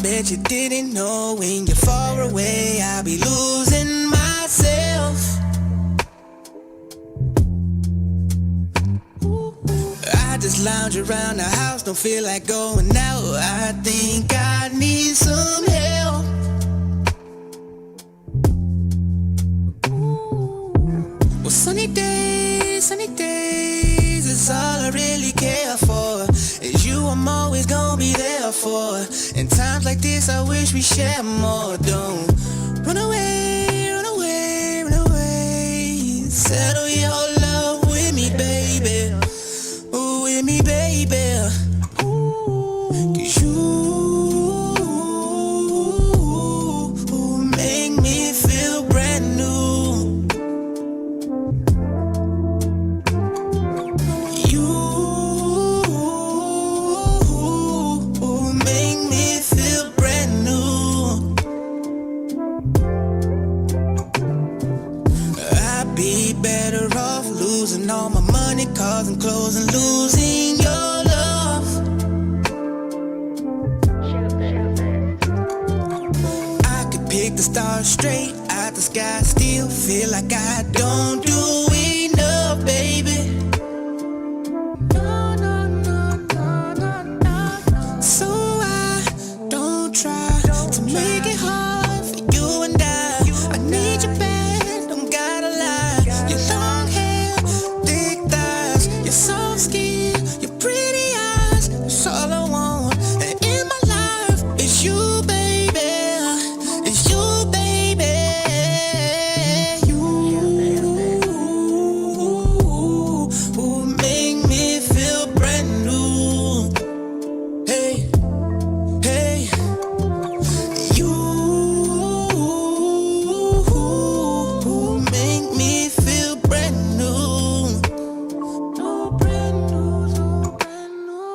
bet you didn't know when you're far away, I'll be losing myself. I just lounge around the house, don't feel like going out. I think I need some help. Well, sunny days is all I really care for. Is you I'm always gonna be there for. In times like this I wish we share more. Don't run away, run away, run away. Settle your love with me, baby. Ooh, with me, baby. 'Cause you make me feel brand new. You make me feel brand new. I'd be better off losing all my money, cars and clothes, and losing your love. I could pick the stars straight out the sky, still feel like I don't do enough, baby. No, no, no, no, no, no. So I don't try to make it hard for you and I need you bad, don't gotta lie. Your long hair, thick thighs, your soft skin, your pretty eyes, that's all I want. And in my life, it's you, baby. It's you, baby. You make me feel brand new. Hey, hey. You make me feel brand new. No brand new, no brand new.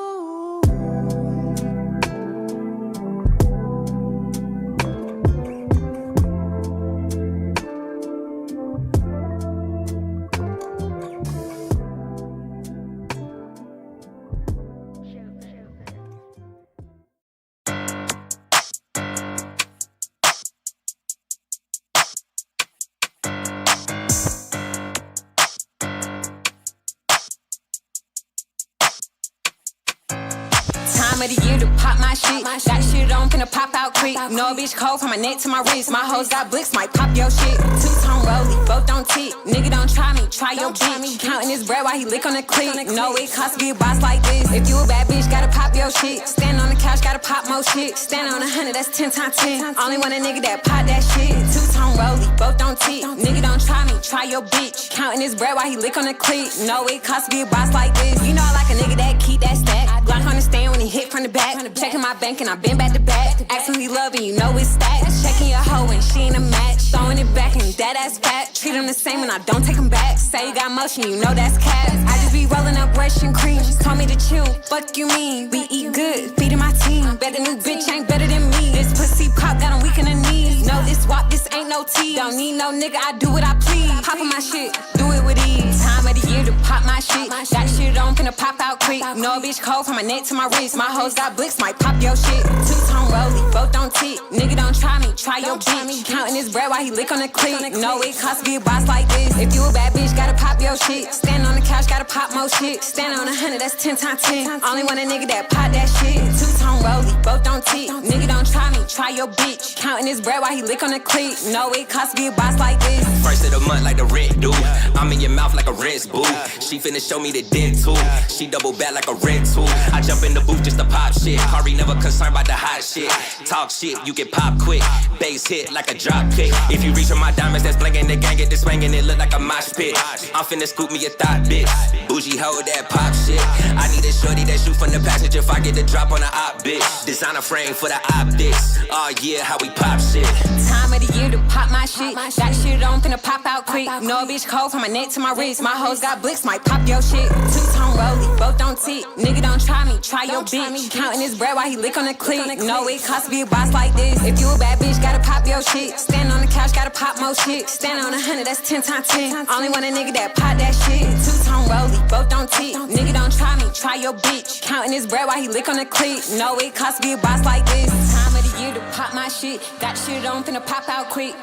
Time of the year to pop my shit. Got shit on, finna pop out quick. No bitch cold from my neck to my wrist. My hoes got blicks, might pop your shit. Two-tone rollie, both don't tick. Nigga don't try me, try your bitch. Counting his bread while he lick on the click. No, it costs to be a boss like this. If you a bad bitch, gotta pop your shit. Stand on the couch, gotta pop more shit. Stand on 100, that's 10 times 10. Only want a nigga that pop that shit. Two-tone rollie, both don't tick. Nigga don't try me, try your bitch. Counting his bread while he lick on the click. No, it costs to be a boss like this. You know I like a nigga that keep that stack. Glock on the stand when he hit from the back. Checking my bank and I been back to back. Asking who he love and you know it's stacked. Checking your hoe and she ain't a match. Throwing it back and that ass fat. Treat him the same and I don't take him back. Say you got motion, you know that's cap. I just be rolling up Russian cream. Told me to chill, fuck you mean. We eat good, feeding my team. Bet the new bitch ain't better than me. This pussy pop got him weak in the knees. No, this walk, this ain't no tea. Don't need no nigga, I do what I please. Poppin' my shit, do it with ease. Time of the year to pop my shit. Got shit on, finna pop out quick. No bitch cold from my neck to my wrist. My hoes got blicks, might pop your shit. Two-tone rollie, both don't tick. Nigga don't try me, try your bitch. Counting his bread while he lick on the click. No, it costs to be a boss like this. If you a bad bitch, gotta pop your shit. Stand on the couch, gotta pop more shit. Stand on 100, that's 10 times 10. Only want a nigga that pop that shit. Two-tone rollie, both don't tick. Nigga don't try me, try your bitch. Counting his bread while he lick on the click. No, it costs to be a boss like this. First of the month like the rent do. I'm in your mouth like a rinse boo. She finna show me the dent too. She double back like a rent too. I jump in the booth just to pop shit. Harry never concerned about the hot shit. Talk shit, you get pop quick. Bass hit like a drop kick. If you reach for my diamonds, that's blinking. The gang get this swinging, it look like a mosh pit. I'm finna scoop me a thought bitch. Bougie hoe that pop shit. I need a shorty that shoot from the passenger if I get the drop on the op bitch. Designer frame for the optics. Oh yeah, how we pop shit. Time of the year to pop my shit. Got shit on, finna pop out quick. No bitch cold from my neck to my wrist. My hoes got blicks, might pop your shit. Two-tone rollie, both don't tick. Nigga don't try me, try your bitch. Counting his bread while he lick on the click. No, it costs to be a boss like this. If you a bad bitch, gotta pop your shit. Stand on the couch, gotta pop more shit. Stand on 100, that's 10 times 10. Only want a nigga that pop that shit. Two two-tone rollie, both don't tick. Nigga don't try me, try your bitch. Counting his bread while he lick on the clip. No, it costs to be a boss like this. Time of the year to pop my shit. Got shit on, finna pop out quick.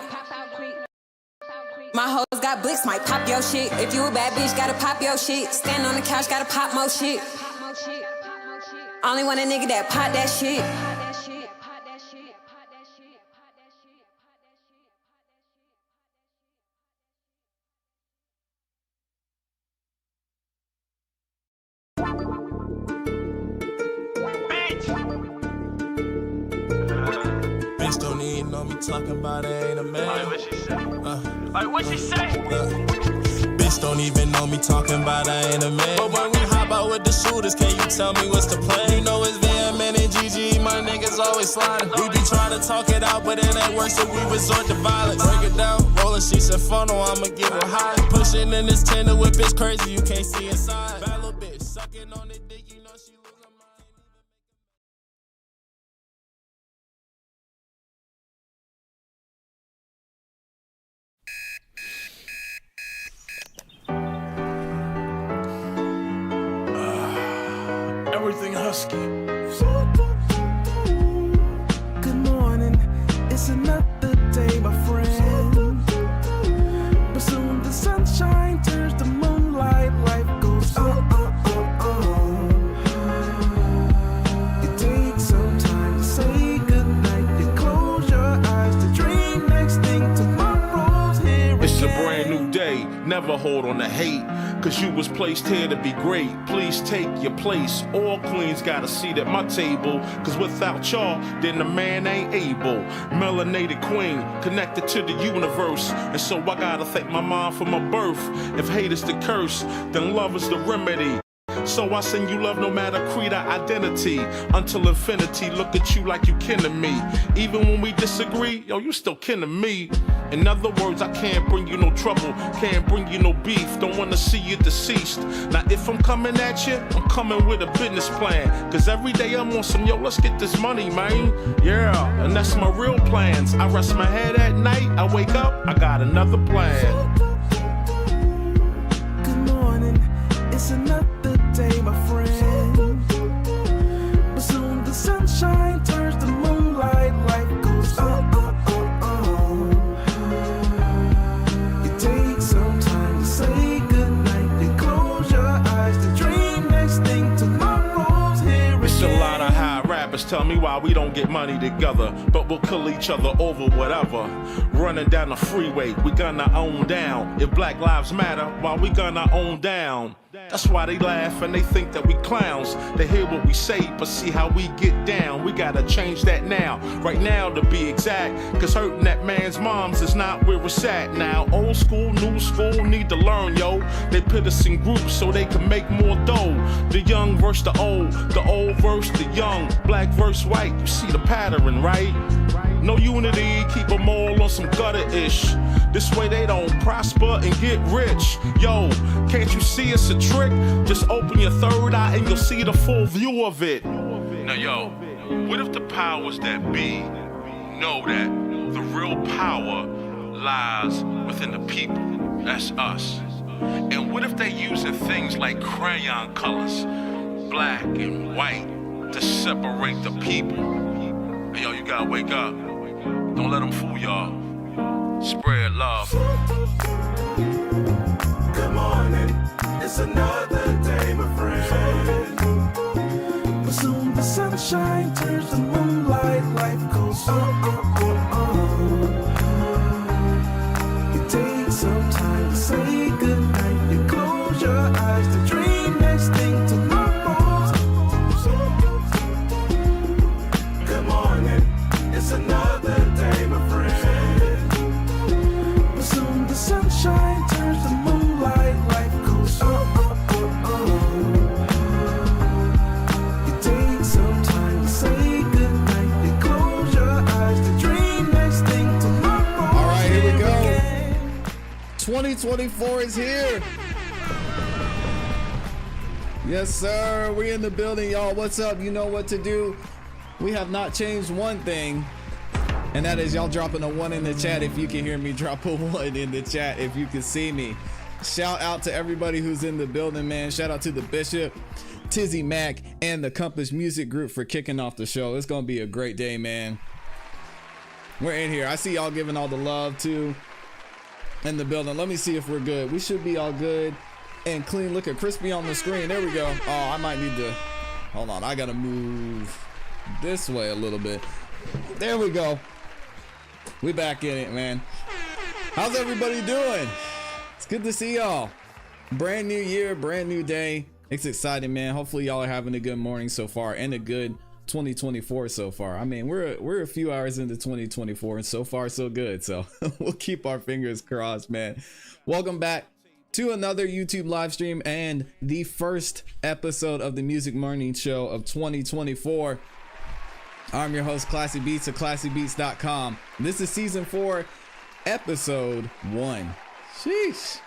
My hoes got blicks, might pop your shit. If you a bad bitch, gotta pop your shit. Stand on the couch, gotta pop more shit. Only want a nigga that pop that shit. Bitch don't even know me talking about it, ain't a man. Like what she say? Like what she say? Bitch don't even know me talking about I ain't a man. But when we hop out with the shooters, can you tell me what's the plan? You know it's VMN and GG, my niggas always sliding. We be trying to talk it out, but it ain't work, so we resort to violence. Break it down, rolling sheets and funnel, I'ma give her high. Pushing in this tender whip is crazy, you can't see inside. Bad little bitch, sucking on the dick, you know she lose her mind. Everything husky. Good morning, it's another day, my friend. But soon the sunshine turns to moonlight, life goes on. You take some time to say goodnight, you close your eyes to dream next thing tomorrow's here. It's a brand new day. Never hold on to hate. Cause you was placed here to be great. Please take your place. All queens got a seat at my table. Cause without y'all, then the man ain't able. Melanated queen, connected to the universe. And so I gotta thank my mom for my birth. If hate is the curse, then love is the remedy. So I send you love no matter creed or identity. Until infinity, look at you like you kin to me. Even when we disagree, yo, you still kin to me. In other words, I can't bring you no trouble, can't bring you no beef, don't wanna see you deceased. Now if I'm coming at you, I'm coming with a business plan. Cause every day I'm on some, yo, let's get this money, man. Yeah, and that's my real plans. I rest my head at night, I wake up, I got another plan. Good morning, it's another day, my friend. But soon the sunshine turns to moonlight, life goes on. You take some time to say goodnight, you close your eyes to dream next thing tomorrow's here. It's a lot of high rappers tell me why we don't get money together, but we'll kill each other over whatever. Running down the freeway, we gonna own down. If Black Lives Matter, why we gonna own down? That's why they laugh and they think that we clowns. They hear what we say, but see how we get down. We gotta change that now, right now to be exact. Cause hurting that man's moms is not where it's at now. Old school, new school, need to learn, yo. They put us in groups so they can make more dough. The young versus the old versus the young. Black versus white, you see the pattern, right? No unity, keep them all on some gutter-ish. This way they don't prosper and get rich. Yo, can't you see it's a trick? Just open your third eye and you'll see the full view of it. Now yo, what if the powers that be know that the real power lies within the people? That's us. And what if they using things like crayon colors, black and white, to separate the people? Hey, yo, you gotta wake up. Don't let them fool y'all. Spread love. Good morning, it's another day, my friend. But soon the sunshine turns to moonlight, life goes on. You take some time to say goodnight, you close your eyes to dream next thing tomorrow's. Good morning, it's another day, my friend. But soon the sunshine turns to moonlight, life goes on. You take some time to say goodnight, you close your eyes to dream next thing tomorrow. All right, here we go. 2024 is here. Yes, sir. We in the building, y'all. What's up? You know what to do. We have not changed one thing, and that is y'all dropping a 1 in the chat if you can hear me. Drop a 1 in the chat if you can see me. Shout out to everybody who's in the building, man. Shout out to the Bishop, Tizzy Mac, and the Compass Music Group for kicking off the show. It's gonna be a great day, man. We're in here. I see y'all giving all the love too in the building. Let me see if we're good. We should be all good and clean. Look at crispy on the screen. There we go. Oh, I might need to, hold on. I gotta move this way a little bit. There we go. We back in it, man. How's everybody doing? It's good to see y'all. Brand new year, brand new day. It's exciting, man. Hopefully y'all are having a good morning so far and a good 2024 so far. I mean, we're a few hours into 2024 and so far so good. So we'll keep our fingers crossed, man. Welcome back to another YouTube live stream and the first episode of the Music Morning Show of 2024. I'm your host, ClassE Beats of ClassEbeats.com. This is season 4, episode 1. Sheesh.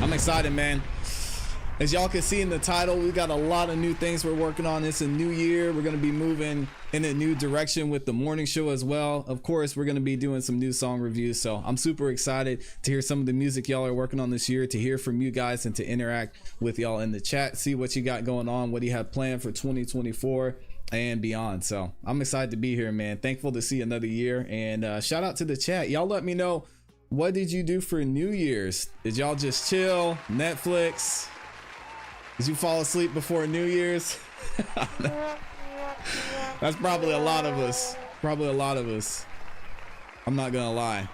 I'm excited, man. As y'all can see in the title, we got a lot of new things we're working on. It's a new year. We're going to be moving in a new direction with the morning show as well. Of course, we're going to be doing some new song reviews. So I'm super excited to hear some of the music y'all are working on this year, to hear from you guys and to interact with y'all in the chat, see what you got going on, what do you have planned for 2024 and beyond. So I'm excited to be here, man. Thankful to see another year, and shout out to the chat. Y'all let me know, what did you do for New Year's? Did y'all just chill, Netflix? Did you fall asleep before New Year's? That's probably a lot of us. Probably a lot of us. I'm not gonna lie.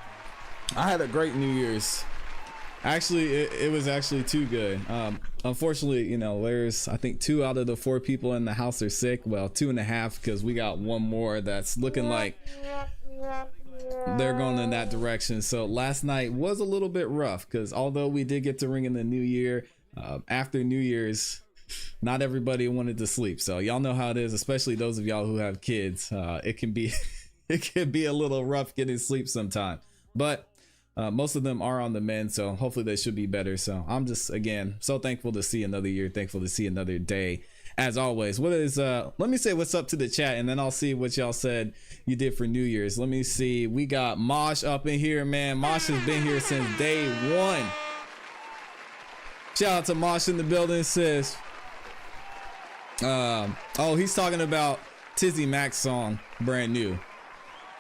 I had a great New Year's. Actually, it was actually too good. Unfortunately, you know, there's, I think 2 out of the 4 people in the house are sick. Well, 2.5, because we got one more that's looking like they're going in that direction. So last night was a little bit rough, because although we did get to ring in the new year, after New Year's, not everybody wanted to sleep. So y'all know how it is, especially those of y'all who have kids. It can be a little rough getting sleep sometime, but most of them are on the mend, so hopefully they should be better. So I'm just, again, so thankful to see another year, thankful to see another day. As always, what is let me say what's up to the chat, and then I'll see what y'all said you did for New Year's. Let me see. We got Mosh up in here, man. Mosh has been here since day 1. Shout out to Mosh in the building, sis. Oh, he's talking about Tizzy Mac's song, Brand New.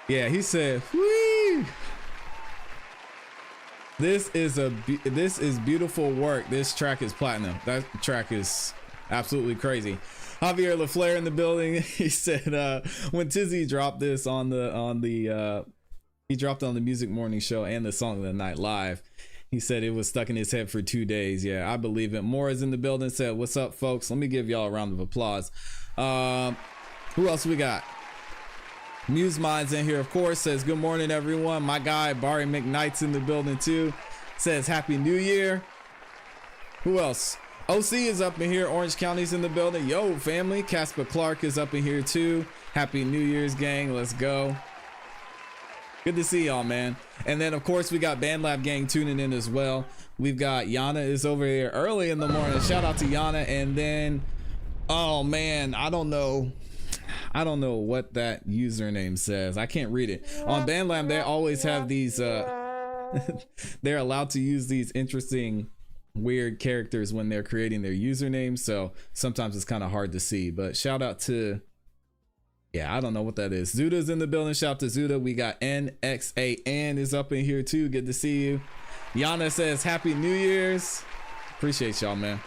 Yeah, he said, whee! This is beautiful work. This track is platinum. That track is absolutely crazy. Javier LaFleur in the building. He said when Tizzy dropped this on the he dropped on the Music Morning Show and the Song of the Night live, he said it was stuck in his head for 2 days. Yeah, I believe it. Moore is in the building, said, what's up, folks? Let me give y'all a round of applause. Who else we got? Muse Minds in here, of course, says, good morning, everyone. My guy, Barry McKnight's in the building, too. Says, Happy New Year. Who else? OC is up in here. Orange County's in the building. Yo, family. Casper Clark is up in here, too. Happy New Year's, gang. Let's go. Good to see y'all, man. And then, of course, we got Band Lab Gang tuning in as well. We've got Yana is over here early in the morning. Shout out to Yana. And then, oh, man, I don't know what that username says. I can't read it. On Band Lab, they always have these, they're allowed to use these interesting, weird characters when they're creating their usernames. So sometimes it's kind of hard to see. But shout out to... yeah, I don't know what that is. Zuda's in the building. Shout out to Zuda. We got NXAN is up in here too. Good to see you. Yana says Happy New Year's. Appreciate y'all, man.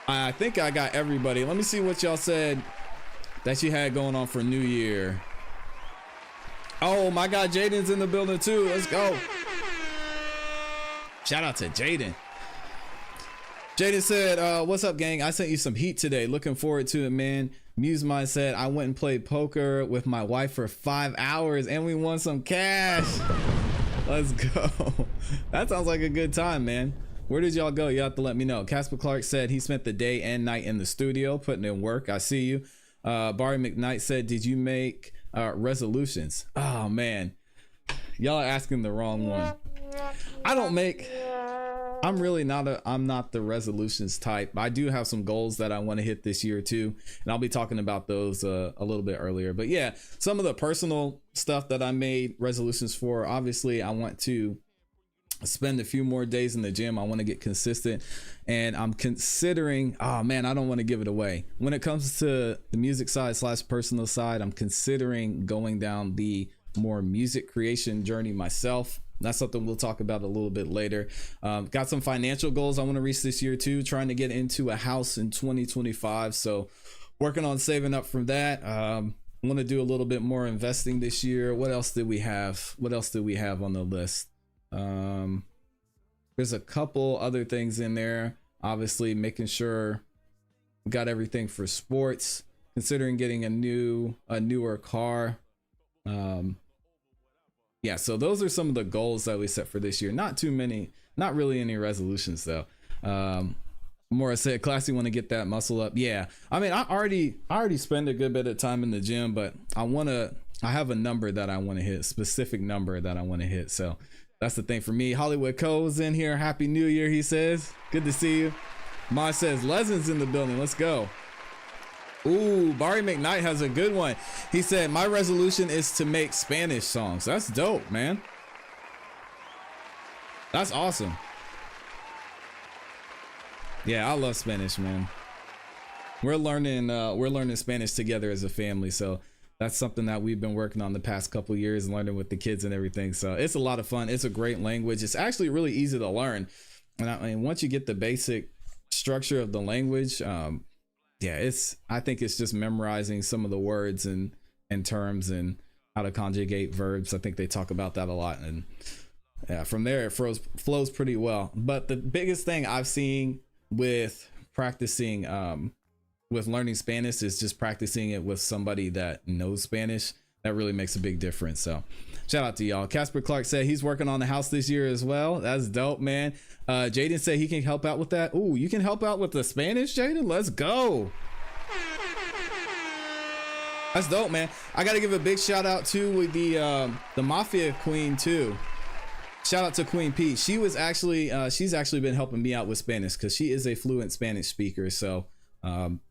I think I got everybody. Let me see what y'all said that you had going on for New Year. Oh, my guy Jaden's in the building too. Let's go. Shout out to Jaden. Jaden said, what's up, gang? I sent you some heat today. Looking forward to it, man. Muse Mind said, I went and played poker with my wife for 5 hours and we won some cash. Let's go. That sounds like a good time, man. Where did y'all go? You have to let me know. Casper Clark said he spent the day and night in the studio putting in work. I see you. Barry McKnight said, did you make resolutions? Oh, man. Y'all are asking the wrong one. I don't make... I'm not the resolutions type. I do have some goals that I want to hit this year too, and I'll be talking about those a little bit earlier. But yeah, some of the personal stuff that I made resolutions for, obviously I want to spend a few more days in the gym. I want to get consistent, and I'm considering, oh man, I don't want to give it away. When it comes to the music side / personal side, I'm considering going down the more music creation journey myself. That's something we'll talk about a little bit later. Got some financial goals I want to reach this year too, trying to get into a house in 2025. So working on saving up from that. Want to do a little bit more investing this year. What else did we have? What else did we have on the list? There's a couple other things in there. Obviously making sure we got everything for sports, considering getting a newer car. Yeah, so those are some of the goals that we set for this year. Not too many, not really any resolutions though. More I said, ClassE want to get that muscle up. Yeah, I mean, I already spend a good bit of time in the gym, but I have a number that I want to hit, specific number that I want to hit. So that's the thing for me. Hollywood Cole's in here. Happy New Year, he says. Good to see you. Ma says, Lezin's in the building. Let's go. Ooh, Barry McKnight has a good one. He said, my resolution is to make Spanish songs. That's dope, man. That's awesome. Yeah, I love Spanish, man. We're learning Spanish together as a family, so that's something that we've been working on the past couple years, learning with the kids and everything. So it's a lot of fun. It's a great language. It's actually really easy to learn. And I mean, once you get the basic structure of the language, yeah, I think it's just memorizing some of the words and terms and how to conjugate verbs. I think they talk about that a lot. And yeah, from there, it flows pretty well. But the biggest thing I've seen with practicing, with learning Spanish is just practicing it with somebody that knows Spanish. That really makes a big difference. So shout out to y'all. Casper Clark said he's working on the house this year as well. That's dope, man. Jaden said he can help out with that. Ooh, you can help out with the Spanish, Jaden? Let's go. That's dope, man. I got to give a big shout out to with the Mafia Queen too. Shout out to Queen P. She was actually, she's actually been helping me out with Spanish because she is a fluent Spanish speaker. So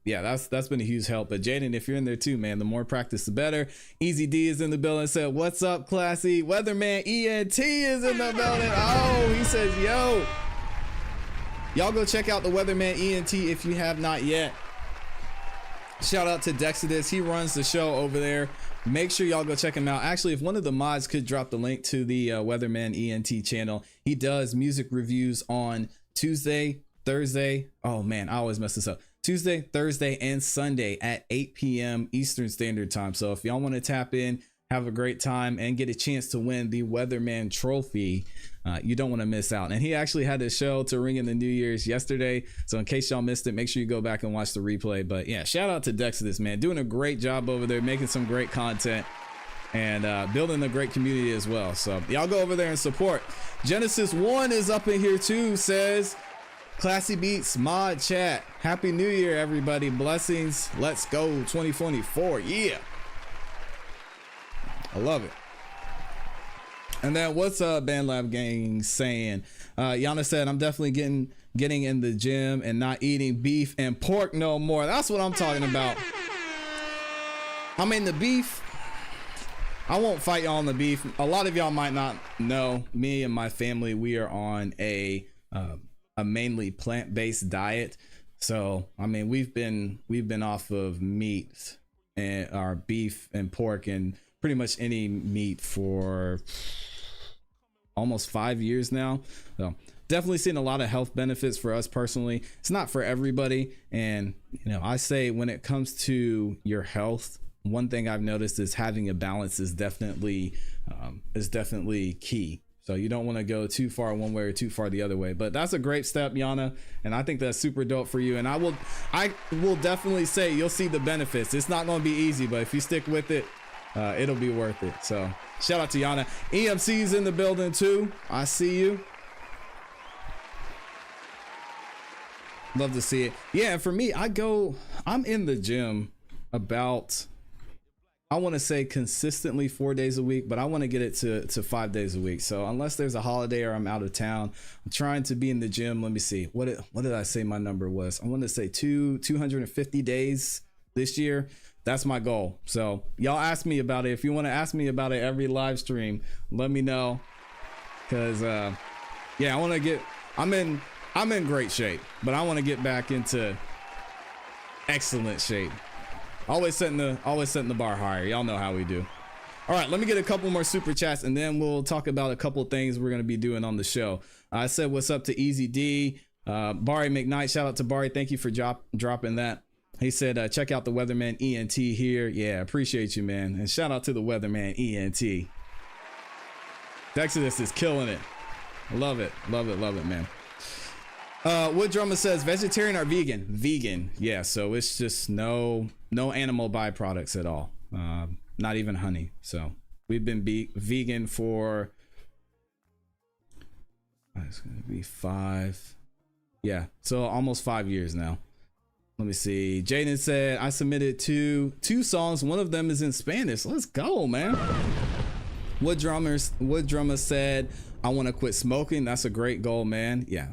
yeah, that's been a huge help. But Jaden, if you're in there too, man, the more practice the better. Easy D is in the building, said what's up, ClassE? Weatherman ENT is in the building. Oh, he says yo, y'all go check out the Weatherman ENT if you have not yet. Shout out to Dexidus, he runs the show over there. Make sure y'all go check him out. Actually, if one of the mods could drop the link to the Weatherman ENT channel, he does music reviews on Tuesday, Thursday. Oh man, I always mess this up. Tuesday, Thursday, and Sunday at 8 p.m. Eastern Standard Time. So if y'all want to tap in, have a great time, and get a chance to win the Weatherman Trophy, you don't want to miss out. And he actually had a show to ring in the New Year's yesterday. So in case y'all missed it, make sure you go back and watch the replay. But yeah, shout out to Dexidus, man. Doing a great job over there, making some great content and building a great community as well. So y'all go over there and support. Genesis 1 is up in here too, says ClassE Beats mod chat. Happy New Year, everybody. Blessings. Let's go 2024. Yeah. I love it. And then what's BandLab Gang saying? Yana said, I'm definitely getting in the gym and not eating beef and pork no more. That's what I'm talking about. I mean, the beef, I won't fight y'all on the beef. A lot of y'all might not know, me and my family, we are on a mainly plant-based diet. So, I mean, we've been off of meat and our beef and pork and pretty much any meat for almost 5 years now. So definitely seeing a lot of health benefits for us personally. It's not for everybody. And, you know, I say when it comes to your health, one thing I've noticed is having a balance is definitely key. So you don't want to go too far one way or too far the other way. But that's a great step, Yana, and I think that's super dope for you. And I will definitely say you'll see the benefits. It's not going to be easy, but if you stick with it, it'll be worth it. So shout out to Yana. EMC's in the building too. I see you. Love to see it. Yeah, and for me, I'm in the gym about, I want to say consistently 4 days a week, but I want to get it to 5 days a week. So unless there's a holiday or I'm out of town, I'm trying to be in the gym. Let me see. What did I say my number was? I want to say 250 days this year. That's my goal. So y'all ask me about it. If you want to ask me about it every live stream, let me know. Cause Yeah, I want to get. I'm in great shape, but I want to get back into excellent shape. Always setting the bar higher. Y'all know how we do. All right, let me get a couple more super chats, and then we'll talk about a couple things we're going to be doing on the show. I said what's up to Easy D, Barry McKnight. Shout out to Barry. Thank you for dropping that. He said, check out the Weatherman ENT here. Yeah, appreciate you, man. And shout out to the Weatherman ENT. Exodus is killing it. Love it, man. Wood Drummer says vegetarian or vegan? Vegan. Yeah, so it's just no animal byproducts at all. Not even honey. So we've been vegan for it's gonna be 5. Yeah, so almost 5 years now. Let me see. Jaden said I submitted two songs. One of them is in Spanish. Let's go, man. Wood Drummer said I want to quit smoking. That's a great goal, man. Yeah,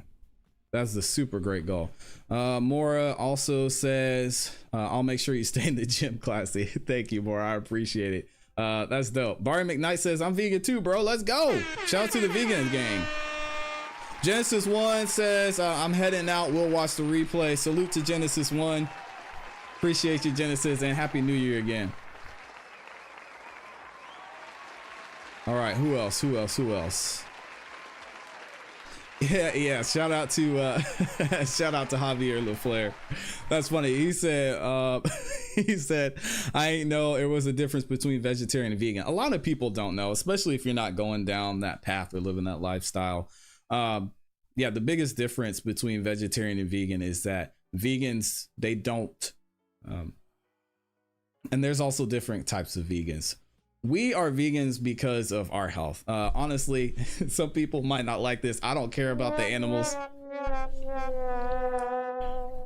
that's a super great goal. Mora also says I'll make sure you stay in the gym, classy. Thank you, Mora. I appreciate it. That's dope. Barry McKnight says I'm vegan too, bro. Let's go. Shout out to the vegan gang. Genesis 1 says I'm heading out. We'll watch the replay. Salute to Genesis 1. Appreciate you, Genesis, and Happy New Year again. All right, who else? Yeah. Shout out to Javier LaFleur. That's funny. He said I ain't know there was a difference between vegetarian and vegan. A lot of people don't know, especially if you're not going down that path or living that lifestyle. Yeah, the biggest difference between vegetarian and vegan is that vegans, they don't and there's also different types of vegans. We are vegans because of our health. Honestly, some people might not like this. I don't care about the animals.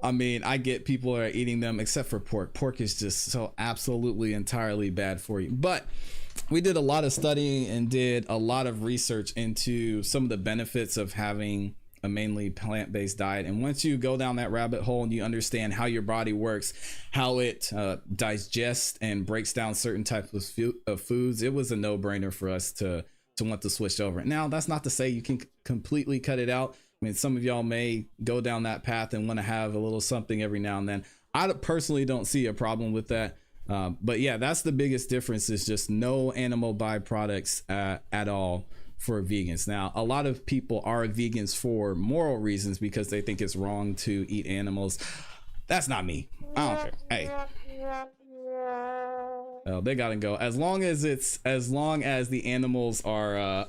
I mean, I get people are eating them except for pork. Pork is just so absolutely entirely bad for you. But we did a lot of studying and did a lot of research into some of the benefits of having a mainly plant-based diet. And once you go down that rabbit hole and you understand how your body works, how it digests and breaks down certain types of foods, it was a no-brainer for us to want to switch over. Now, that's not to say you can completely cut it out. I mean, some of y'all may go down that path and want to have a little something every now and then. I personally don't see a problem with that. But yeah, that's the biggest difference, is just no animal byproducts at all for vegans. Now, a lot of people are vegans for moral reasons because they think it's wrong to eat animals. That's not me. I don't care. Hey, they gotta go. As long as the animals are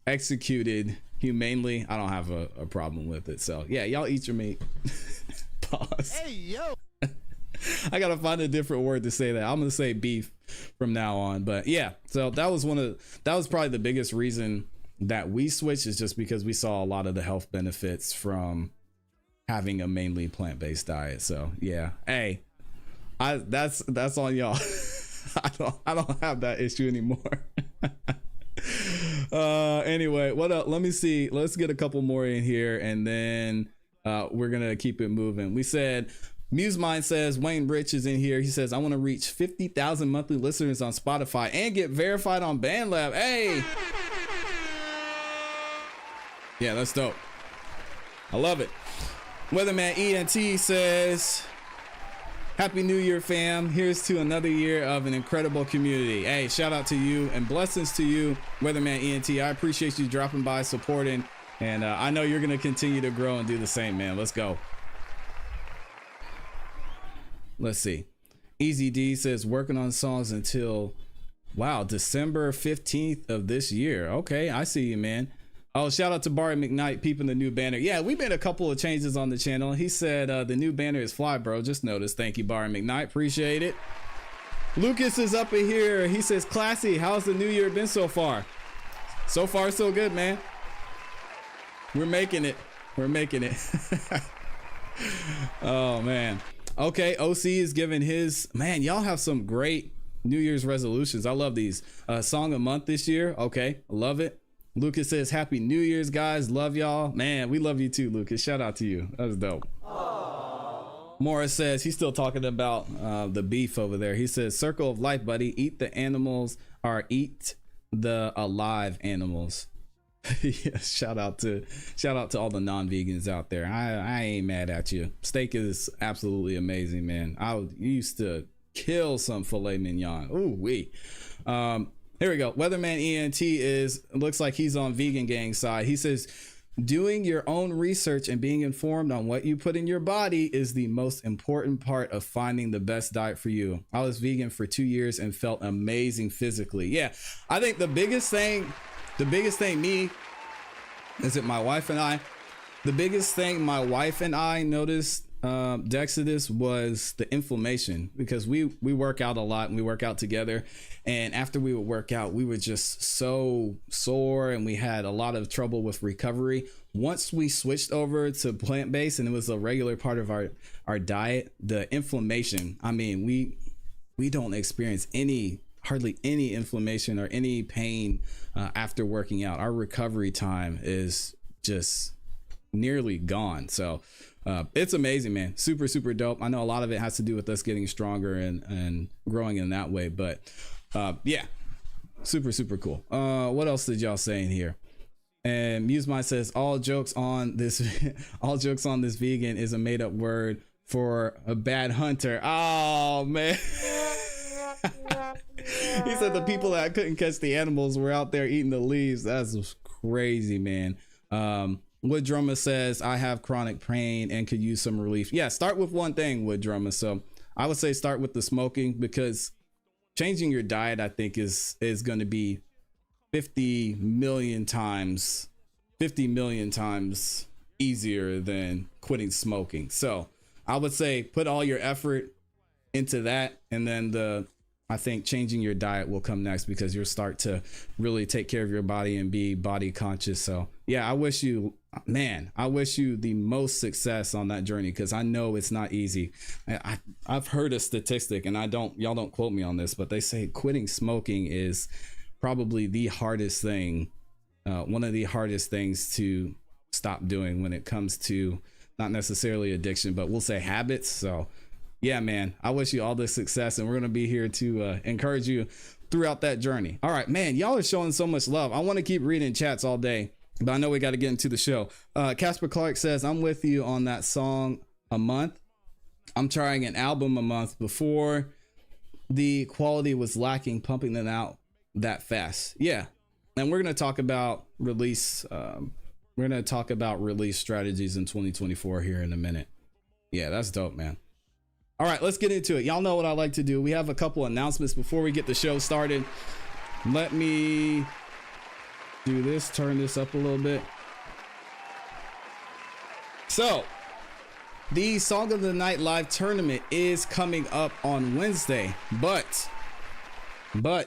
executed humanely, I don't have a problem with it. So yeah, y'all eat your meat. Pause. Hey yo. I gotta find a different word to say that. I'm gonna say beef from now on. But yeah, so that was probably the biggest reason that we switched, is just because we saw a lot of the health benefits from having a mainly plant-based diet. So yeah, hey, that's on y'all. I don't have that issue anymore. Anyway, what up? Let me see. Let's get a couple more in here, and then we're gonna keep it moving. We said MuseMind says Wayne Rich is in here. He says I want to reach 50,000 monthly listeners on Spotify and get verified on BandLab. Hey, yeah, that's dope. I love it. Weatherman ENT says Happy New Year, fam. Here's to another year of an incredible community. Hey, shout out to you and blessings to you, Weatherman ENT. I appreciate you dropping by, supporting, and I know you're going to continue to grow and do the same, man. Let's go. Let's see. Easy D says working on songs until, wow, December 15th of this year. Okay, I see you, man. Oh, shout out to Barry McKnight peeping the new banner. Yeah, we made a couple of changes on the channel. He said the new banner is fly, bro. Just noticed. Thank you, Barry McKnight. Appreciate it. Lucas is up in here. He says, ClassE, how's the new year been so far? So far, so good, man. We're making it. Oh, man. Okay, OC is giving his, man, y'all have some great New Year's resolutions. I love these. Song a month this year. Okay, love it. Lucas says, Happy New Year's, guys. Love y'all. Man, we love you too, Lucas. Shout out to you. That was dope. Aww. Morris says, he's still talking about the beef over there. He says, circle of life, buddy. Eat the animals, or eat the alive animals. Yeah, shout out to all the non-vegans out there. I ain't mad at you. Steak is absolutely amazing, man. I used to kill some filet mignon. Ooh wee. Here we go. Weatherman ENT looks like he's on Vegan Gang side. He says, doing your own research and being informed on what you put in your body is the most important part of finding the best diet for you. I was vegan for 2 years and felt amazing physically. Yeah, I think the biggest thing me, is it my wife and I, the biggest thing my wife and I noticed, Dexodus, was the inflammation, because we work out a lot and we work out together, and after we would work out we were just so sore and we had a lot of trouble with recovery. Once we switched over to plant-based and it was a regular part of our diet, the inflammation, I mean, we don't experience hardly any inflammation or any pain after working out. Our recovery time is just nearly gone. So it's amazing, man. Super, super dope. I know a lot of it has to do with us getting stronger and growing in that way, but yeah, super, super cool. What else did y'all say in here? And MuseMind says, all jokes on this vegan is a made up word for a bad hunter. Oh man. He said the people that couldn't catch the animals were out there eating the leaves. That's crazy, man. Wood Drummer says, I have chronic pain and could use some relief. Yeah, start with one thing, Wood Drummer. So I would say start with the smoking, because changing your diet, I think, is going to be 50 million times easier than quitting smoking. So I would say put all your effort into that, and then I think changing your diet will come next, because you'll start to really take care of your body and be body conscious. So yeah, I wish you the most success on that journey, because I know it's not easy. I've heard a statistic, and y'all don't quote me on this, but they say quitting smoking is probably the hardest thing, one of the hardest things to stop doing when it comes to not necessarily addiction, but we'll say habits. So yeah, man, I wish you all the success, and we're going to be here to encourage you throughout that journey. All right, man, y'all are showing so much love. I want to keep reading chats all day, but I know we got to get into the show. Casper Clark says, I'm with you on that song a month. I'm trying an album a month. Before, the quality was lacking, pumping them out that fast. Yeah, and we're going to talk about release. We're going to talk about release strategies in 2024 here in a minute. Yeah, that's dope, man. All right, let's get into it. Y'all know what I like to do. We have a couple announcements before we get the show started. Let me do this, turn this up a little bit. So, the Song of the Night live tournament is coming up on Wednesday, but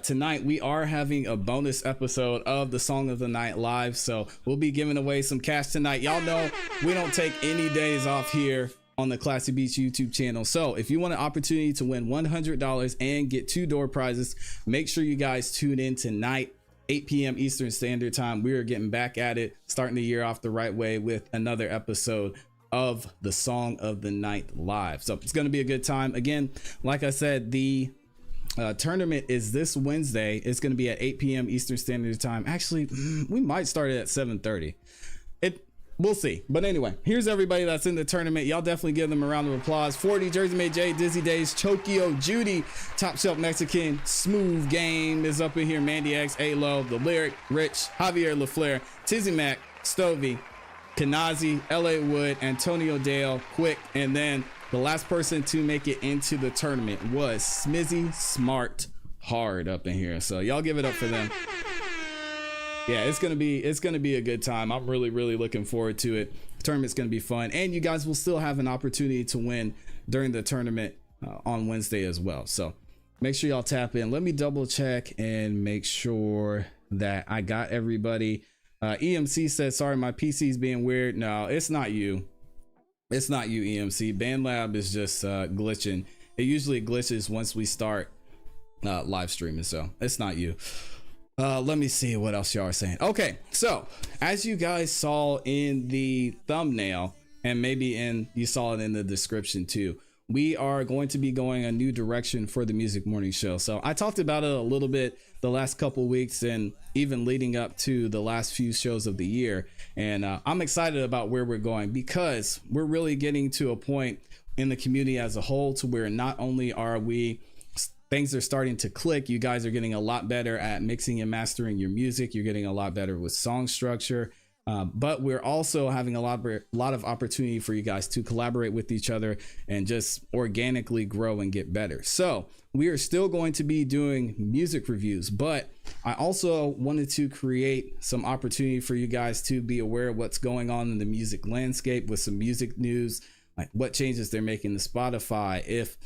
tonight we are having a bonus episode of the Song of the Night live, so we'll be giving away some cash tonight. Y'all know we don't take any days off here on the ClassE Beats YouTube channel. So if you want an opportunity to win $100 and get 2 door prizes, make sure you guys tune in tonight, 8 p.m. Eastern Standard Time. We are getting back at it, starting the year off the right way with another episode of the Song of the Night live. So it's going to be a good time. Again, like I said, the tournament is this Wednesday. It's going to be at 8 p.m. Eastern Standard Time. Actually, we might start it at 7:30. We'll see. But anyway, here's everybody that's in the tournament. Y'all definitely give them a round of applause. 40, Jersey Made J, Dizzy Days, Chokio, Judy, Top Shelf Mexican, Smooth Game is up in here. Mandy X, A-Lo, The Lyric, Rich, Javier LaFleur, Tizzy Mac, Stovey, Kanazi, L.A. Wood, Antonio Dale, Quick, and then the last person to make it into the tournament was Smizzy Smart Hard up in here. So y'all give it up for them. Yeah, it's gonna be a good time. I'm really looking forward to it. The tournament's gonna be fun, and you guys will still have an opportunity to win during the tournament on Wednesday as well. So make sure y'all tap in. Let me double check and make sure that I got everybody. EMC says, sorry, my PC's being weird. No, it's not you. It's not you, EMC. BandLab is just glitching. It usually glitches once we start live streaming, so it's not you. Let me see what else y'all are saying. Okay, so as you guys saw in the thumbnail, and maybe you saw it in the description too, we are going to be going a new direction for the Music Morning Show. So I talked about it a little bit the last couple weeks and even leading up to the last few shows of the year. And I'm excited about where we're going because we're really getting to a point in the community as a whole to where not only are things are starting to click, you guys are getting a lot better at mixing and mastering your music. You're getting a lot better with song structure. But we're also having a lot of opportunity for you guys to collaborate with each other and just organically grow and get better. So we are still going to be doing music reviews, but I also wanted to create some opportunity for you guys to be aware of what's going on in the music landscape with some music news, like what changes they're making to Spotify, if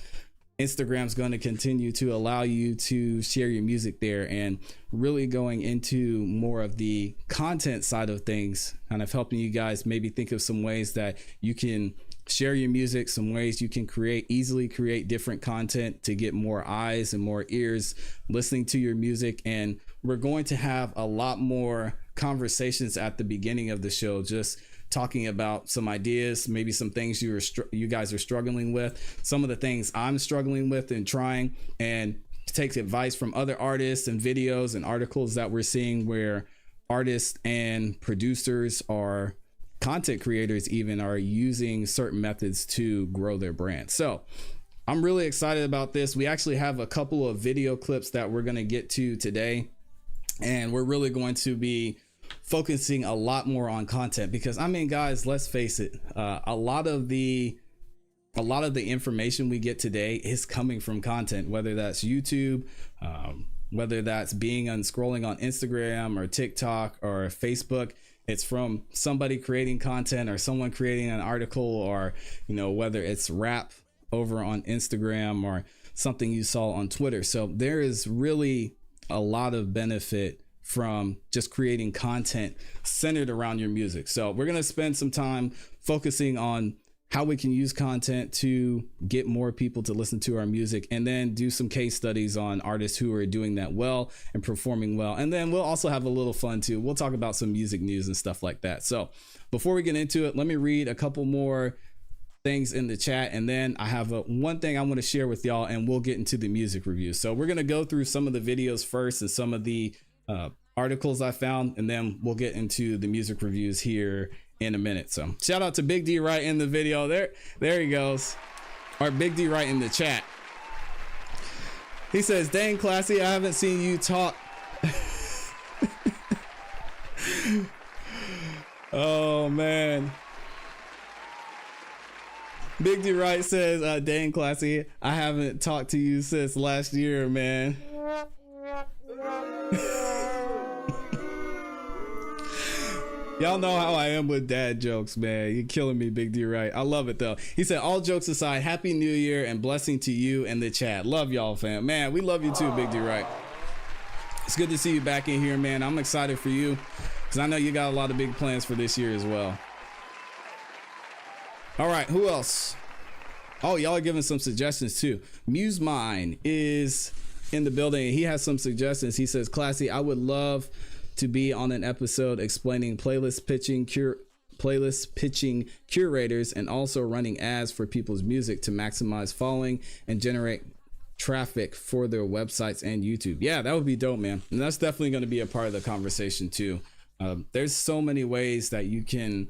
Instagram's going to continue to allow you to share your music there, and really going into more of the content side of things, kind of helping you guys maybe think of some ways that you can share your music, some ways you can easily create different content to get more eyes and more ears listening to your music. And we're going to have a lot more conversations at the beginning of the show, just talking about some ideas, maybe some things you guys are struggling with, some of the things I'm struggling with and trying, and take advice from other artists and videos and articles that we're seeing where artists and producers or content creators even are using certain methods to grow their brand. So I'm really excited about this. We actually have a couple of video clips that we're going to get to today, and we're really going to be focusing a lot more on content because, I mean, guys, let's face it, a lot of the information we get today is coming from content, whether that's YouTube, whether that's scrolling on Instagram or TikTok or Facebook. It's from somebody creating content or someone creating an article, or, you know, whether it's rap over on Instagram or something you saw on Twitter. So there is really a lot of benefit from just creating content centered around your music. So we're going to spend some time focusing on how we can use content to get more people to listen to our music, and then do some case studies on artists who are doing that well and performing well. And then we'll also have a little fun too. We'll talk about some music news and stuff like that. So before we get into it, let me read a couple more things in the chat, and then I have one thing I want to share with y'all, and we'll get into the music review. So we're going to go through some of the videos first and some of the articles I found, and then we'll get into the music reviews here in a minute. So shout out to Big D Right in the video. There he goes. Or Big D Right in the chat. He says, "Dang, ClassE, I haven't seen you talk." Oh man. Big D Right says, "Dang, ClassE, I haven't talked to you since last year, man." Y'all know how I am with dad jokes, man. You're killing me, Big D Right. I love it though. He said, "All jokes aside, Happy New Year and blessing to you and the chat. Love y'all, fam." Man, we love you too, Big D Right. It's good to see you back in here, man. I'm excited for you because I know you got a lot of big plans for this year as well. All right, who else? Oh, y'all are giving some suggestions too. Muse Mine is in the building. He has some suggestions. He says, "ClassE, I would love to be on an episode explaining playlist pitching curators and also running ads for people's music to maximize following and generate traffic for their websites and YouTube." Yeah, that would be dope, man. And that's definitely going to be a part of the conversation too. There's so many ways that you can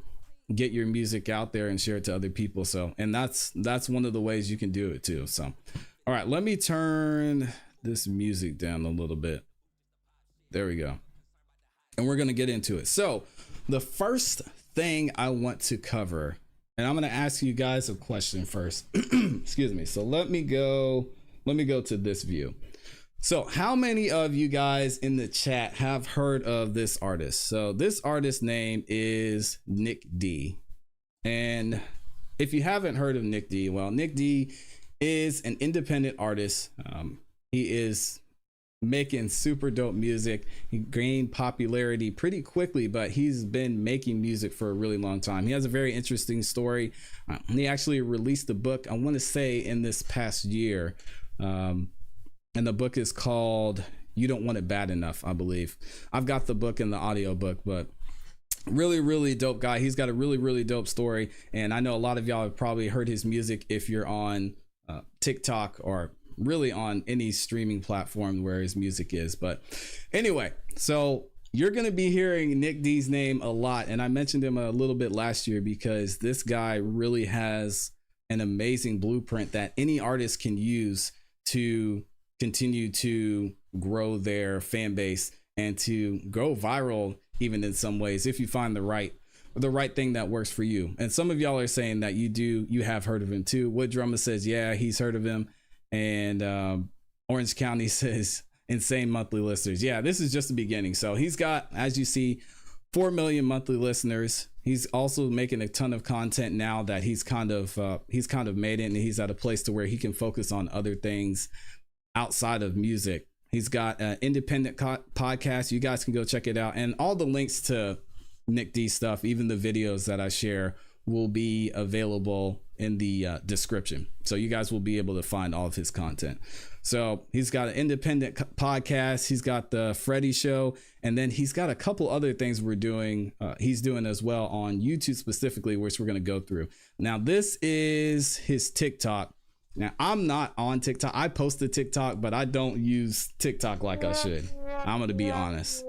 get your music out there and share it to other people. So, and that's one of the ways you can do it too. So, all right, let me turn this music down a little bit. There we go. And we're going to get into it. So the first thing I want to cover, and I'm going to ask you guys a question first. Excuse me. So let me go to this view. So how many of you guys in the chat have heard of this artist? So this artist's name is Nick D. And if you haven't heard of Nick D, well, Nick D is an independent artist. He is making super dope music. He gained popularity pretty quickly, but he's been making music for a really long time. He has a very interesting story. He actually released a book, I want to say in this past year. And the book is called You Don't Want It Bad Enough, I believe. I've got the book and the audio book, but Really dope guy. He's got a really dope story, and I know a lot of y'all have probably heard his music if you're on TikTok or really on any streaming platform where his music is. But anyway, so you're going to be hearing Nick D's name a lot, and I mentioned him a little bit last year because this guy really has an amazing blueprint that any artist can use to continue to grow their fan base and to go viral, even in some ways, if you find the right thing that works for you. And some of y'all are saying that you have heard of him too. Wood Drummer says, yeah, he's heard of him. And Orange County says, insane monthly listeners. Yeah, this is just the beginning. So he's got, as you see, 4 million monthly listeners. He's also making a ton of content now that he's kind of made it, and he's at a place to where he can focus on other things outside of music. He's got an independent podcast. You guys can go check it out. And all the links to Nick D stuff, even the videos that I share, will be available in the description. So you guys will be able to find all of his content. So he's got an independent podcast. He's got the Freddie Show. And then he's got a couple other things he's doing as well on YouTube specifically, which we're going to go through. Now, this is his TikTok. Now, I'm not on TikTok. I post a TikTok, but I don't use TikTok like I should. I'm going to be honest.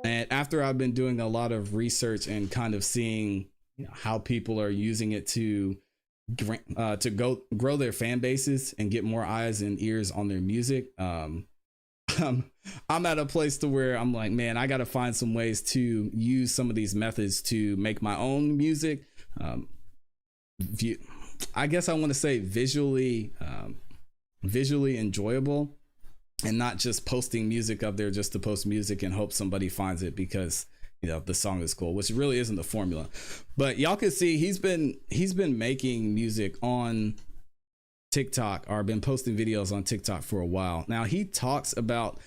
And after I've been doing a lot of research and kind of seeing how people are using it to grow their fan bases and get more eyes and ears on their music, I'm at a place to where I'm like, man, I got to find some ways to use some of these methods to make my own music. I guess I want to say visually enjoyable, and not just posting music up there just to post music and hope somebody finds it because the song is cool, which really isn't the formula. But y'all can see he's been making music on TikTok, or been posting videos on TikTok for a while. Now, he talks about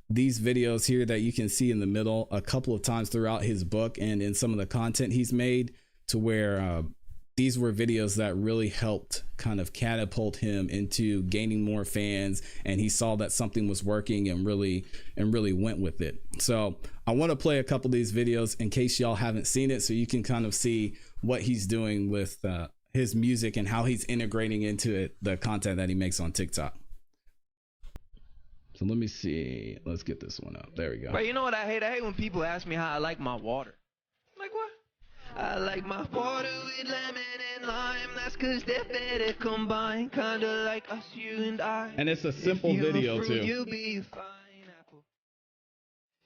these videos here that you can see in the middle a couple of times throughout his book and in some of the content he's made, to where these were videos that really helped kind of catapult him into gaining more fans, and he saw that something was working and really went with it. So I want to play a couple of these videos in case y'all haven't seen it, so you can kind of see what he's doing with his music and how he's integrating into it the content that he makes on TikTok. So let me see. Let's get this one up. There we go. But you know what I hate? I hate when people ask me how I like my water. Like what? I like my water with lemon and lime. That's cause they're better combined. Kinda like us, you and I. And it's a simple video too. You be a fine apple.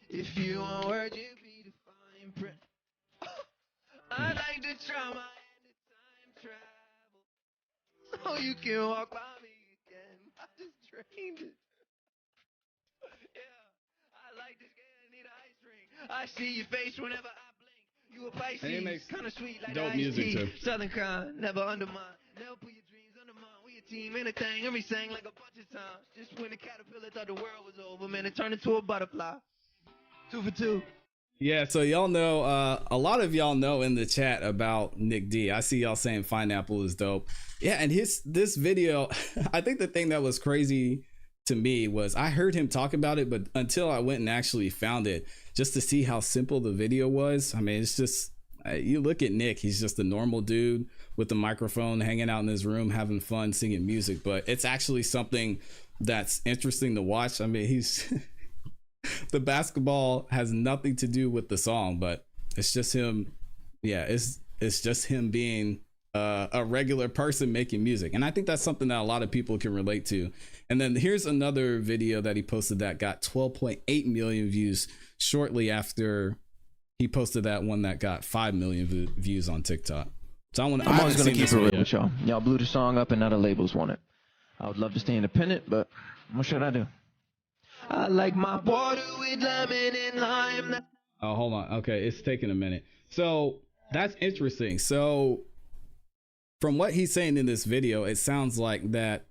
If you want word, you be the fine print. I like to try my hand at time travel. Oh, you can walk by me again. I just trained it. Yeah, I like this game, need an ice ring. I see your face whenever I blink. You a Pisces, kind of sweet like dope ice music tea. too. Southern kind, never undermine. Never put your dreams under mine. We a team, anything, and we sang like a bunch of times. Just when the caterpillar thought the world was over, man, it turned into a butterfly. 2 for 2. Yeah, so y'all know, a lot of y'all know in the chat about Nick D. I see y'all saying Pineapple is dope. Yeah, and this video, I think the thing that was crazy to me was I heard him talk about it, but until I went and actually found it just to see how simple the video was. I mean, it's just, you look at Nick, he's just a normal dude with the microphone hanging out in his room having fun singing music, but it's actually something that's interesting to watch. I mean, he's the basketball has nothing to do with the song, but it's just him. Yeah, it's just him being a regular person making music, and I think that's something that a lot of people can relate to. And then here's another video that he posted that got 12.8 million views shortly after he posted that one that got 5 million views on TikTok. So I'm always gonna keep it real with y'all. Y'all blew the song up and now the labels want it. I would love to stay independent, but what should I do? I like my water with lemon and lime. Oh, hold on. Okay, it's taking a minute. So that's interesting. So from what he's saying in this video, it sounds like that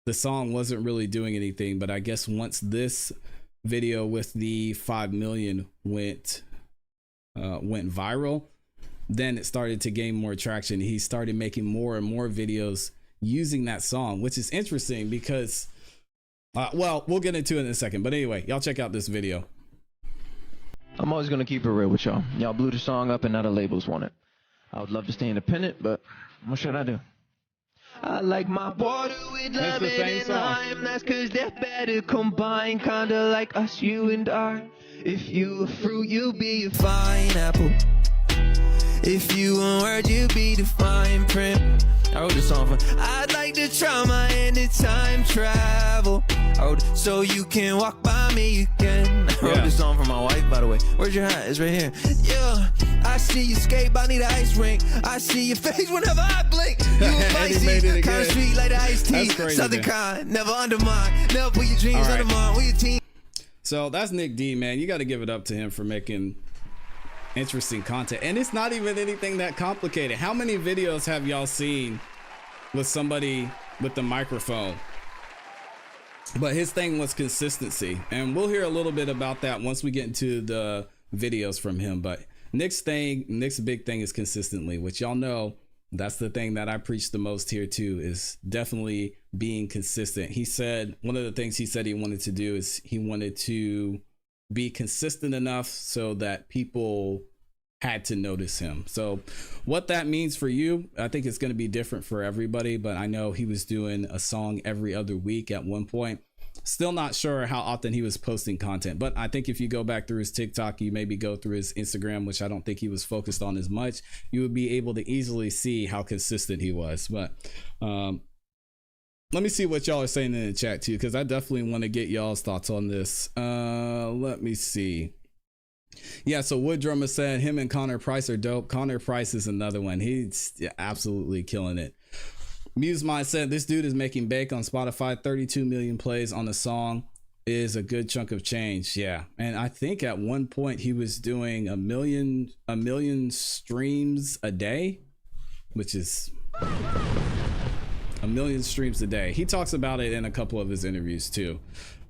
the song wasn't really doing anything, but I guess once this video with the 5 million went viral, then it started to gain more traction. He started making more and more videos using that song, which is interesting because well, we'll get into it in a second, but anyway, y'all check out this video. I'm always gonna keep it real with y'all. Y'all blew the song up and now the labels want it. I would love to stay independent, but what should I do? I like my water with That's the lemon same and song. lime. That's cause they're better combined. Kinda like us, you and I. If you a fruit, you be a fine apple. If you a word, you be the fine print. I wrote this song for. I'd like to try my hand at time travel. I wrote it so you can walk by me again. I wrote this song for my wife, by the way. Where's your hat? It's right here. Yeah, I see you skate, I need an ice rink. I see your face whenever I blink. You a And he made it spicy, kind again. of sweet like the iced tea. That's crazy, Southern man. kind, never undermine. Never put your dreams All right. under mine. We a team. So that's Nick D, man. You got to give it up to him for making interesting content. And it's not even anything that complicated. How many videos have y'all seen with somebody with the microphone? But his thing was consistency. And we'll hear a little bit about that once we get into the videos from him. But Nick's big thing is consistently, which y'all know. That's the thing that I preach the most here too, is definitely being consistent. He said, one of the things he said he wanted to do is he wanted to be consistent enough so that people had to notice him. So what that means for you, I think it's going to be different for everybody, but I know he was doing a song every other week at one point. Still not sure how often he was posting content, but I think if you go back through his TikTok, you maybe go through his Instagram, which I don't think he was focused on as much, you would be able to easily see how consistent he was. But let me see what y'all are saying in the chat too, because I definitely want to get y'all's thoughts on this. Let me see. Yeah, so Wood Drummer said him and Connor Price are dope. Connor Price is another one. He's absolutely killing it. MuseMind said this dude is making bank on Spotify. 32 million plays on the song is a good chunk of change. Yeah, and I think at one point he was doing a million streams a day, which is a million streams a day. He talks about it in a couple of his interviews too.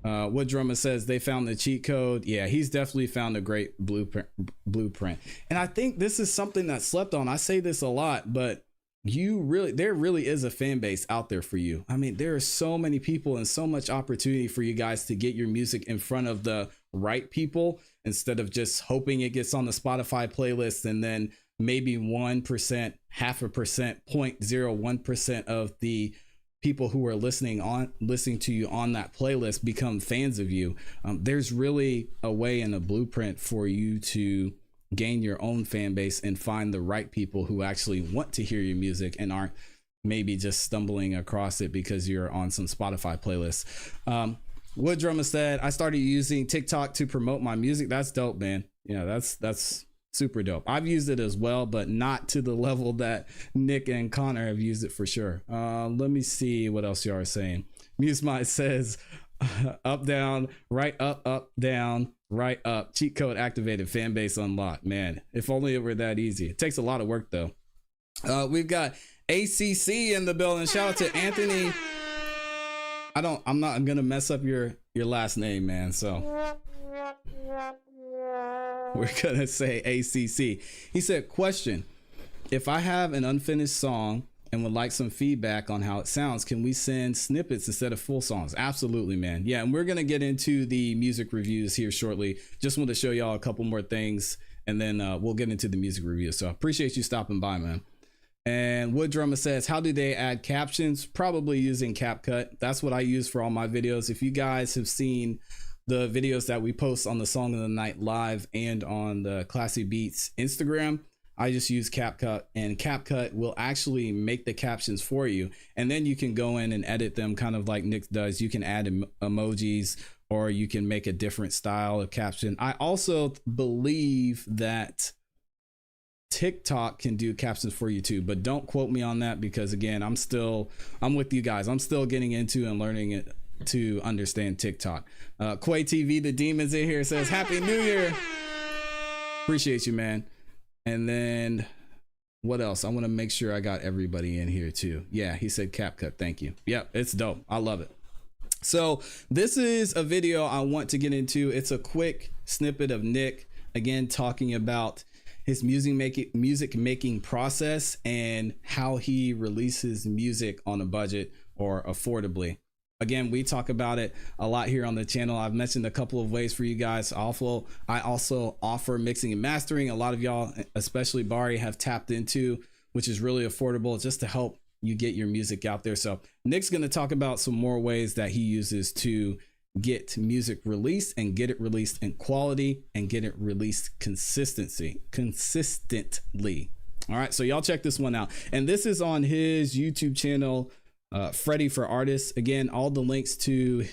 Wood Drummer says they found the cheat code. Yeah, he's definitely found a great blueprint. And I think this is something that's slept on. I say this a lot, but there really is a fan base out there for you. I mean, there are so many people and so much opportunity for you guys to get your music in front of the right people instead of just hoping it gets on the Spotify playlist and then maybe 1%, 0.5%, 0.01% of the people who are listening to you on that playlist become fans of you. There's really a way and a blueprint for you to gain your own fan base and find the right people who actually want to hear your music and aren't maybe just stumbling across it because you're on some Spotify playlists. Wood Drummer said, I started using TikTok to promote my music. That's dope, man. Yeah, that's super dope. I've used it as well, but not to the level that Nick and Connor have used it for sure. Let me see what else you are saying. MuseMind says, up, down, right, up, down, right, up. Cheat code activated, fan base unlocked. Man, if only it were that easy. It takes a lot of work though. We've got ACC in the building. Shout out to Anthony. I'm gonna mess up your last name, man. So we're gonna say ACC. He said, question, if I have an unfinished song and would like some feedback on how it sounds, can we send snippets instead of full songs? Absolutely, man. Yeah, and we're gonna get into the music reviews here shortly. Just want to show y'all a couple more things and then we'll get into the music review. So I appreciate you stopping by, man. And Wood Drummer says, how do they add captions? Probably using CapCut. That's what I use for all my videos. If you guys have seen the videos that we post on the Song of the Night Live and on the ClassE Beats Instagram, I just use CapCut, and CapCut will actually make the captions for you. And then you can go in and edit them kind of like Nick does. You can add emojis or you can make a different style of caption. I also believe that TikTok can do captions for you too, but don't quote me on that because again, I'm with you guys. I'm still getting into and learning it to understand TikTok. Quay TV, the demons in here, says Happy New Year. Appreciate you, man. And then what else? I want to make sure I got everybody in here too. Yeah, he said CapCut. Thank you. Yep, it's dope. I love it. So this is a video I want to get into. It's a quick snippet of Nick again talking about his music making process and how he releases music on a budget or affordably. Again, we talk about it a lot here on the channel. I've mentioned a couple of ways for you guys. I also offer mixing and mastering. A lot of y'all, especially Bari, have tapped into, which is really affordable just to help you get your music out there. So Nick's going to talk about some more ways that he uses to get music released and get it released in quality and get it released consistently. All right, so y'all check this one out. And this is on his YouTube channel, Freddie for Artists. Again, all the links to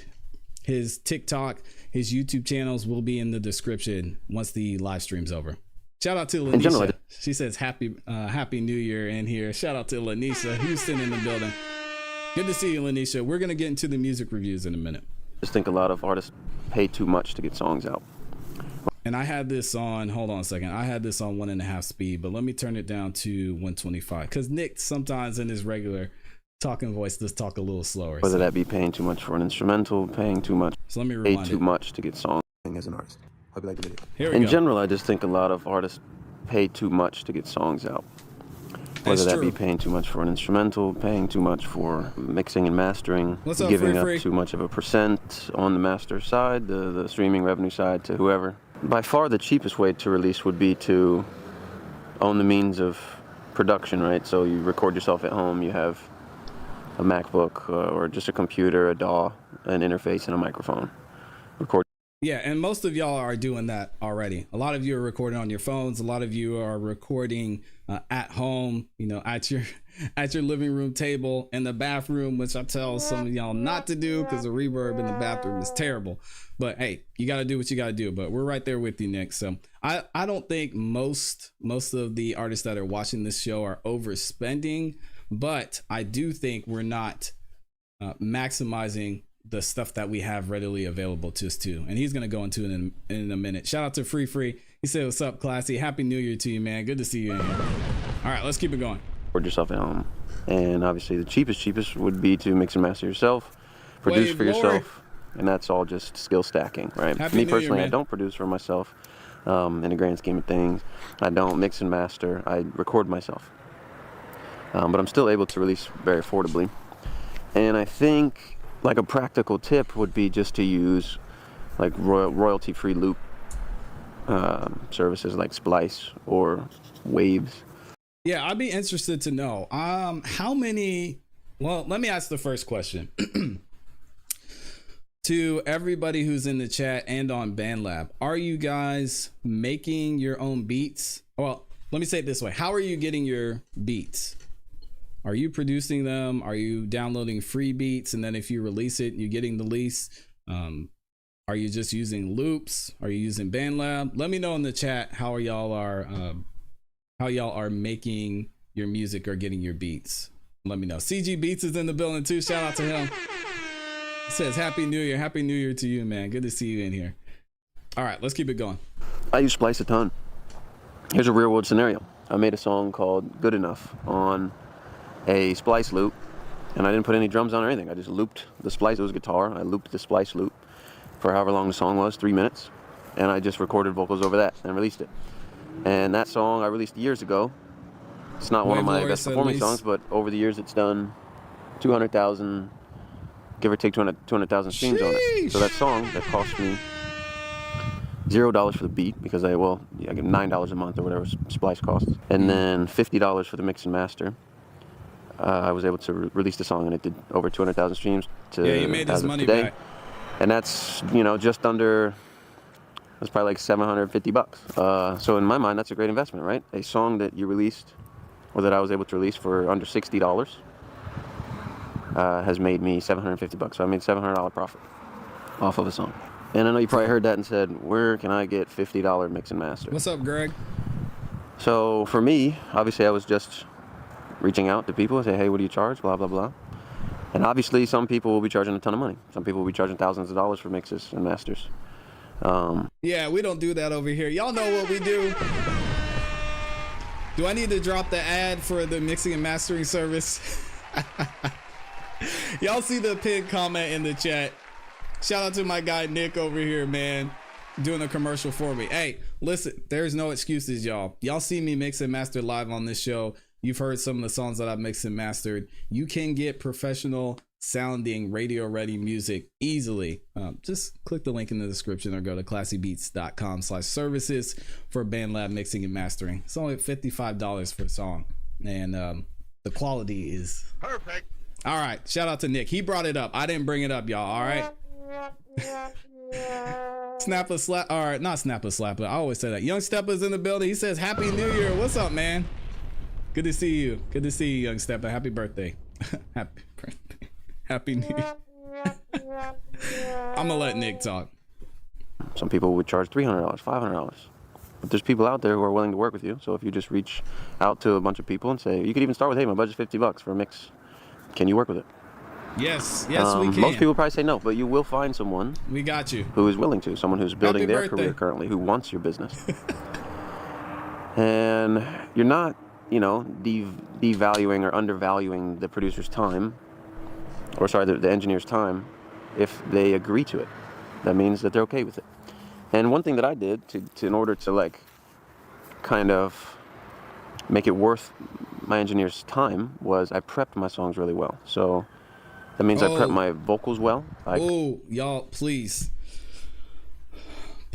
his TikTok, his YouTube channels will be in the description once the live stream's over. Shout out to Lanisha. She says happy New Year in here. Shout out to Lanisha Houston in the building. Good to see you, Lanisha. We're gonna get into the music reviews in a minute. I just think a lot of artists pay too much to get songs out. And I had this on, hold on a second. I had this on 1.5 speed, but let me turn it down to 125. Because Nick sometimes in his regular talking voice does talk a little slower. Whether that be paying too much for an instrumental, paying too much, so let me rewind pay too much to get songs. As an artist, hope you like the video. Here we In go. general, I just think a lot of artists pay too much to get songs out. Whether that be paying too much for an instrumental, paying too much for mixing and mastering, What's up, giving Free? up too much of a percent on the master side, the streaming revenue side to whoever. By far the cheapest way to release would be to own the means of production, right? So you record yourself at home, you have a MacBook or just a computer, a DAW, an interface, and a microphone. Record. Yeah, and most of y'all are doing that already. A lot of you are recording on your phones. A lot of you are recording at home, you know, at your living room table, in the bathroom, which I tell some of y'all not to do because the reverb in the bathroom is terrible. But hey, you got to do what you got to do. But we're right there with you, Nick. So I don't think most of the artists that are watching this show are overspending, but I do think we're not maximizing the stuff that we have readily available to us too. And he's going to go into it in a minute. Shout out to Free. He said, what's up, ClassE? Happy New Year to you, man. Good to see you in here. All right, let's keep it going. Record yourself at home. And obviously the cheapest would be to mix and master yourself, produce for yourself. And that's all just skill stacking, right? Happy Me New Year, personally, man. I don't produce for myself in the grand scheme of things. I don't mix and master. I record myself. But I'm still able to release very affordably. And I think like a practical tip would be just to use like royalty-free loop services like Splice or Waves. Yeah, I'd be interested to know how many. Well, let me ask the first question to everybody who's in the chat and on BandLab. Are you guys making your own beats? Well, let me say it this way. How are you getting your beats? Are you producing them? Are you downloading free beats? And then if you release it, you're getting the lease. Are you just using loops? Are you using BandLab? Let me know in the chat how y'all are making your music or getting your beats. Let me know. CG Beats is in the building too. Shout out to him. He says, Happy New Year. Happy New Year to you, man. Good to see you in here. All right, let's keep it going. I use Splice a ton. Here's a real world scenario. I made a song called Good Enough on a Splice loop, and I didn't put any drums on or anything. I just looped the Splice. It was guitar. I looped the Splice loop for however long the song was, 3 minutes, and I just recorded vocals over that and released it. And that song I released years ago. It's not one of my best performing songs, but over the years it's done 200,000, give or take 200,000 streams on it. So that song that cost me $0 for the beat because I get $9 a month or whatever Splice costs, and then $50 for the mix and master. I was able to release the song and it did over 200,000 streams you made this money today. back. And that's, just under, that's probably like $750. So in my mind, that's a great investment, right? A song that you released, or that I was able to release for under $60 has made me $750. So I made $700 profit off of a song. And I know you probably heard that and said, where can I get $50 mix and master? What's up, Greg? So for me, obviously I was just reaching out to people and say, hey, what do you charge? Blah, blah, blah. And obviously some people will be charging a ton of money. Some people will be charging thousands of dollars for mixes and masters. Yeah, we don't do that over here. Y'all know what we do. Do I need to drop the ad for the mixing and mastering service? Y'all see the pinned comment in the chat. Shout out to my guy Nick over here, man, doing a commercial for me. Hey, listen, there's no excuses, y'all. Y'all see me mix and master live on this show. You've heard some of the songs that I've mixed and mastered. You can get professional sounding radio ready music easily, just click the link in the description or go to classebeats.com/services for BandLab mixing and mastering. It's only $55 for a song, and the quality is perfect. All right, shout out to Nick. He brought it up. I didn't bring it up, y'all. All right. Snap a slap. All right, not snap a slap, but I always say that. Young Steppa's in the building. He says, Happy New Year. What's up, man? Good to see you. Good to see you, Young Steppa. Happy birthday. Happy birthday. Happy New Year. I'm going to let Nick talk. Some people would charge $300, $500. But there's people out there who are willing to work with you. So if you just reach out to a bunch of people and say, you could even start with, hey, my budget's $50 for a mix. Can you work with it? Yes, we can. Most people probably say no, but you will find someone. We got you. Who is willing to, someone who's building Happy their birthday. career currently, who wants your business. And you're not, devaluing or undervaluing the producer's time, or sorry, the engineer's time, if they agree to it. That means that they're okay with it. And one thing that I did to in order to kind of make it worth my engineer's time was I prepped my songs really well. So that means I prepped my vocals well. Y'all, please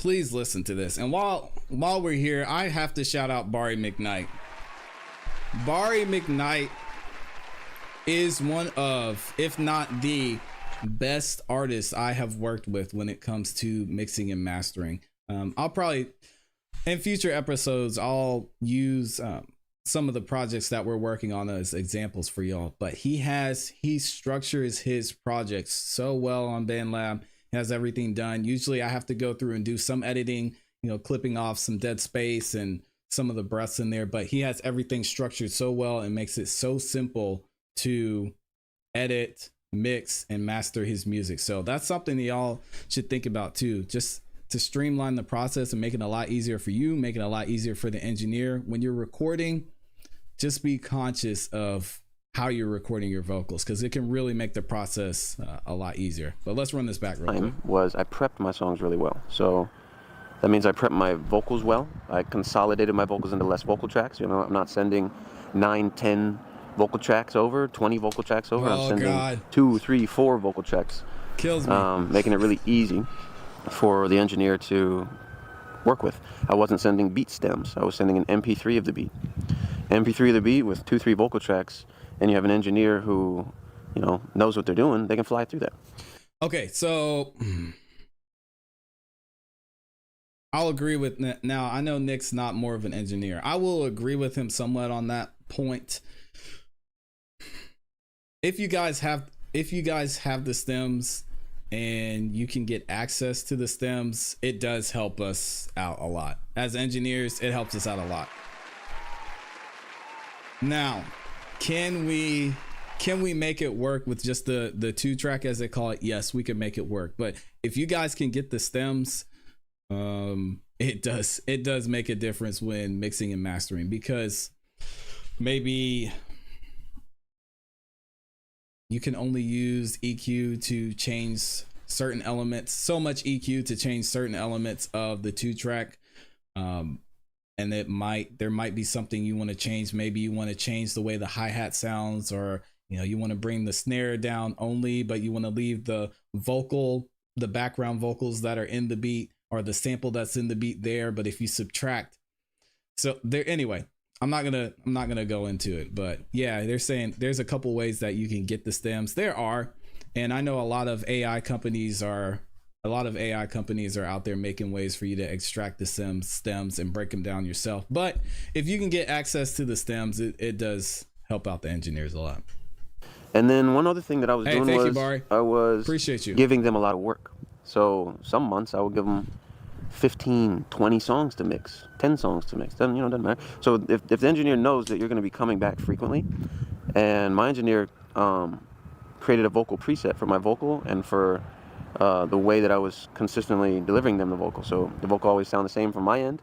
listen to this. And while we're here, I have to shout out Barry McKnight. Barry McKnight is one of, if not the best artist I have worked with when it comes to mixing and mastering. I'll probably in future episodes I'll use some of the projects that we're working on as examples for y'all, but he structures his projects so well on BandLab. He has everything done. Usually I have to go through and do some editing, clipping off some dead space and some of the breaths in there, but he has everything structured so well and makes it so simple to edit, mix, and master his music. So that's something that y'all should think about too, just to streamline the process and make it a lot easier for you, make it a lot easier for the engineer. When you're recording, just be conscious of how you're recording your vocals, because it can really make the process a lot easier. But let's run this back real quick. I prepped my songs really well. So that means I prepped my vocals well. I consolidated my vocals into less vocal tracks. I'm not sending 9, 10 vocal tracks over, 20 vocal tracks over. I'm sending 2, 3, 4 vocal tracks. Kills me. Making it really easy for the engineer to work with. I wasn't sending beat stems. I was sending an MP3 of the beat. MP3 of the beat with 2, 3 vocal tracks, and you have an engineer who, knows what they're doing. They can fly through that. Okay, so I'll agree with now. I know Nick's not more of an engineer. I will agree with him somewhat on that point. If you guys have the stems and you can get access to the stems, it does help us out a lot. As engineers, it helps us out a lot. Now, can we make it work with just the 2-track, as they call it? Yes, we can make it work. But if you guys can get the stems, it does make a difference when mixing and mastering, because maybe you can only use EQ to change certain elements, so much EQ to change certain elements of the 2-track. And there might be something you want to change. Maybe you want to change the way the hi-hat sounds, or you want to bring the snare down only, but you want to leave the background vocals that are in the beat, or the sample that's in the beat there. But if you subtract, so there, anyway, I'm not gonna go into it, but yeah, they're saying there's a couple ways that you can get the stems. There are, and I know a lot of AI companies are out there making ways for you to extract the stems and break them down yourself. But if you can get access to the stems, it does help out the engineers a lot. And then one other thing that I was doing was I was Appreciate you. giving them a lot of work. So some months I would give them 15, 20 songs to mix, 10 songs to mix. Doesn't matter. So if the engineer knows that you're going to be coming back frequently, and my engineer created a vocal preset for my vocal and for the way that I was consistently delivering them the vocal. So the vocal always sound the same from my end.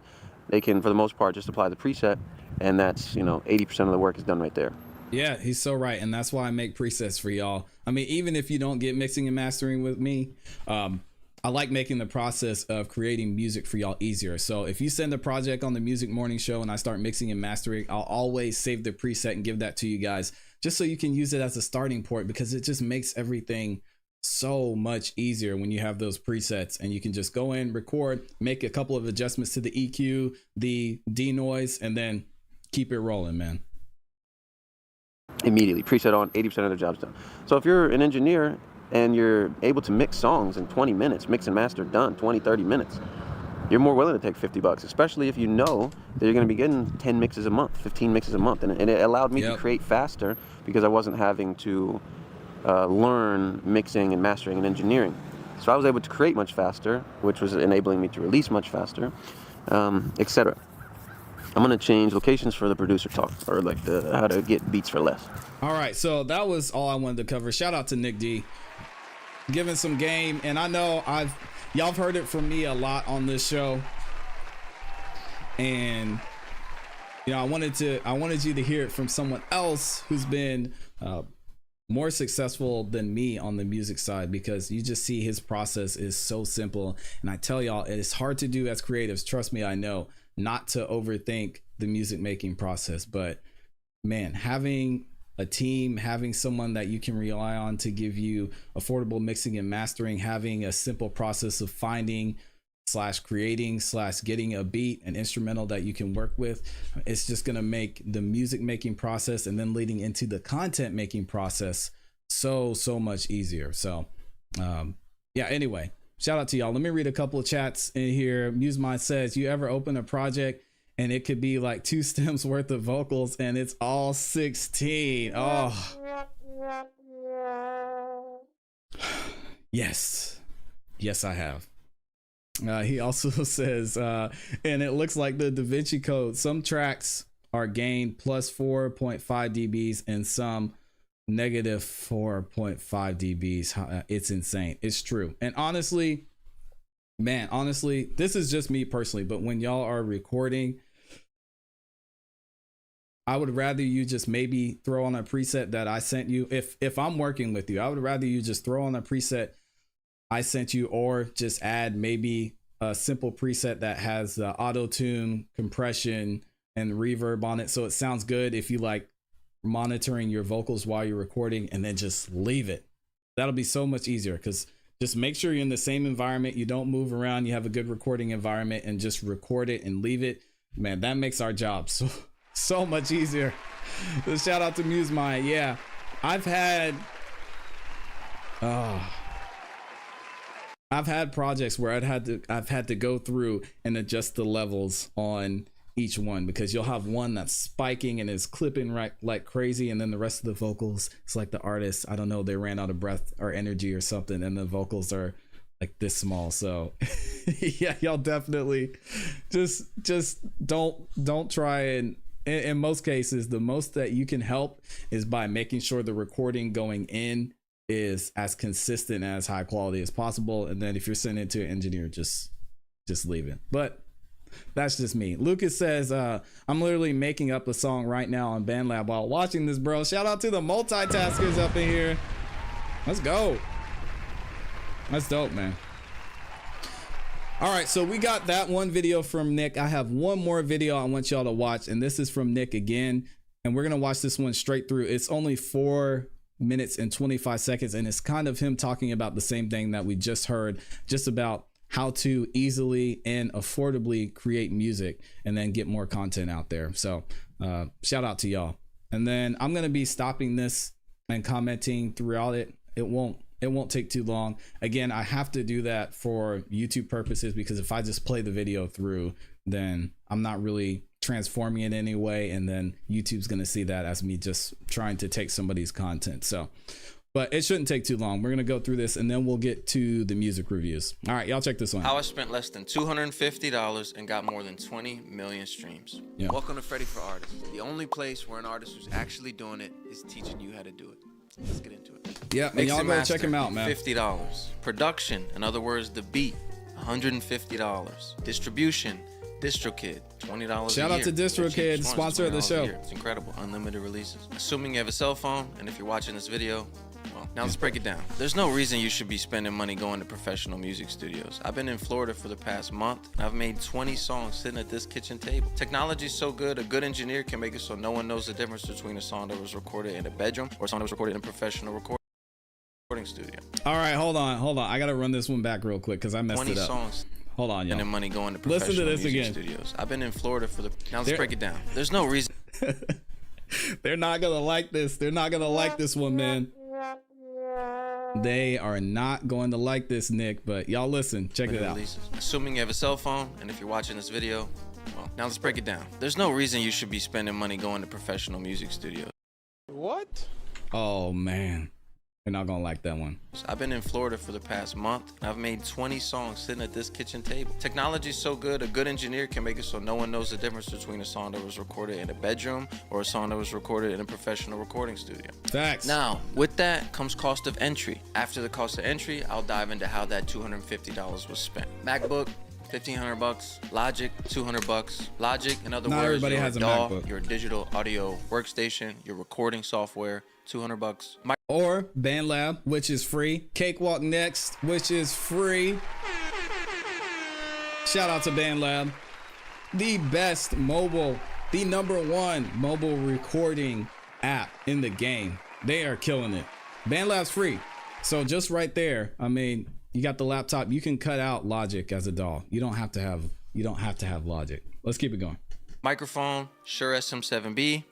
They can, for the most part, just apply the preset, and that's 80% of the work is done right there. Yeah, he's so right, and that's why I make presets for y'all. I mean, even if you don't get mixing and mastering with me, I like making the process of creating music for y'all easier. So if you send a project on the Music Morning Show and I start mixing and mastering, I'll always save the preset and give that to you guys, just so you can use it as a starting point, because it just makes everything so much easier when you have those presets and you can just go in, record, make a couple of adjustments to the EQ, the denoise, and then keep it rolling, man. Immediately, preset on, 80% of the job's done. So if you're an engineer and you're able to mix songs in 20 minutes, mix and master done, 20, 30 minutes, you're more willing to take $50, especially if you know that you're going to be getting 10 mixes a month, 15 mixes a month. And it allowed me to create faster because I wasn't having to learn mixing and mastering and engineering. So I was able to create much faster, which was enabling me to release much faster, etc. I'm going to change locations for the producer talk, or like how to get beats for less. All right, so that was all I wanted to cover. Shout out to Nick D, giving some game. And I know y'all have heard it from me a lot on this show, and I wanted you to hear it from someone else who's been more successful than me on the music side, because you just see his process is so simple. And I tell y'all, it is hard to do as creatives. Trust me, I know, not to overthink the music making process. But man, having a team, having someone that you can rely on to give you affordable mixing and mastering, having a simple process of finding / creating / getting a beat, an instrumental that you can work with, it's just going to make the music making process and then leading into the content making process so much easier. So yeah, anyway, shout out to y'all. Let me read a couple of chats in here. MuseMind says, you ever open a project and it could be like 2 stems worth of vocals and it's all 16? Oh yes, I have. He also says, and it looks like the Da Vinci Code, some tracks are gain plus 4.5 dBs and some negative 4.5 dBs. It's insane. It's true. And honestly, this is just me personally, but when y'all are recording, I would rather you just maybe throw on a preset that I sent you. If I'm working with you, I would rather you just throw on a preset I sent you, or just add maybe a simple preset that has auto tune, compression, and reverb on it, so it sounds good if you like monitoring your vocals while you're recording, and then just leave it. That'll be so much easier, because just make sure you're in the same environment, you don't move around, you have a good recording environment, and just record it and leave it. Man, that makes our job so much easier. So shout out to MuseMind. Yeah, I've had projects where I've had to go through and adjust the levels on each one, because you'll have one that's spiking and is clipping right like crazy, and then the rest of the vocals, it's like the artist, I don't know, they ran out of breath or energy or something, and the vocals are like this small. So yeah, y'all definitely just don't try, and in most cases, the most that you can help is by making sure the recording going in is as consistent, as high quality as possible. And then if you're sending it to an engineer, just leave it. But that's just me. Lucas says, I'm literally making up a song right now on BandLab while watching this, bro. Shout out to the multitaskers up in here. Let's go. That's dope, man. All right, so we got that one video from Nick. I have one more video I want y'all to watch, and this is from Nick again, and we're gonna watch this one straight through. It's only 4 minutes and 25 seconds, and it's kind of him talking about the same thing that we just heard, just about how to easily and affordably create music and then get more content out there. So shout out to y'all. And then I'm gonna be stopping this and commenting throughout it. It won't take too long. Again, I have to do that for YouTube purposes, because if I just play the video through, then I'm not really transforming it anyway, and then YouTube's gonna see that as me just trying to take somebody's content. So, but it shouldn't take too long. We're gonna go through this and then we'll get to the music reviews. All right, y'all check this one. How I spent less than $250 and got more than 20 million streams. Yeah. Welcome to Freddie for Artists, the only place where an artist who's actually doing it is teaching you how to do it. Let's get into it. Yeah, and y'all go check him out, man. $50. Production, in other words, the beat, $150. Distribution, DistroKid, $20 Shout out to DistroKid, sponsor of the show. It's incredible. Unlimited releases. Assuming you have a cell phone, and if you're watching this video, well, Well, now let's break it down. There's no reason you should be spending money going to professional music studios. I've been in Florida for the past month, and I've made 20 songs sitting at this kitchen table. Technology's so good, a good engineer can make it so no one knows the difference between a song that was recorded in a bedroom or a song that was recorded in a professional recording studio. All right, hold on. I gotta run this one back real quick because I messed it up. 20 songs. Hold on, y'all. Spending money going to Listen professional to this music again. studios. I've been in Florida for the. Now let's break it down. There's no reason. They're not gonna like this. They're not gonna like this one, man. They are not going to like this, Nick. But y'all listen, check it out. Releases. Assuming you have a cell phone, and if you're watching this video, well, now let's break it down. There's no reason you should be spending money going to professional music studios. What? Oh man, they're not gonna like that one. I've been in Florida for the past month, and I've made 20 songs sitting at this kitchen table. Technology's so good, a good engineer can make it so no one knows the difference between a song that was recorded in a bedroom or a song that was recorded in a professional recording studio. Facts. Now, with that comes cost of entry. After the cost of entry, I'll dive into how that $250 was spent. MacBook, $1,500. Logic, $200. Logic, in other Not words, everybody your has a DAW, MacBook. your digital audio workstation, your recording software, $200. Or BandLab, which is free. Cakewalk Next, which is free. Shout out to BandLab. The best mobile, the #1 mobile recording app in the game. They are killing it. BandLab's free. So just right there, I mean, you got the laptop, you can cut out Logic as a DAW. You don't have to have Logic. Let's keep it going. Microphone, Shure SM7B,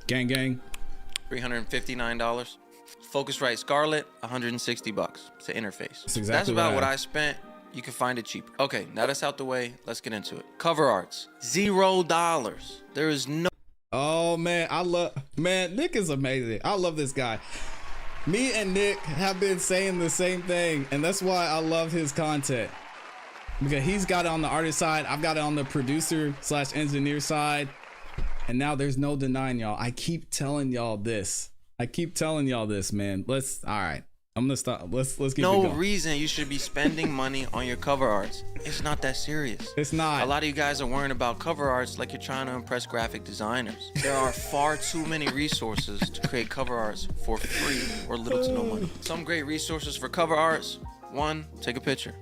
Gang gang. $359. Focusrite Scarlett, $160. It's an interface. That's exactly That's about what what I I spent. You can find it cheaper. Okay, now that's out the way. Let's get into it. Cover arts, $0. There is no. Oh man, Nick is amazing. I love this guy. Me and Nick have been saying the same thing, and that's why I love his content. Because he's got it on the artist side, I've got it on the producer/engineer side, and now there's no denying y'all. I keep telling y'all this, man. All right. I'm gonna stop. Let's keep it No going. reason you should be spending money on your cover arts. It's not that serious. It's not. A lot of you guys are worrying about cover arts like you're trying to impress graphic designers. There are far too many resources to create cover arts for free or little to no money. Some great resources for cover arts: 1, take a picture.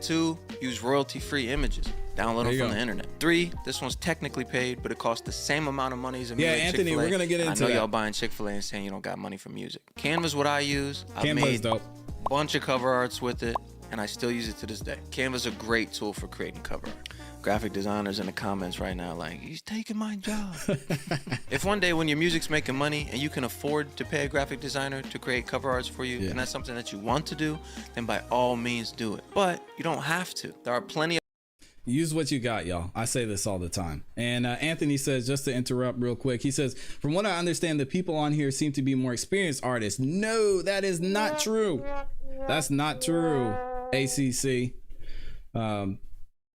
2, use royalty-free images. Download them from the internet. 3, this one's technically paid, but it costs the same amount of money as a Anthony, Chick-fil-A. we're gonna get into I know that. y'all buying Chick-fil-A and saying you don't got money for music. Canva's what I use. I've Canva is made dope. a bunch of cover arts with it, and I still use it to this day. Canva's a great tool for creating cover art. Graphic designers in the comments right now like, he's taking my job. If one day when your music's making money and you can afford to pay a graphic designer to create cover arts for you, and that's something that you want to do, then by all means do it. But you don't have to. There are plenty of Use what you got, y'all. I say this all the time. And Anthony says, just to interrupt real quick, he says, from what I understand, the people on here seem to be more experienced artists. No, that is not true. That's not true, ACC.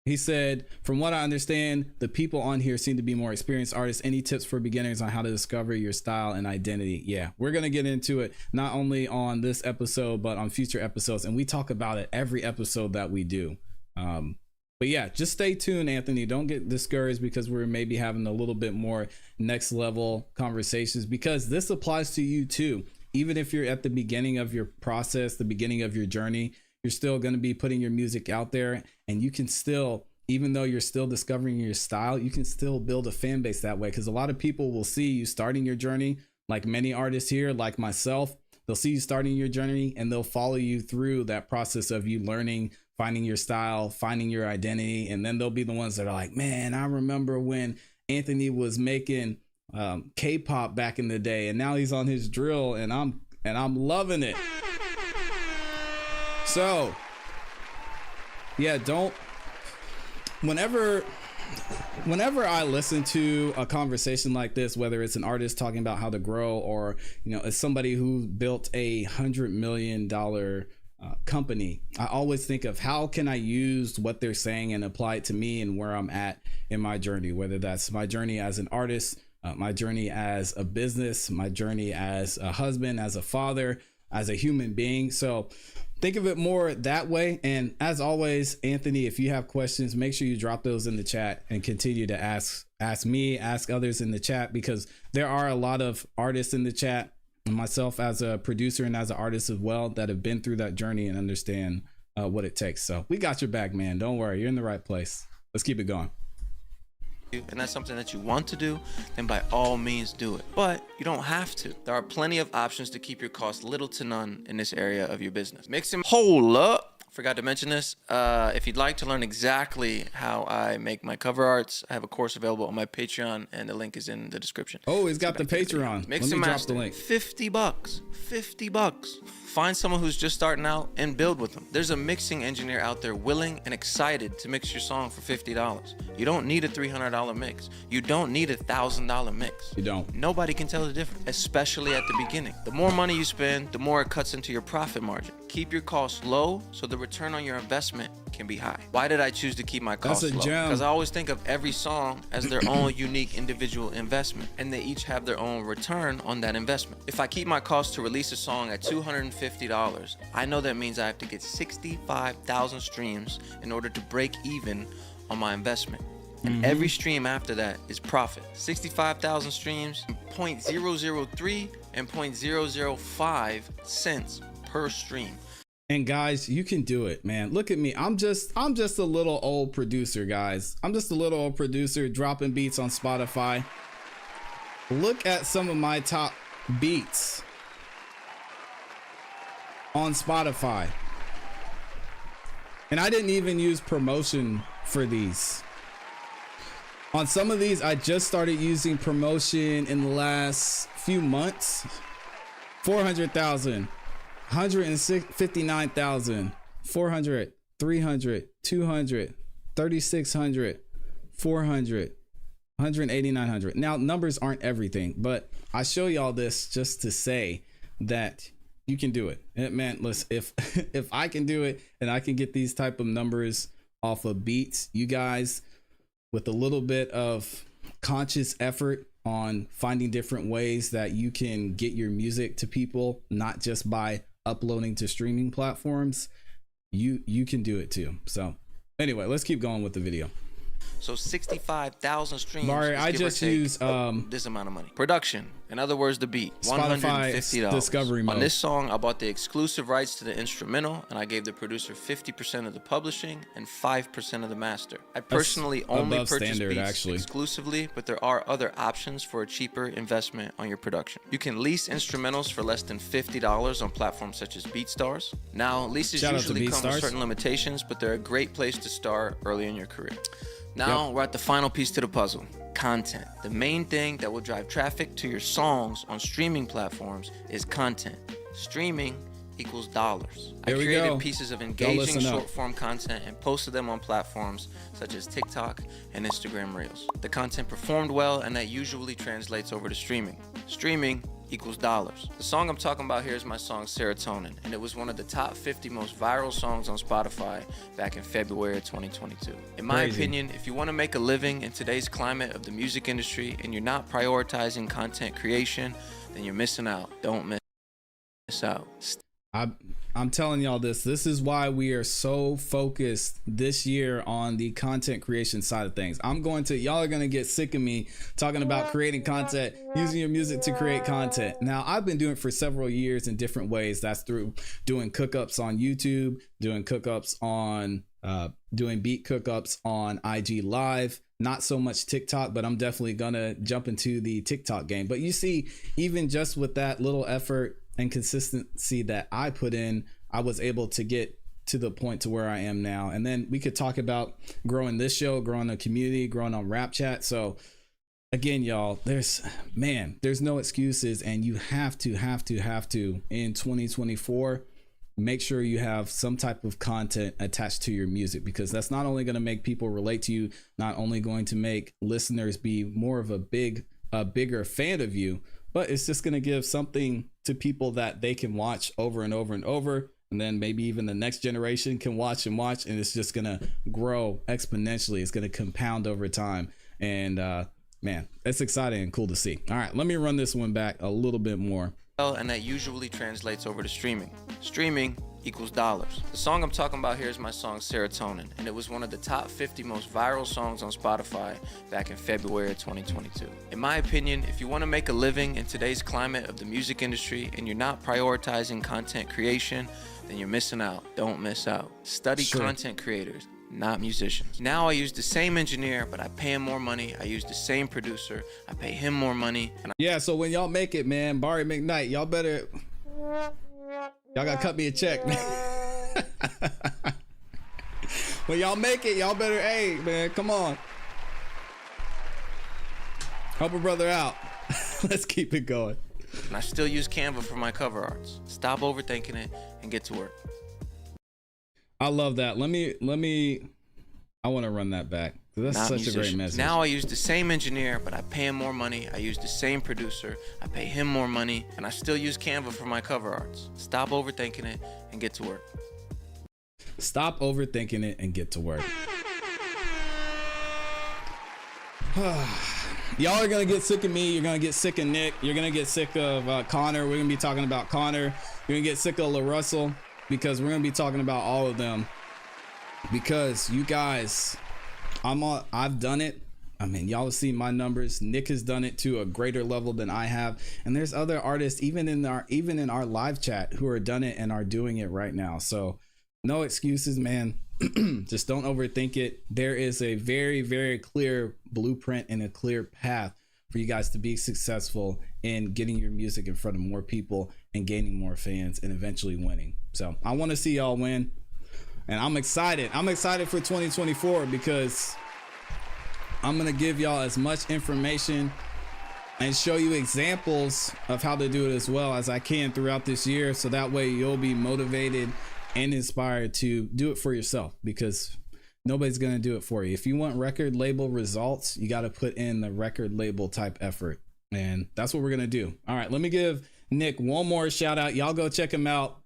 He said, from what I understand, the people on here seem to be more experienced artists. Any tips for beginners on how to discover your style and identity? Yeah, we're going to get into it not only on this episode, but on future episodes. And we talk about it every episode that we do. But yeah, just stay tuned, Anthony. Don't get discouraged because we're maybe having a little bit more next level conversations, because this applies to you too. Even if you're at the beginning of your process, the beginning of your journey, you're still going to be putting your music out there, and you can still, even though you're still discovering your style, you can still build a fan base that way. Because a lot of people will see you starting your journey, like many artists here, like myself. They'll see you starting your journey and they'll follow you through that process of you learning, finding your style, finding your identity. And then they'll be the ones that are like, man, I remember when Anthony was making K-pop back in the day, and now he's on his drill, and I'm loving it. So yeah, whenever I listen to a conversation like this, whether it's an artist talking about how to grow, or it's somebody who built $100 million company, I always think of how can I use what they're saying and apply it to me and where I'm at in my journey, whether that's my journey as an artist, my journey as a business, my journey as a husband, as a father, as a human being. So think of it more that way. And as always, Anthony, if you have questions, make sure you drop those in the chat and continue to ask me, ask others in the chat, because there are a lot of artists in the chat. and myself as a producer and as an artist as well that have been through that journey and understand what it takes. So we got your back, man. Don't worry, you're in the right place. Let's keep it going. And that's something that you want to do, then by all means do it. But you don't have to. There are plenty of options to keep your costs little to none in this area of your business. Hold up. Forgot to mention this. If you'd like to learn exactly how I make my cover arts, I have a course available on my Patreon, and the link is in the description. Oh, he's got the Patreon. Mix Let and me drop master. the link. $50. $50. Find someone who's just starting out and build with them. There's a mixing engineer out there willing and excited to mix your song for $50. You don't need a $300 mix. You don't need a $1,000 mix. You don't. Nobody can tell the difference, especially at the beginning. The more money you spend, the more it cuts into your profit margin. Keep your costs low so the return on your investment can be high. Why did I choose to keep my costs That's a low? gem. Because I always think of every song as their own unique individual investment, and they each have their own return on that investment. If I keep my cost to release a song at $250, I know that means I have to get 65,000 streams in order to break even on my investment. And every stream after that is profit. 65,000 streams, 0.003 and 0.005 cents per stream. And guys, you can do it, man. Look at me. I'm just a little old producer, guys. I'm just a little old producer dropping beats on Spotify. Look at some of my top beats on Spotify. And I didn't even use promotion for these. On some of these, I just started using promotion in the last few months. 400,000. 159,000, 400, 300, 200, 3,600, 400, 1,890. Now, numbers aren't everything, but I show y'all this just to say that you can do it. And man, listen, if I can do it and I can get these type of numbers off of beats, you guys, with a little bit of conscious effort on finding different ways that you can get your music to people, not just by uploading to streaming platforms, you can do it too. So anyway, let's keep going with the video. So 65,000 streams. Mari, I just use this amount of money. Production, in other words, the beat. Spotify $150. discovery mode. On this song, I bought the exclusive rights to the instrumental, and I gave the producer 50% of the publishing and 5% of the master. I personally only purchase beats exclusively, but there are other options for a cheaper investment on your production. You can lease instrumentals for less than $50 on platforms such as BeatStars. Now, leases usually come with certain limitations, but they're a great place to start early in your career. Now we're at the final piece to the puzzle. Content. The main thing that will drive traffic to your songs on streaming platforms is content. Streaming equals dollars. I created pieces of engaging short form content and posted them on platforms such as TikTok and Instagram Reels. The content performed well, and that usually translates over to streaming. Streaming equals dollars. The song I'm talking about here is my song Serotonin, and it was one of the top 50 most viral songs on Spotify back in February of 2022. In my opinion, if you want to make a living in today's climate of the music industry and you're not prioritizing content creation, then you're missing out. Don't miss out. I'm telling y'all this is why we are so focused this year on the content creation side of things. Y'all are gonna get sick of me talking about creating content, using your music to create content. Now, I've been doing it for several years in different ways. That's through doing cookups on YouTube, doing cookups on doing beat cookups on IG Live. Not so much TikTok, but I'm definitely gonna jump into the TikTok game. But you see, even just with that little effort and consistency that I put in, I was able to get to the point to where I am now. And then we could talk about growing this show, growing a community, growing on Rap Chat. So again, y'all, there's no excuses, and you have to in 2024 make sure you have some type of content attached to your music, because that's not only going to make people relate to you, not only going to make listeners be more of a bigger fan of you, but it's just going to give something to people that they can watch over and over and over. And then maybe even the next generation can watch, and it's just going to grow exponentially. It's going to compound over time. And man, it's exciting and cool to see. All right, let me run this one back a little bit more. And that usually translates over to streaming. Streaming equals dollars. The song I'm talking about here is my song Serotonin, and it was one of the top 50 most viral songs on Spotify back in February of 2022. In my opinion, if you want to make a living in today's climate of the music industry and you're not prioritizing content creation, then you're missing out. Don't miss out. Study content creators, not musicians. Now I use the same engineer, but I pay him more money. I use the same producer, I pay him more money. Yeah, so when y'all make it, man, Barry McKnight, y'all gotta cut me a check, man. When y'all make it, y'all better, hey, man, come on. Help a brother out. Let's keep it going. And I still use Canva for my cover arts. Stop overthinking it and get to work. I love that. I want to run that back. That's Not such musicians. a great message. Now I use the same engineer, but I pay him more money. I use the same producer, I pay him more money, and I still use Canva for my cover arts. Stop overthinking it and get to work. Stop overthinking it and get to work. Y'all are gonna get sick of me. You're gonna get sick of Nick. You're gonna get sick of Connor. We're gonna be talking about Connor. You're gonna get sick of LaRussell because we're gonna be talking about all of them. Because you guys, I've done it. I mean, y'all have seen my numbers. Nick has done it to a greater level than I have, and there's other artists even in our live chat who are done it and are doing it right now. So no excuses, man. Just don't overthink it. There is a very, very clear blueprint and a clear path for you guys to be successful in getting your music in front of more people and gaining more fans and eventually winning. So I want to see y'all win, and I'm excited. I'm excited for 2024 because I'm gonna give y'all as much information and show you examples of how to do it as well as I can throughout this year, so that way you'll be motivated and inspired to do it for yourself, because nobody's going to do it for you. If you want record label results, you got to put in the record label type effort, and that's what we're going to do. All right, let me give Nick one more shout out. Y'all go check him out,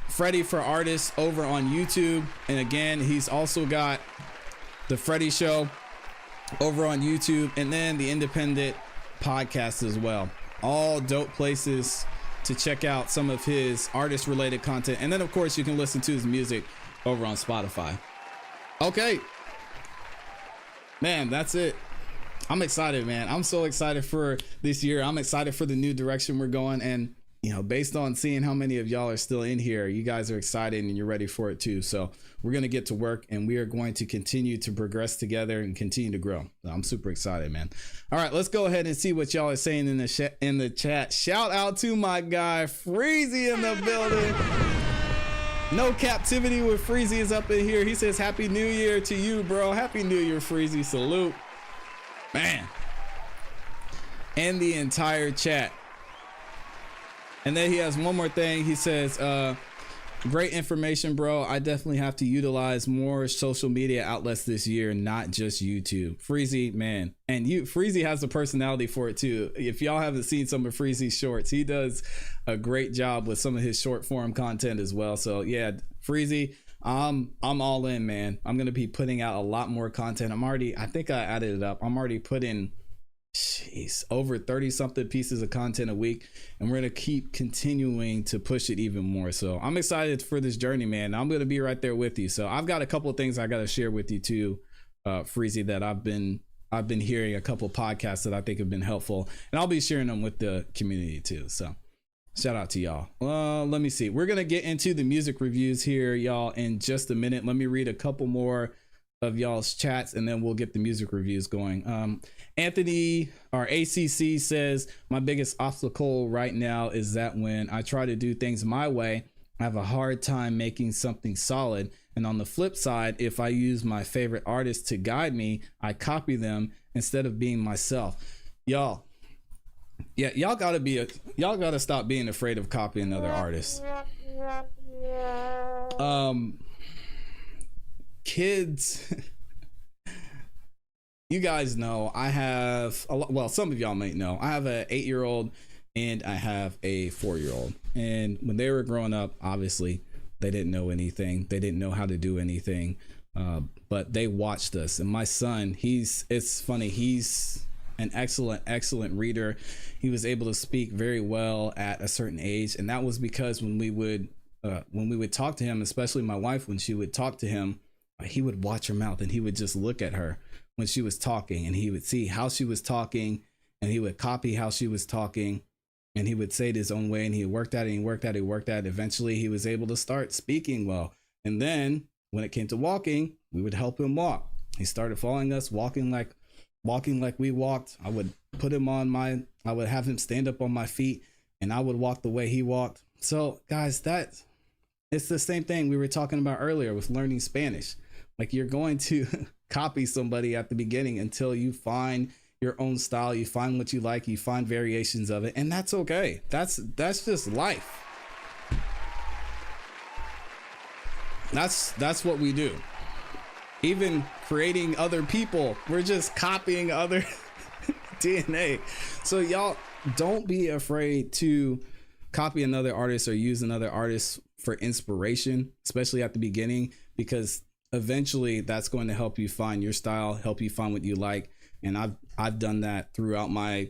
Freddie for Artists, over on YouTube. And again, he's also got the Freddie Show over on YouTube, and then the Independent podcast as well. All dope places to check out some of his artist related content. And then of course you can listen to his music over on Spotify. Okay, man, that's it. I'm excited, man. I'm so excited for this year. I'm excited for the new direction we're going. And you know, based on seeing how many of y'all are still in here, you guys are excited and you're ready for it too. So we're going to get to work, and we are going to continue to progress together and continue to grow. I'm super excited, man. All right, let's go ahead and see what y'all are saying in the chat. Shout out to my guy Freezy in the building. No Captivity with Freezy is up in here. He says Happy New Year to you, bro. Happy New Year, Freezy. Salute, man. And the entire chat. And then he has one more thing. He says, great information, bro. I definitely have to utilize more social media outlets this year, not just YouTube. Freezy, man. And Freezy has the personality for it too. If y'all haven't seen some of Freezy's shorts, he does a great job with some of his short form content as well. So yeah, Freezy, I'm all in, man. I'm going to be putting out a lot more content. I think I added it up. I'm already putting over 30 something pieces of content a week, and we're gonna keep continuing to push it even more. So I'm excited for this journey, man. I'm gonna be right there with you. So I've got a couple of things I gotta share with you too, Freezy, that I've been hearing a couple podcasts that I think have been helpful, and I'll be sharing them with the community too. So shout out to y'all. Let me see. We're gonna get into the music reviews here, y'all, in just a minute. Let me read a couple more of y'all's chats, and then we'll get the music reviews going. Anthony, our ACC, says my biggest obstacle right now is that when I try to do things my way, I have a hard time making something solid. And on the flip side, if I use my favorite artists to guide me, I copy them instead of being myself. Y'all gotta stop being afraid of copying other artists. Kids, you guys know I have some of y'all might know I have an 8-year-old and I have a 4-year-old, and when they were growing up, obviously they didn't know anything, they didn't know how to do anything, but they watched us. And my son, it's funny, he's an excellent reader. He was able to speak very well at a certain age, and that was because when we would when we would talk to him, especially my wife, when she would talk to him, he would watch her mouth and he would just look at her when she was talking, and he would see how she was talking, and he would copy how she was talking, and he would say it his own way, and he worked at it, and he worked at it, worked at it. Eventually he was able to start speaking well. And then when it came to walking, we would help him walk. He started following us, walking like we walked. I would have him stand up on my feet, and I would walk the way he walked. So guys, it's the same thing we were talking about earlier with learning Spanish. Like, you're going to copy somebody at the beginning until you find your own style, you find what you like, you find variations of it, and that's okay. That's just life. That's what we do. Even creating other people, we're just copying other DNA. So y'all, don't be afraid to copy another artist or use another artist for inspiration, especially at the beginning, because eventually that's going to help you find your style, help you find what you like. And I've done that throughout my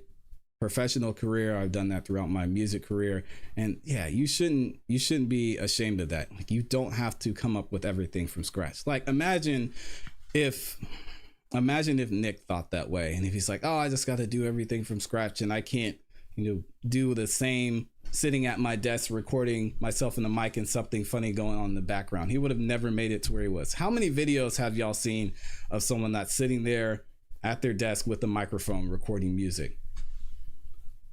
professional career. I've done that throughout my music career. And yeah, you shouldn't be ashamed of that. Like, you don't have to come up with everything from scratch. Like, imagine if Nick thought that way, and if he's like, oh, I just got to do everything from scratch, and I can't, do the same sitting at my desk recording myself in the mic and something funny going on in the background. He would have never made it to where he was. How many videos have y'all seen of someone that's sitting there at their desk with a microphone recording music?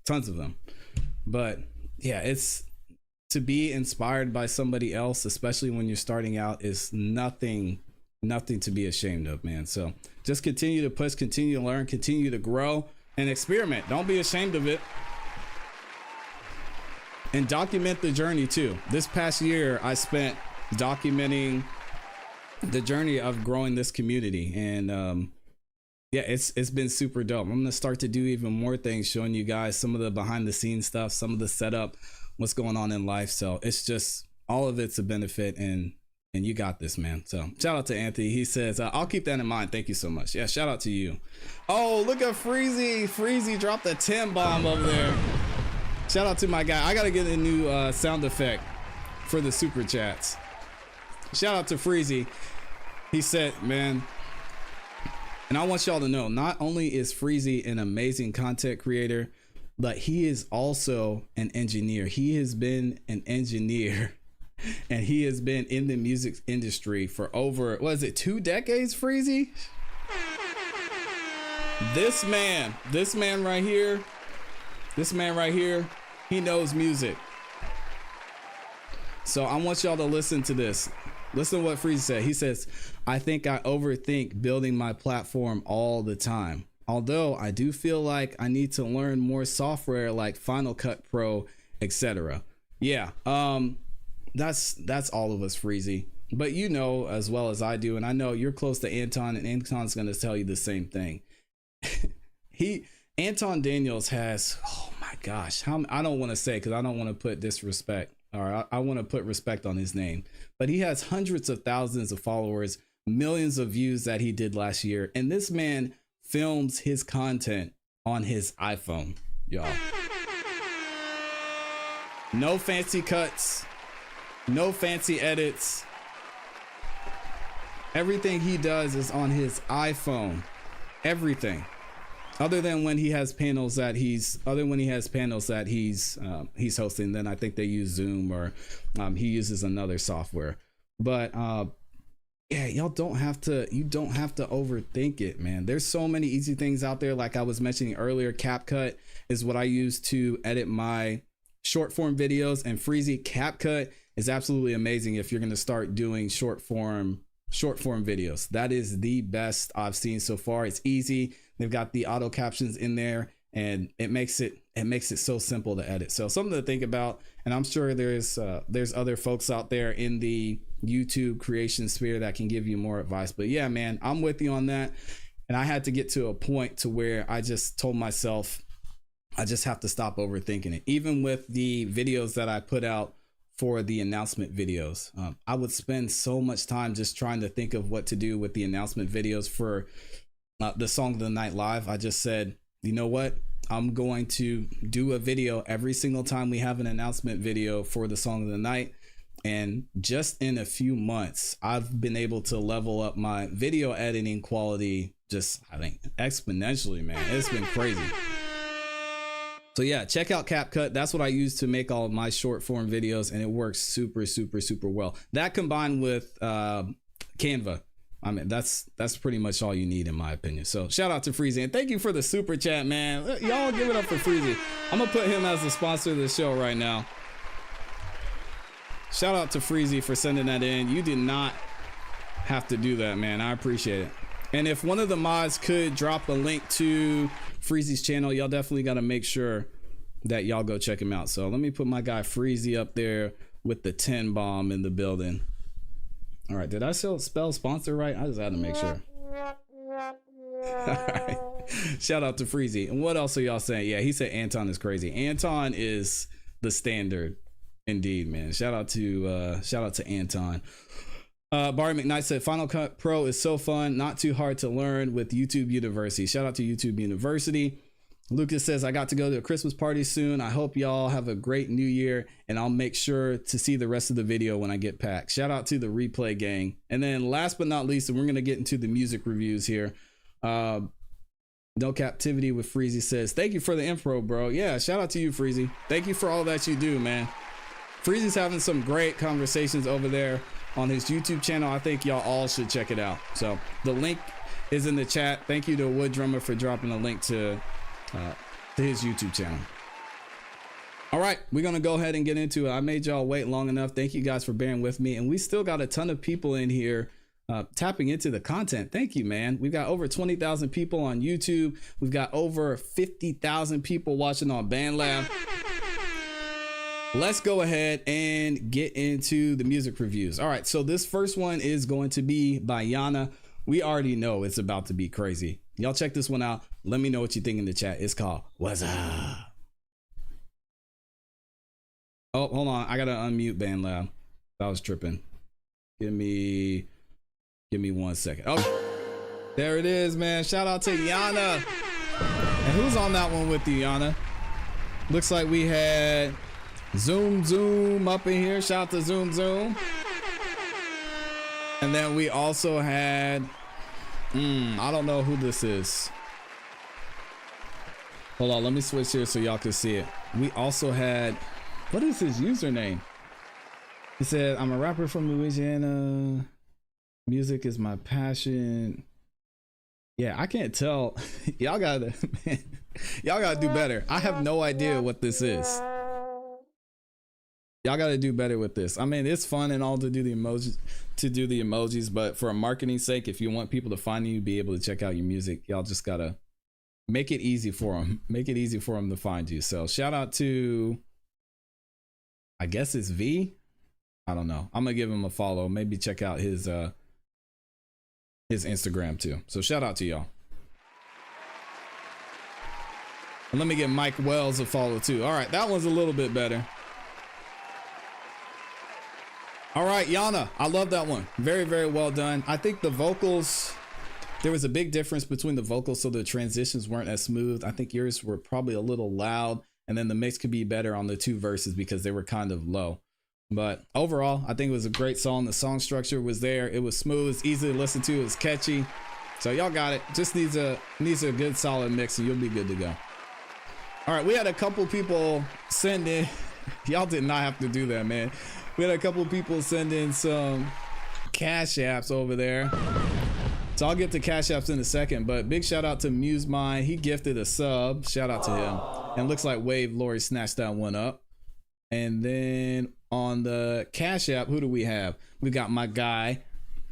Tons of them. But yeah, it's to be inspired by somebody else, especially when you're starting out, is nothing to be ashamed of, man. So just continue to push, continue to learn, continue to grow and experiment. Don't be ashamed of it. And document the journey too. This past year, I spent documenting the journey of growing this community, and yeah, it's been super dope. I'm gonna start to do even more things, showing you guys some of the behind the scenes stuff, some of the setup, what's going on in life. So it's just, all of it's a benefit, and you got this, man. So shout out to Anthony. He says, I'll keep that in mind. Thank you so much. Yeah, shout out to you. Oh, look at Freezy dropped a 10 bomb over there. Shout out to my guy. I gotta get a new sound effect for the super chats. Shout out to Freezy. He said, man, and I want y'all to know, not only is Freezy an amazing content creator, but he is also an engineer. He has been an engineer, and he has been in the music industry for over, what is it, 2 decades, Freezy? This man right here, he knows music. So I want y'all to listen to this. Listen to what Freezy said. He says, I think I overthink building my platform all the time. Although I do feel like I need to learn more software like Final Cut Pro, etc. Yeah, that's all of us, Freezy. But you know as well as I do, and I know you're close to Anton, and Anton's gonna tell you the same thing. Anton Daniels has, oh my gosh, I don't want to say, because I don't want to put disrespect, or I want to put respect on his name, but he has hundreds of thousands of followers, millions of views that he did last year, and this man films his content on his iPhone, y'all. No fancy cuts, no fancy edits. Everything he does is on his iPhone. Everything. Other than when he has panels that he's hosting, then I think they use Zoom, or he uses another software. But yeah, you don't have to overthink it, man. There's so many easy things out there. Like I was mentioning earlier, CapCut is what I use to edit my short form videos, and Freezy, CapCut is absolutely amazing if you're going to start doing short form videos. That is the best I've seen so far. It's easy. They've got the auto captions in there, and it makes it so simple to edit. So something to think about. And I'm sure there's other folks out there in the YouTube creation sphere that can give you more advice. But yeah, man, I'm with you on that. And I had to get to a point to where I just told myself, I just have to stop overthinking it. Even with the videos that I put out for the announcement videos, I would spend so much time just trying to think of what to do with the announcement videos for the Song of the Night Live. I just said, you know what? I'm going to do a video every single time we have an announcement video for the Song of the Night. And just in a few months, I've been able to level up my video editing quality just, I think, exponentially, man. It's been crazy. So yeah, check out CapCut. That's what I use to make all of my short form videos, and it works super, super, super well. That combined with Canva, I mean, that's pretty much all you need in my opinion. So shout out to Freezy, and thank you for the super chat, man. Y'all give it up for Freezy. I'm gonna put him as the sponsor of the show right now. Shout out to Freezy for sending that in. You did not have to do that, man. I appreciate it. And if one of the mods could drop a link to Freezy's channel, y'all definitely got to make sure that y'all go check him out. So let me put my guy Freezy up there with the 10 bomb in the building. All right, did I still spell sponsor right? I just had to make sure. All right. Shout out to Freezy. And what else are y'all saying? Yeah, he said Anton is crazy. Anton is the standard. Indeed, man. Shout out to Anton. Barry McKnight said Final Cut Pro is so fun, not too hard to learn with YouTube University. Shout out to YouTube University. Lucas says I got to go to a Christmas party soon. I hope y'all have a great new year, and I'll make sure to see the rest of the video when I get back. Shout out to the replay gang. And then last but not least, and we're going to get into the music reviews here. No Captivity with Freezy says, thank you for the info, bro. Yeah, shout out to you, Freezy. Thank you for all that you do, man. Freezy's having some great conversations over there on his YouTube channel. I think y'all all should check it out. So the link is in the chat. Thank you to Wood Drummer for dropping a link to his YouTube channel. All right, we're gonna go ahead and get into it. I made y'all wait long enough. Thank you guys for bearing with me, and we still got a ton of people in here tapping into the content. Thank you, man. We've got over 20,000 people on YouTube. We've got over 50,000 people watching on BandLab. Let's go ahead and get into the music reviews. All right, so this first one is going to be by Yana. We already know it's about to be crazy. Y'all check this one out. Let me know what you think in the chat. It's called What's Up? Oh, hold on. I gotta unmute BandLab. I was tripping. Give me 1 second. Oh, there it is, man. Shout out to Yana. And who's on that one with you, Yana? Looks like we had Zoom up in here. Shout out to Zoom. And then we also had I don't know who this is. Hold on, let me switch here so y'all can see it. We also had, what is his username? He said, I'm a rapper from Louisiana. Music is my passion. Yeah, I can't tell. Y'all gotta do better. I have no idea what this is. Y'all got to do better with this. I mean, it's fun and all to do the emojis, but for a marketing sake, if you want people to find you, be able to check out your music, y'all just got to make it easy for them. Make it easy for them to find you. So shout out to, I guess it's V. I don't know. I'm going to give him a follow. Maybe check out his Instagram too. So shout out to y'all. And let me give Mike Wells a follow too. All right. That one's a little bit better. All right, Yana, I love that one. Very, very well done. I think the vocals, there was a big difference between the vocals, so the transitions weren't as smooth. I think yours were probably a little loud, and then the mix could be better on the two verses because they were kind of low. But overall, I think it was a great song. The song structure was there. It was smooth. It's easy to listen to. It's catchy. So y'all got it. Just needs a good solid mix, and you'll be good to go. All right, we had a couple people send in. Y'all did not have to do that, man. We had a couple people send in some cash apps over there. So I'll get to cash apps in a second, but big shout out to MuseMind. He gifted a sub. Shout out to him. And looks like Wave Lori snatched that one up. And then on the cash app, who do we have? We got my guy,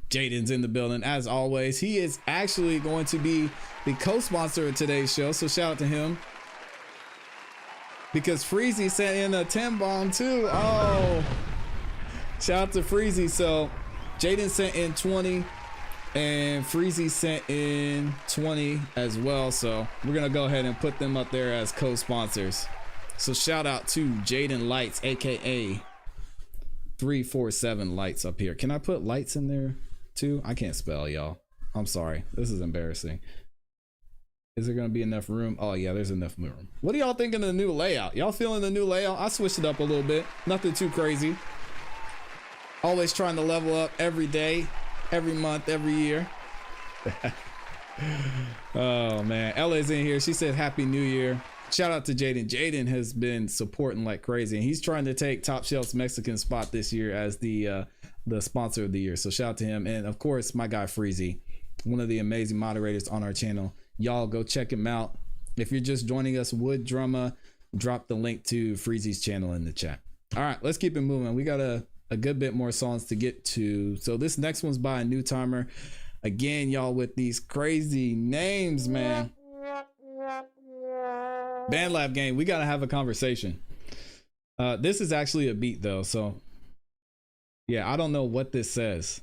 Jaden's in the building. As always, he is actually going to be the co-sponsor of today's show. So shout out to him. Because Freezy sent in a 10 bomb too. Oh. Shout out to Freezy. So Jaden sent in 20 and Freezy sent in 20 as well. So we're going to go ahead and put them up there as co-sponsors. So shout out to Jaden Lights, aka 347 Lights up here. Can I put lights in there too? I can't spell, y'all. I'm sorry. This is embarrassing. Is there going to be enough room? Oh yeah, there's enough room. What do y'all think of the new layout? Y'all feeling the new layout? I switched it up a little bit. Nothing too crazy. Always trying to level up every day, every month, every year. Oh man, Ella's in here. She said Happy New Year. Shout out to Jaden. Jaden has been supporting like crazy, and he's trying to take Top Shelf's Mexican spot this year as the sponsor of the year. So shout out to him, and of course my guy Freezy, one of the amazing moderators on our channel. Y'all go check him out. If you're just joining us, Wood Drumma, drop the link to Freezy's channel in the chat. All right, let's keep it moving. We got a good bit more songs to get to. So this next one's by a new timer. Again, y'all with these crazy names, man. BandLab Gang, we gotta have a conversation. This is actually a beat though, so yeah, I don't know what this says.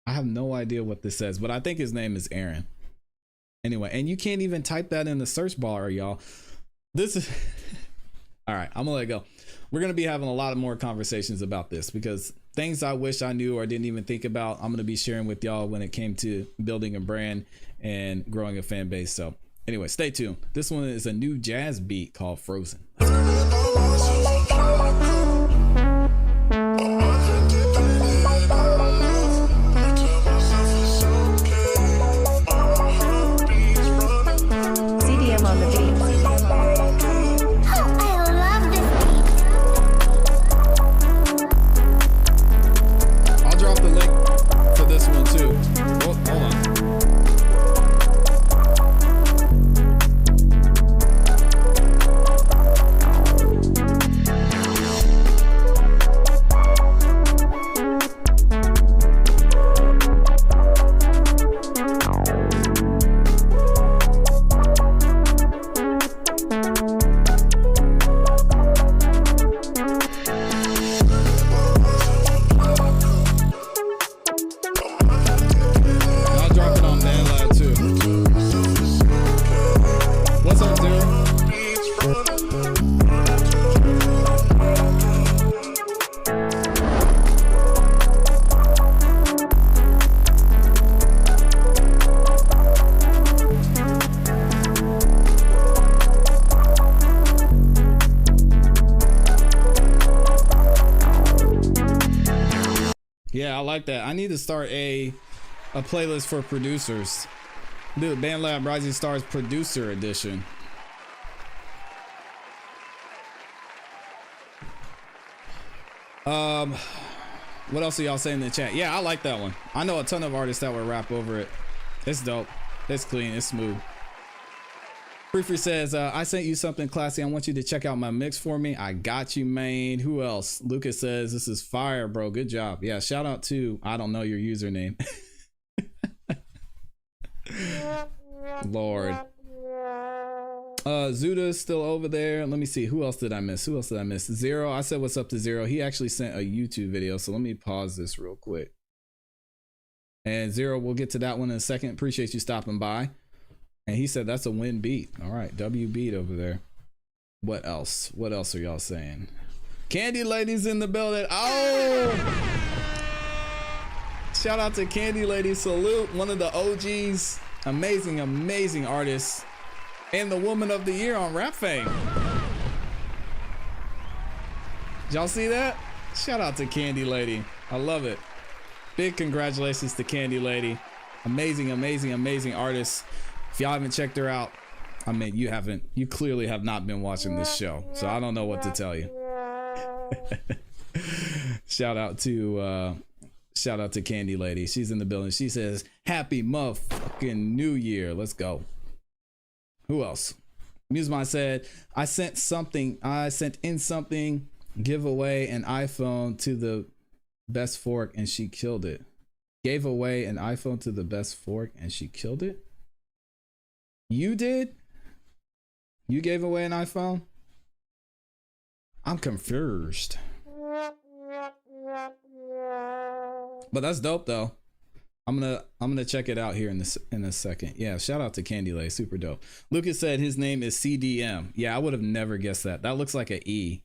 I have no idea what this says, but I think his name is Aaron. Anyway, and you can't even type that in the search bar, y'all. This is all right, I'm gonna let it go. We're gonna be having a lot of more conversations about this because things I wish I knew or didn't even think about, I'm gonna be sharing with y'all when it came to building a brand and growing a fan base. So anyway, stay tuned. This one is a new jazz beat called Frozen. CDM on the beat. I'll drop the link for this one too. Oh, hold on. I'll drop it on BandLab too. What's up, Zero? Yeah, I like that. I need to start a playlist for producers. Dude, BandLab Rising Stars Producer Edition. What else are y'all saying in the chat? Yeah, I like that one. I know a ton of artists that would rap over it. It's dope. It's clean. It's smooth. Free says, I sent you something classy. I want you to check out my mix for me. I got you, man. Who else? Lucas says, this is fire, bro. Good job. Yeah, shout out to, I don't know your username. Lord. Zuda's still over there. Let me see. Who else did I miss? Zero. I said what's up to Zero. He actually sent a YouTube video. So let me pause this real quick. And Zero, we'll get to that one in a second. Appreciate you stopping by. And he said that's a win beat. All right, W beat over there. What else? What else are y'all saying? Candy Lady's in the building. Oh! Shout out to Candy Lady. Salute, one of the OGs. Amazing, amazing artist. And the Woman of the Year on Rap Fame. Did y'all see that? Shout out to Candy Lady. I love it. Big congratulations to Candy Lady. Amazing, amazing, amazing artist. If y'all haven't checked her out, I mean, you clearly have not been watching this show, so I don't know what to tell you. Shout out to Candy Lady. She's in the building. She says, happy motherfucking New Year. Let's go. Who else? Musemine said, I sent in something, give away an iPhone to the best fork and she killed it. Gave away an iPhone to the best fork and she killed it? You did? You gave away an iPhone? I'm confused. But that's dope though. I'm gonna check it out here in a second. Yeah, shout out to Candy Lay, super dope. Lucas said his name is CDM. Yeah, I would have never guessed that. That looks like an E.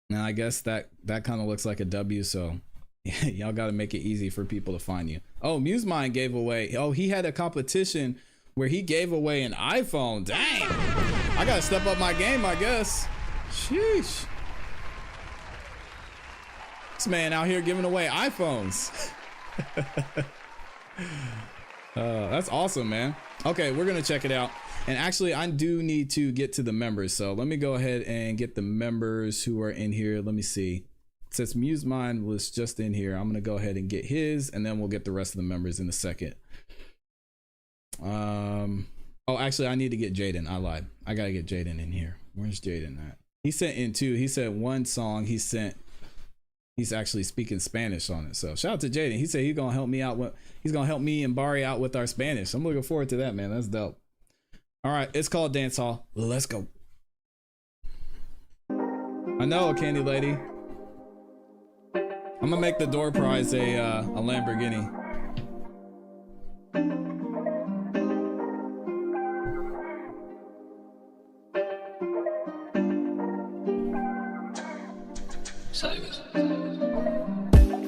Now I guess that kind of looks like a W. So yeah, y'all got to make it easy for people to find you. Oh, Musemine gave away. Oh, he had a competition where he gave away an iPhone. Dang, I gotta step up my game, I guess. Sheesh. This man out here giving away iPhones. That's awesome, man. Okay, we're gonna check it out. And actually, I do need to get to the members. So let me go ahead and get the members who are in here. Let me see. Since MuseMind was just in here, I'm gonna go ahead and get his, and then we'll get the rest of the members in a second. Oh, actually, I need to get Jaden. I lied. I gotta get Jaden in here. Where's Jaden at? He sent in two. He said one song he sent. He's actually speaking Spanish on it. So shout out to Jaden. He said he's gonna help me out. He's gonna help me and Bari out with our Spanish. I'm looking forward to that, man. That's dope. All right, it's called Dance Hall. Let's go. I know, Candy Lady. I'm gonna make the door prize a Lamborghini.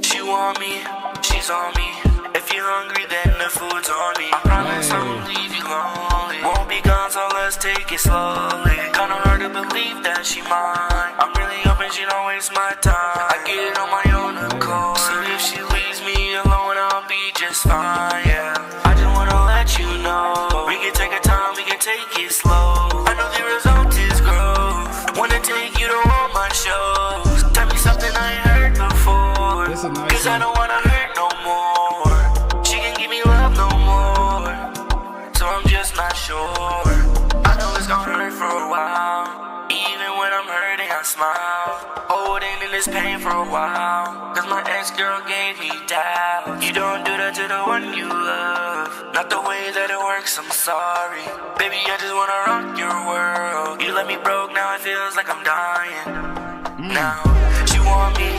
She want me, she's on me. If you're hungry, then the food's on me. I promise I won't leave you lonely. Won't be gone, so let's take it slowly. Kinda hard to believe that she mine. I'm really hoping she don't waste my time. I get it on my own accord. So if she leaves me alone, I'll be just fine, yeah. I just wanna let you know we can take our time, we can take it slow. I know the result is growth. Wanna take you to all my shows. Tell me something I ain't heard before. This is nice. Cause I don't wanna hurt no more. She can give me love no more. So I'm just not sure. I know it's gonna hurt for a while. Even when I'm hurting, I smile. Holding in this pain for a while. Cause my ex-girl gave me doubt. You don't do that to the one you love. Not the way that it works, I'm sorry. Baby, I just wanna rock your world. You let me broke, now it feels like I'm dying. Now, she want me,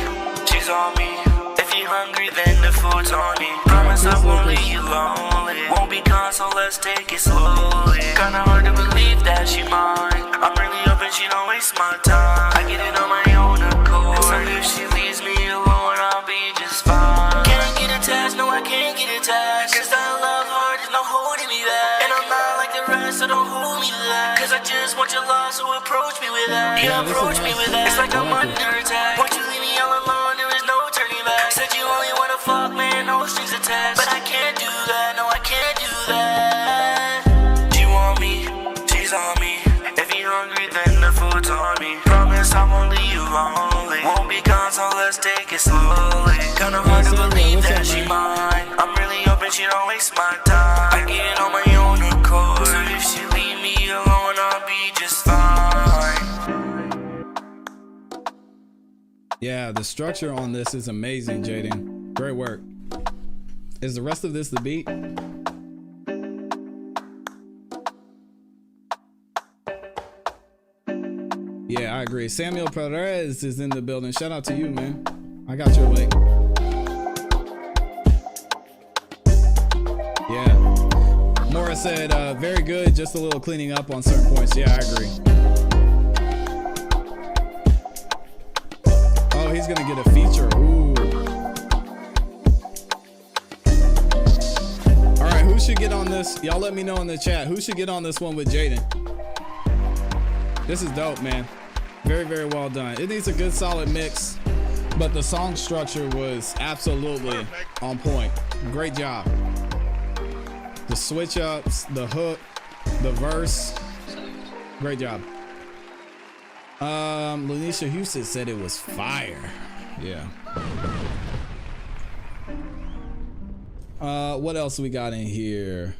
she's on me. If you're hungry, then the food's on me. Promise I won't leave you lonely. Won't be gone, so let's take it slowly. Kinda hard to believe that she mine. I'm really hoping she don't waste my time. I get it on my own accord. So if she leaves me alone, I'll be just fine. Can't get attached, no I can't get attached. Cause I love hard, there's no holding me back. And I'm not like the rest, so don't hold me back. Cause I just want your love, so approach me with that. Yeah, approach me with that. It's like I'm under attack. Won't you leave me all alone, there is no turning back. Said you only wanna fuck, man, no strings attached. But I can't do that, no I can't do that. She want me, she's on me. If you're hungry, then the food's on me. Promise I won't leave you lonely. Won't be gone, so let's take it slowly. Kinda hard to believe that she mine. I'm really hoping she don't waste my time. I get it on my own accord. So if she leave me alone, I'll be just fine. Yeah, the structure on this is amazing, Jaden. Great work. Is the rest of this the beat? Yeah, I agree. Samuel Perez is in the building. Shout out to you, man. I got your link. Yeah. Mora said, very good. Just a little cleaning up on certain points. Yeah, I agree. Oh, he's gonna get a feature. Ooh. All right, who should get on this? Y'all let me know in the chat. Who should get on this one with Jaden? This is dope, man. Very, very well done. It needs a good solid mix, but the song structure was absolutely on point. Great job. The switch ups, the hook, the verse. Great job. Lanisha Houston said it was fire. Yeah. What else we got in here?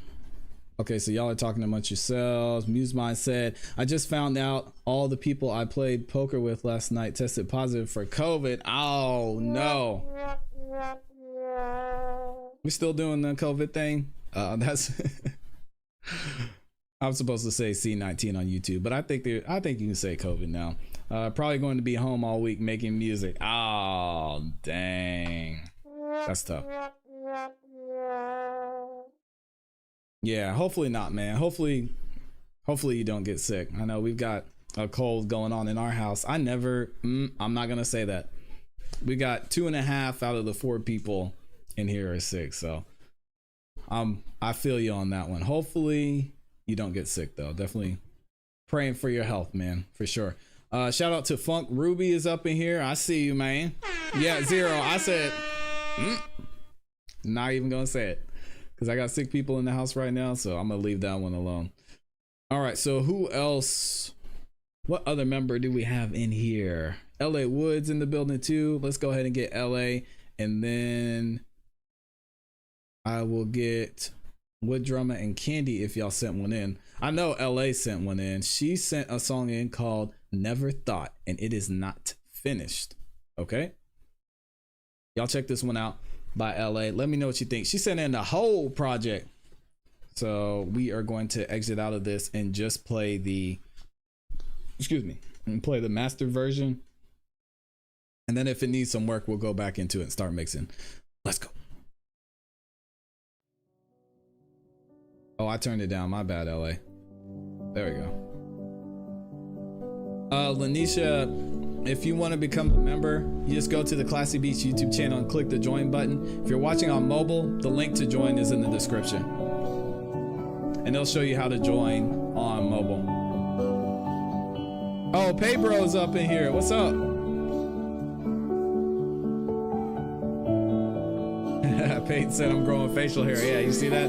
Okay, so y'all are talking amongst yourselves. MuseMind said, I just found out all the people I played poker with last night tested positive for COVID. Oh no. We still doing the COVID thing? That's I'm supposed to say C19 on YouTube, but I think you can say COVID now. Probably going to be home all week making music. Oh, dang. That's tough. Yeah, hopefully not, man. Hopefully you don't get sick. I know we've got a cold going on in our house. I'm not gonna say that. We got 2.5 out of the 4 people in here are sick, so I feel you on that one. Hopefully you don't get sick though. Definitely praying for your health, man, for sure. Shout out to Funk Ruby is up in here. I see you, man. Yeah, zero. I said, not even gonna say it because I got sick people in the house right now, so I'm gonna leave that one alone. All right, so who else? What other member do we have in here? LA Woods in the building too. Let's go ahead and get LA, and then I will get Wood Drummer and Candy if y'all sent one in. I know LA sent one in. She sent a song in called Never Thought, and it is not finished. Okay, y'all check this one out by LA. Let me know what you think. She sent in the whole project, so we are going to exit out of this and just play the and play the master version, and then if it needs some work, we'll go back into it and start mixing. Let's go. Oh, I turned it down. My bad, LA. There we go. Lanisha, if you want to become a member, you just go to the ClassE Beats YouTube channel and click the join button. If you're watching on mobile, the link to join is in the description. And they'll show you how to join on mobile. Oh, Paybro's up in here. What's up? Peyton said I'm growing facial hair. Yeah, you see that?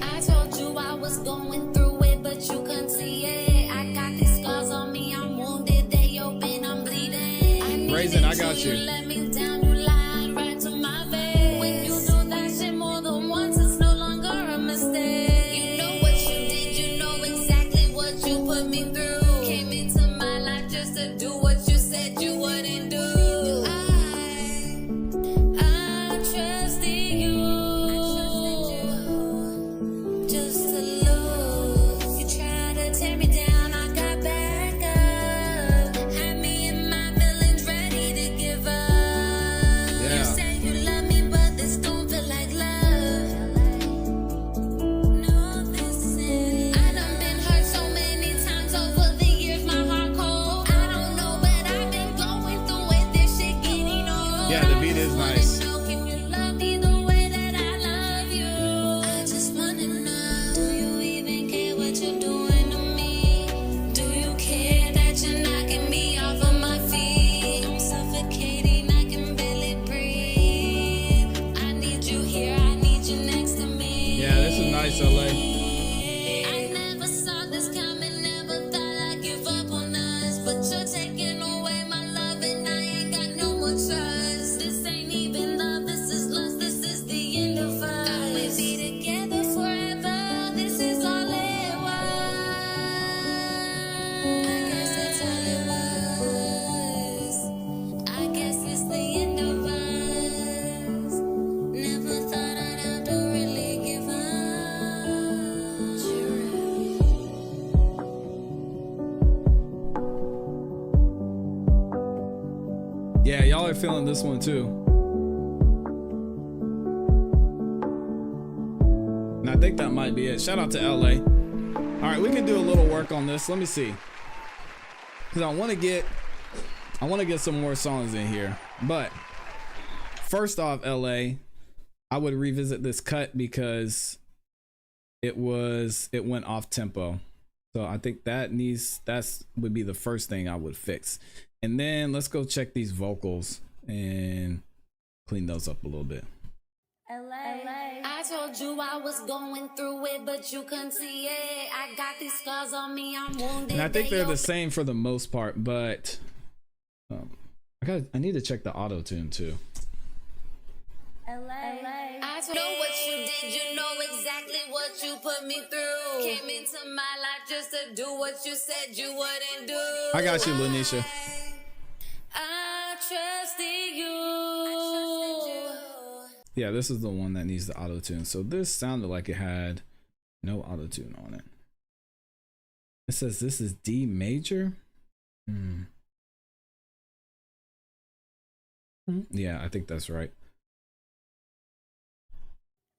I told you I was going through it, but you couldn't see it. I got these scars on me, I'm wounded, they open, I'm bleeding. Raisin, I got you. You let me down, you lied right to my face. When you do that shit more than once, it's no longer a mistake. You know what you did, you know exactly what you put me through. Came into my life just to do what you said you wouldn't do. I trusted you. Just to lose. You tried to tear me down, I got back up. Had me and my feelings ready to give up. You say you love me, but this don't feel like love. No, this is. I done been hurt so many times over the years, my heart cold. I don't know, but I've been going through it. This shit getting old. Yeah, the beat is nice. Can you love me the way that I love you? I just wanna know, do you even care what you're doing to me? Do you care that you're knocking me off of my feet? I'm suffocating, I can barely breathe. I need you here, I need you next to me. Yeah, this is nice, LA. I never saw this coming, never thought I'd give up on us. But you're taking away my love and I ain't got no more trust. This ain't even love, this is lust, this is the end of us. Thought we'd be together forever, this is all it was. I guess that's all it was. I guess it's the end of us. Never thought I'd have to really give up. Yeah, y'all are feeling this one too. And I think that might be it. Shout out to LA. All right, we can do a little work on this. Let me see. Cause I want to get some more songs in here. But first off, LA, I would revisit this cut because it went off tempo. So I think that's would be the first thing I would fix. And then let's go check these vocals and clean those up a little bit. I told you I was going through it, but you couldn't see it. I got these scars on me, I'm wounded. And I think they're the same for the most part, but I need to check the auto tune too. I know what you did, you know exactly what you put me through. Came into my life just to do what you said you wouldn't do. I got you, Lanisha. I trusted you. Yeah, this is the one that needs the auto tune. So this sounded like it had no auto tune on it. It says this is D major. Yeah, I think that's right.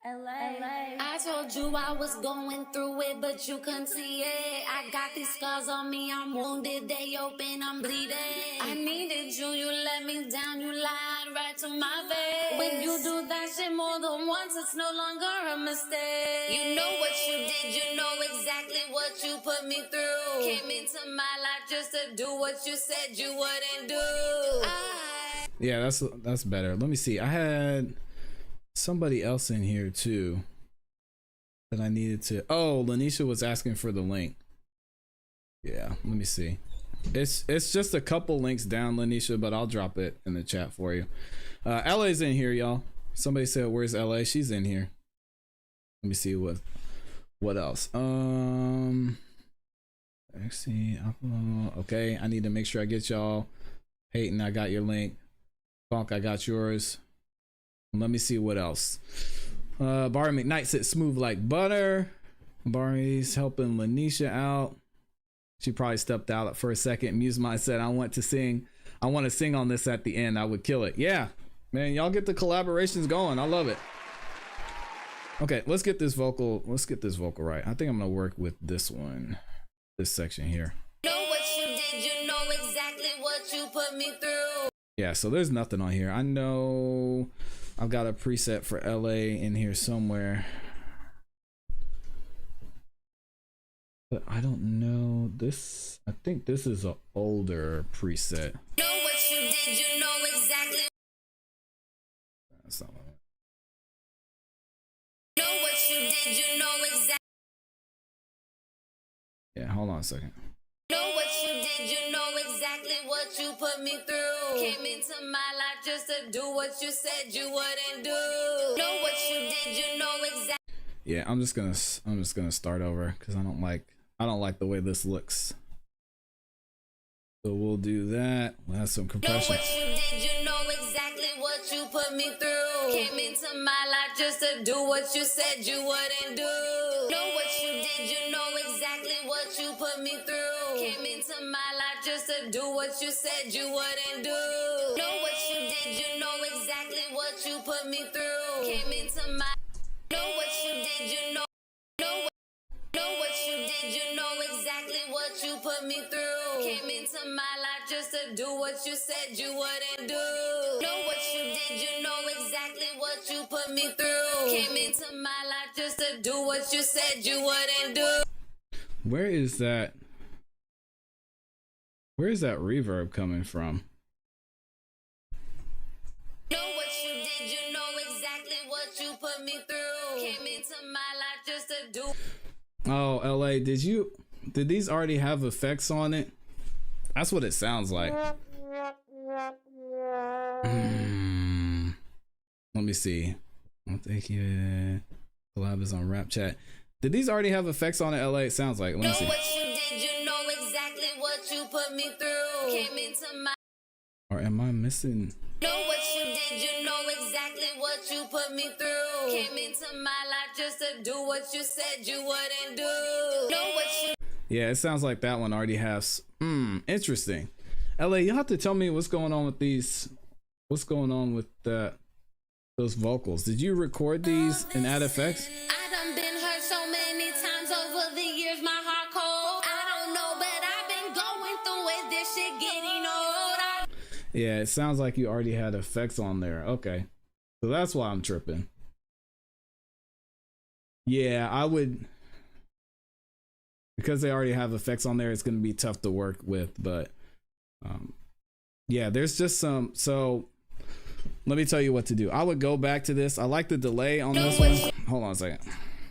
I told you I was going through it, but you couldn't see it. I got these scars on me, I'm wounded, they open, I'm bleeding. I needed you, you let me down, you lied right to my face. When you do that shit more than once, it's no longer a mistake. You know what you did, you know exactly what you put me through. Came into my life just to do what you said you wouldn't do. Yeah, that's better. Let me see. I had somebody else in here too that I needed to. Oh, Lanisha was asking for the link. Yeah, let me see. It's just a couple links down, Lanisha, but I'll drop it in the chat for you. LA's in here, y'all. Somebody said, "Where's LA?" She's in here. Let me see what else. Let's see. Okay, I need to make sure I get y'all. Peyton, I got your link. Funk, I got yours. Let me see what else. Barry McKnight said smooth like butter. Barry's helping Lanisha out. She probably stepped out for a second. Musemine said, I want to sing on this at the end. I would kill it. Yeah, man, y'all get the collaborations going. I love it. Okay, let's get this vocal right. I think I'm gonna work with this one, this section here. Know what you did, you know exactly what you put me through. Yeah, so there's nothing on here. I know I've got a preset for LA in here somewhere, but I don't know this. I think this is an older preset. Know what you did, you know exactly. That's not what Know what you did, you know exactly. Yeah, hold on a second. Know what you did, you know exactly what you put me through. Came into my life just to do what you said you wouldn't do. Know what you did, you know exactly. Yeah, I'm just gonna start over because I don't like the way this looks. So we'll do that. We'll have some compression. Know what you did, you know exactly what you put me through. Came into my life just to do what you said you wouldn't do. Know what you did, you know exactly what you put me through. Came into my life just to do what you said you wouldn't do. Know what you did, you know exactly what you put me through. Came into my. Know what you did, you know. Know what you did, you know exactly what you put me through. Came into my life just to do what you said you wouldn't do. Know what you did, you know exactly what you put me through. Came into my life just to do what you said you wouldn't do. Where is that reverb coming from? Know what you did, you know exactly what you put me through. Came into my life just to do. Oh, LA, did these already have effects on it? That's what it sounds like. Let me see. I'll take you. Collab is on Rap Chat. Did these already have effects on it, LA? It sounds like. Let me see. Know what you did, you know exactly what you put me through. Came into my. Or am I missing? Know what you did, you know exactly what you put me through. Came into my life just to do what you said you wouldn't do. Know what you. Yeah, it sounds like that one already has. Interesting. LA, you have to tell me what's going on with these. What's going on with those vocals? Did you record these in Add Effects? I done been hurt so many times over the years, my heart cold. I don't know, but I've been going through it. This shit getting old. Yeah, it sounds like you already had effects on there. Okay, so that's why I'm tripping. Yeah, I would, because they already have effects on there, it's going to be tough to work with, but yeah, there's just some. So let me tell you what to do. I would go back to this. I like the delay on this one. Hold on a second.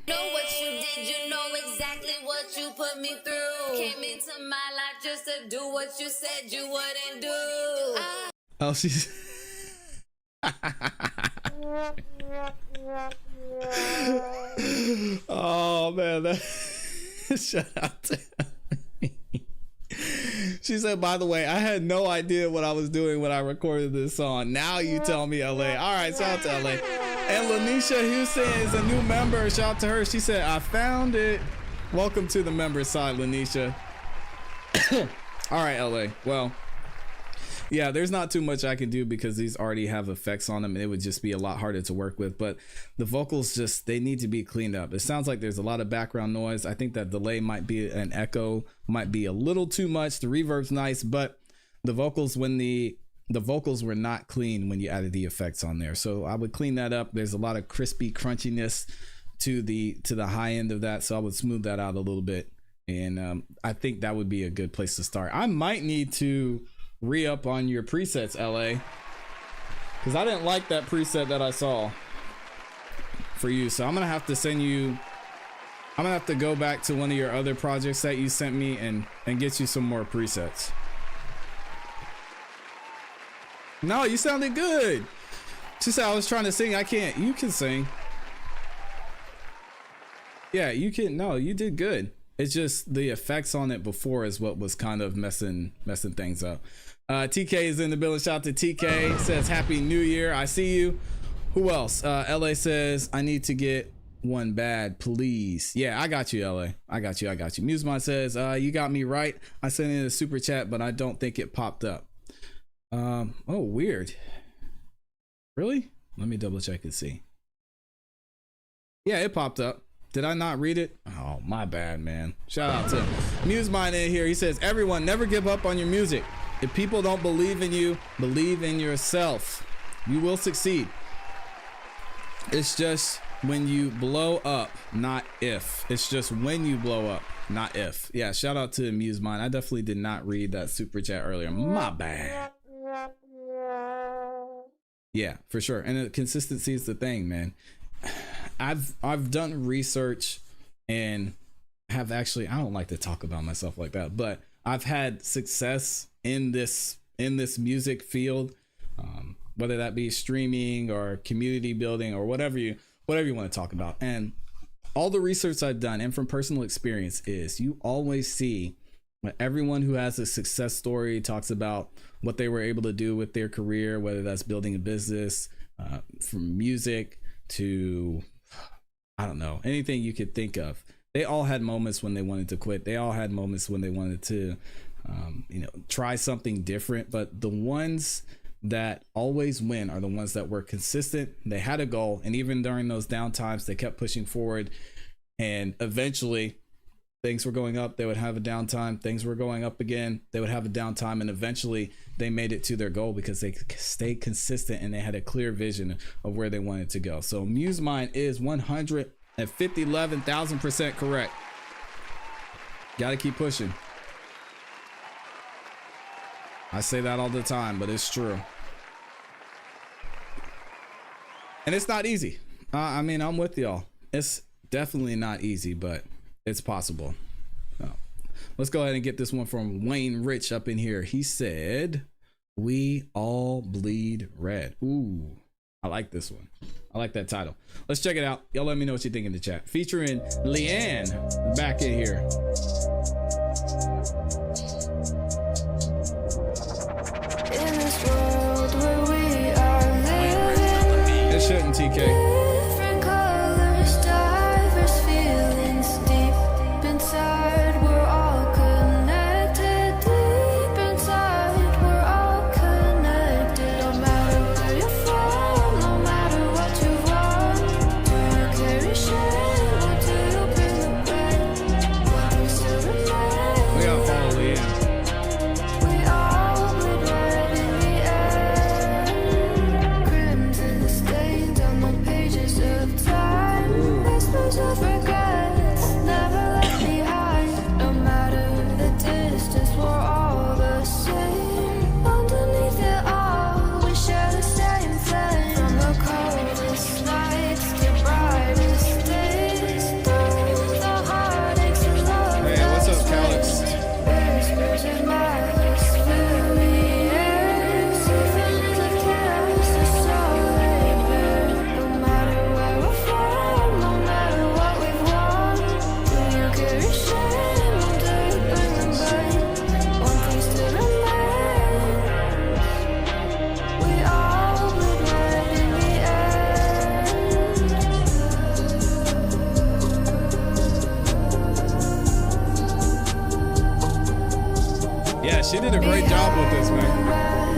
Know what you did, you know exactly what you put me through. Came into my life just to do what you said you wouldn't do. Oh, she's. Oh man, that shout out to me. She said, by the way, I had no idea what I was doing when I recorded this song. Now you tell me, LA. All right, shout out to LA. And Lanisha Houston is a new member. Shout out to her. She said, I found it. Welcome to the member side, Lanisha. All right, LA. Well, yeah, there's not too much I can do because these already have effects on them and it would just be a lot harder to work with. But the vocals just, they need to be cleaned up. It sounds like there's a lot of background noise. I think that delay might be an echo, might be a little too much. The reverb's nice, but the vocals, when the vocals were not clean when you added the effects on there. So I would clean that up. There's a lot of crispy crunchiness to the high end of that. So I would smooth that out a little bit. And I think that would be a good place to start. I might need to re-up on your presets, LA. because I didn't like that preset that I saw for you. So I'm gonna have to send you. I'm gonna have to go back to one of your other projects that you sent me and get you some more presets. No, you sounded good. She said I was trying to sing. I can't. You can sing. Yeah, you can. No, you did good. It's just the effects on it before is what was kind of messing things up. TK is in the building. Shout out to TK. Says Happy New Year. I see you. Who else? LA says I need to get one bad, please. Yeah, I got you, LA. I got you. Musemon says you got me right. I sent in a super chat, but I don't think it popped up. Oh, weird. Really? Let me double check and see. Yeah, it popped up. Did I not read it? Oh, my bad, man. Shout out to Musemine in here. He says, everyone, never give up on your music. If people don't believe in you, believe in yourself. You will succeed. It's just when you blow up, not if. It's just when you blow up, not if. Yeah, shout out to Musemine. I definitely did not read that super chat earlier. My bad. Yeah, for sure. And the consistency is the thing, man. I've done research and have actually, I don't like to talk about myself like that, but I've had success in this music field, whether that be streaming or community building or whatever you want to talk about. And all the research I've done and from personal experience is you always see everyone who has a success story talks about what they were able to do with their career, whether that's building a business, from music to, I don't know, anything you could think of. They all had moments when they wanted to quit. They all had moments when they wanted to, try something different. But the ones that always win are the ones that were consistent. They had a goal. And even during those down times, they kept pushing forward. And eventually things were going up. They would have a downtime. Things were going up again. They would have a downtime. And eventually they made it to their goal because they stayed consistent and they had a clear vision of where they wanted to go. So Musemine is 111,000% correct. Got to keep pushing. I say that all the time, but it's true. And it's not easy. I'm with y'all. It's definitely not easy, but it's possible. Let's go ahead and get this one from Wayne Rich up in here. He said, "We all bleed red." Ooh, I like this one. I like that title. Let's check it out. Y'all let me know what you think in the chat. Featuring Leanne back in here. In this world where we are living, It shouldn't, TK. different colors, diverse feelings, deep inside we're all connected. Deep inside we're all connected. No matter where you're from, no matter what you want, do you carry shame or do you bring the pain? One thing still remains. We gotta follow Leanne. We all bleed red in the end. Crimson stains on the pages of time. Whispers of regrets never left behind. No matter the distance, we're all the same. Underneath it all, we share the same flame. From the coldest nights to brightest days, through the heartaches and love. Hey, what's up, Calix? Whispers in malice fill the air. Seasons of chaos are so they bear. No matter where we're from, no matter what we've won, do you carry shame or do you bring them back? One thing still remains. We all bleed red in the Yeah, she did a great job with this, man.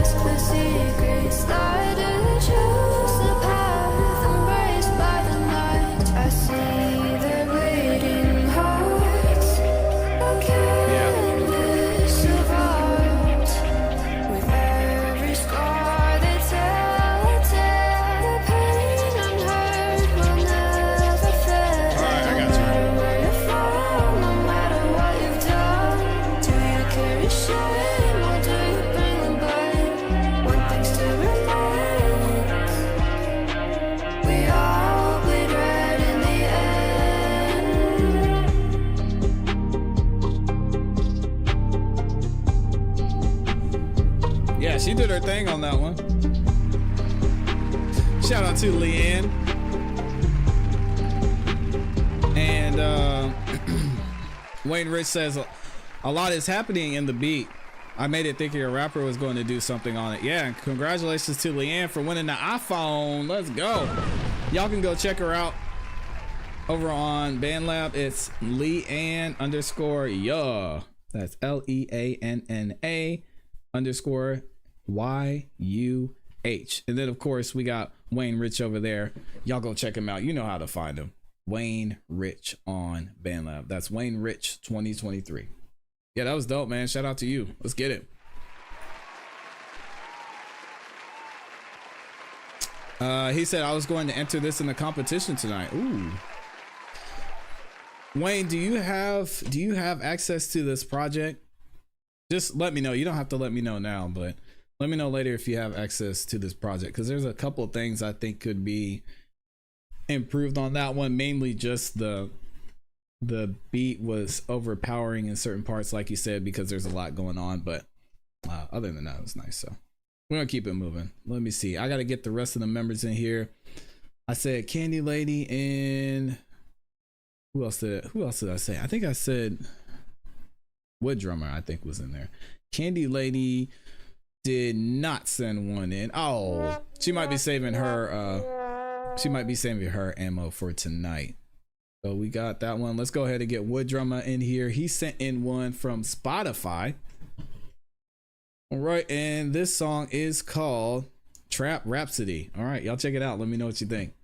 The secrets lie to choose the path embraced by the night. I see their bleeding hearts, a canvas of art. With every scar they tell a tale. The pain unheard will never fade. Alright, I got you. No matter where you're from, no matter what you've done, do you carry shame or do you bring them back? She did her thing on that one. Shout out to Leanne. And Wayne Rich says a lot is happening in the beat. I made it thinking a rapper was going to do something on it. Yeah, congratulations to Leanne for winning the iPhone. Let's go. Y'all can go check her out over on BandLab. It's Leanne _ yeah. That's LEANNA _ YUH. And then of course we got Wayne Rich over there. Y'all go check him out. You know how to find him. Wayne Rich on BandLab. That's Wayne Rich 2023. Yeah, that was dope, man. Shout out to you. Let's get it. He said I was going to enter this in the competition tonight. Ooh. Wayne, do you have access to this project? Just let me know. You don't have to let me know now, but let me know later if you have access to this project, because there's a couple of things I think could be improved on that one. Mainly just the beat was overpowering in certain parts, like you said, because there's a lot going on. But other than that, it was nice. So we're gonna keep it moving. Let me see. I gotta get the rest of the members in here. I said Candy Lady and who else did I say? I think I said Wood Drummer, I think, was in there. Candy Lady did not send one in. Oh, she might be saving her ammo for tonight. So we got that one. Let's go ahead and get Wood Drummer in here. He sent in one from Spotify. All right, and this song is called Trap Rhapsody. All right, y'all check it out. Let me know what you think.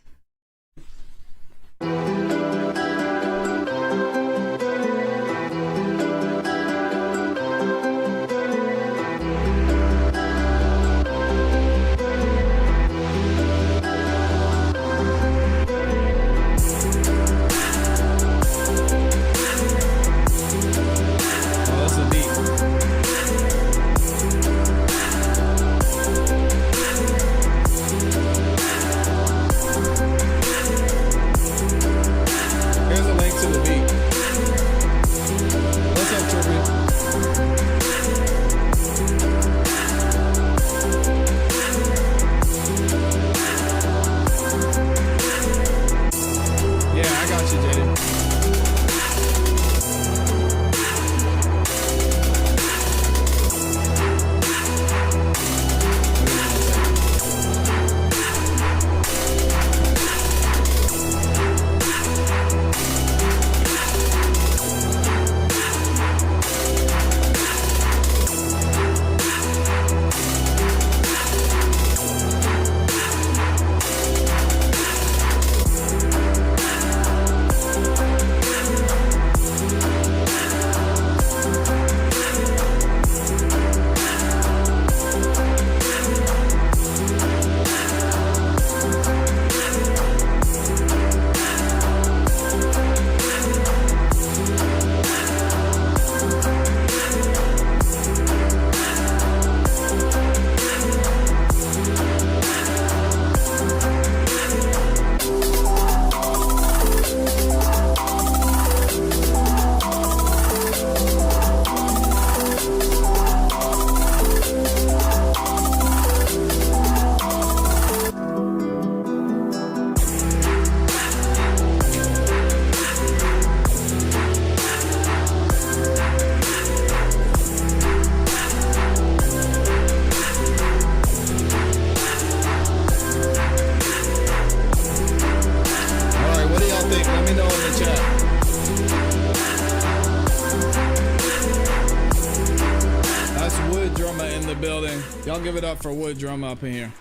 Give it up for Wood Drum up in here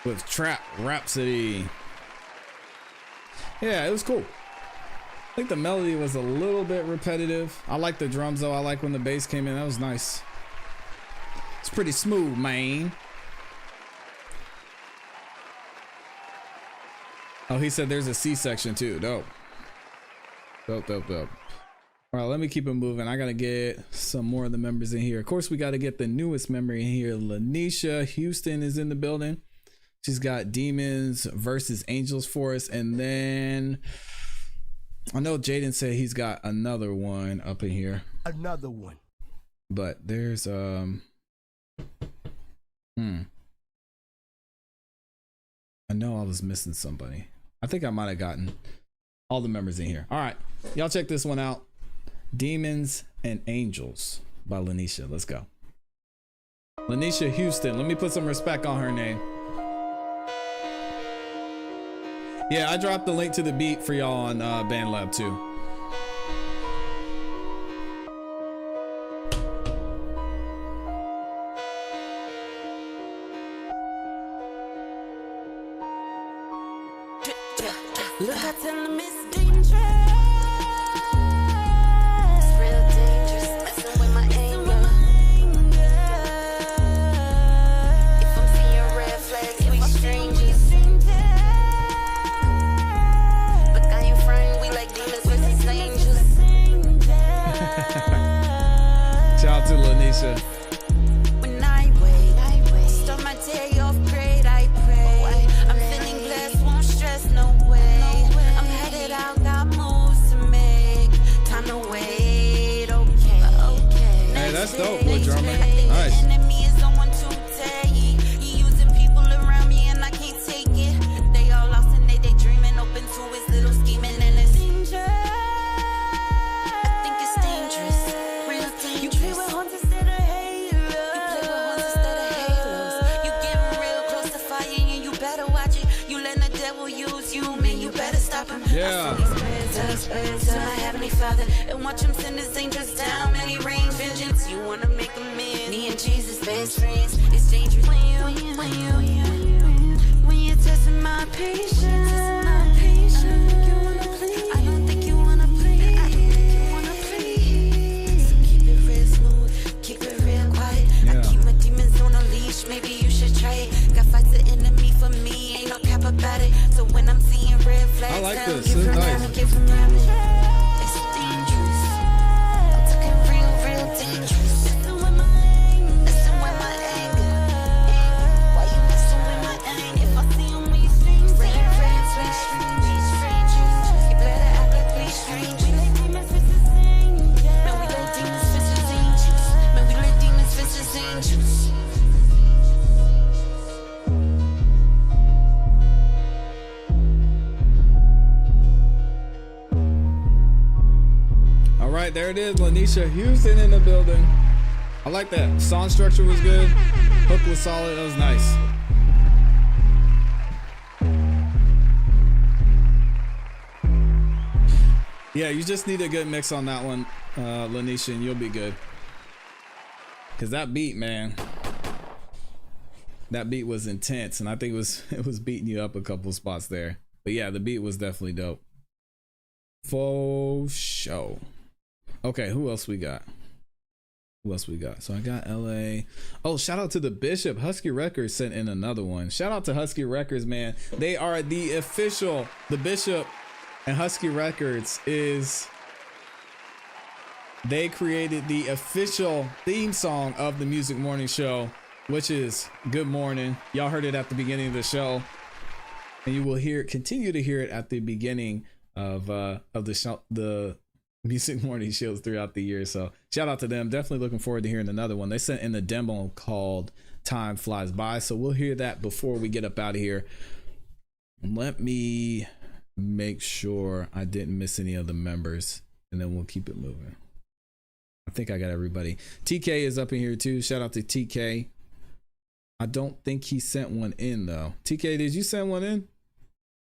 with Trap Rhapsody. Yeah, it was cool. I think the melody was a little bit repetitive. I like the drums though. I like when the bass came in. That was nice. It's pretty smooth, man. Oh, he said there's a C section too. Dope. Dope. All right, let me keep it moving. I gotta get some more of the members in here. Of course, we gotta get the newest member in here. Lanisha Houston is in the building. She's got Demons versus Angels for us. And then I know Jaden said he's got another one up in here. Another one. But there's I know I was missing somebody. I think I might have gotten all the members in here. All right, y'all check this one out. Demons and Angels by Lanisha. Let's go. Lanisha Houston. Let me put some respect on her name. Yeah, I dropped the link to the beat for y'all on BandLab too. Look, I tell them it's dangerous. It's real dangerous. Messing with my anger. If I'm seeing red flags, we strangers. Look, I ain't friend. We like demons versus angels. Shout out to Lanisha. When I wait, start my day off great. I pray. I'm feeling blessed, won't stress, no way. I'm headed out, got moves to make. Time to wait, okay. Hey, that's dope, boy drummer. I think Nice. the enemy is on one too he using people around me and I can't take it. They all lost and they dreaming, open to his little scheming and it's dangerous. I think it's dangerous, real dangerous. You play with horns instead of halos. You getting real close to fire and you better watch it. You letting the devil use you, man, you better stop him. Yeah. To my heavenly Father and watch him send his angels down. Many rain vengeance. You wanna make amends. Me and Jesus best friends. It's dangerous when you're testing my patience. I don't think you wanna play. So keep it real smooth, keep it real quiet. I keep my demons on a leash. Maybe you should try it. Got fights the enemy for me. Ain't no cap about it. So when I'm seeing red flags, I like tell this. them, This is get from nice. around, get from around me. It's dangerous. I'm talking real dangerous. Messing with my anger. Why you messing with my anger? If I see him, we strangers. You better act like we strangers. We like demons versus angels. Man, we like demons versus angels. Man, we like demons versus angels. All right, there it is. Lanisha Houston in the building. I like that. Song structure was good. Hook was solid. That was nice. Yeah, you just need a good mix on that one, Lanisha, and you'll be good. Cause that beat, man, that beat was intense, and I think it was beating you up a couple spots there. But yeah, the beat was definitely dope. For show. Okay, who else we got? So I got LA. Oh, shout out to the Bishop. Husky Records sent in another one. Shout out to Husky Records, man. They are the official. The Bishop and Husky Records they created the official theme song of the Music Morning Show, which is Good Morning. Y'all heard it at the beginning of the show, and you will continue to hear it at the beginning of the show, the Music Morning shows throughout the year. So shout out to them. Definitely looking forward to hearing another one. They sent in a demo called Time Flies By, so we'll hear that before we get up out of here. Let me make sure I didn't miss any of the members, and then we'll keep it moving. I think I got everybody. TK is up in here too. Shout out to TK. I don't think he sent one in though. TK, did you send one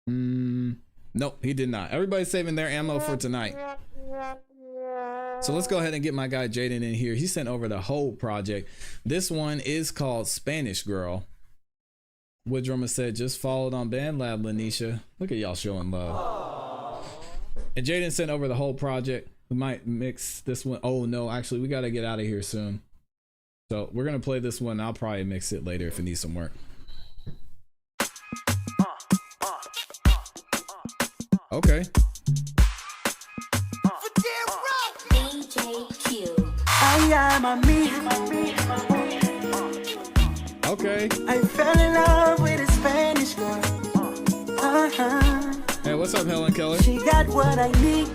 in? Nope, he did not. Everybody's saving their ammo for tonight. So let's go ahead and get my guy Jaden in here. He sent over the whole project. This one is called Spanish Girl. Wood Drummer said, just followed on BandLab, Lanisha. Look at y'all showing love. And Jaden sent over the whole project. We might mix this one. Oh no, actually we gotta get out of here soon. So we're gonna play this one. I'll probably mix it later if it needs some work. Okay. I am a me. Okay. I fell in love with a Spanish girl. Hey, what's up, Helen Keller? She got what I need.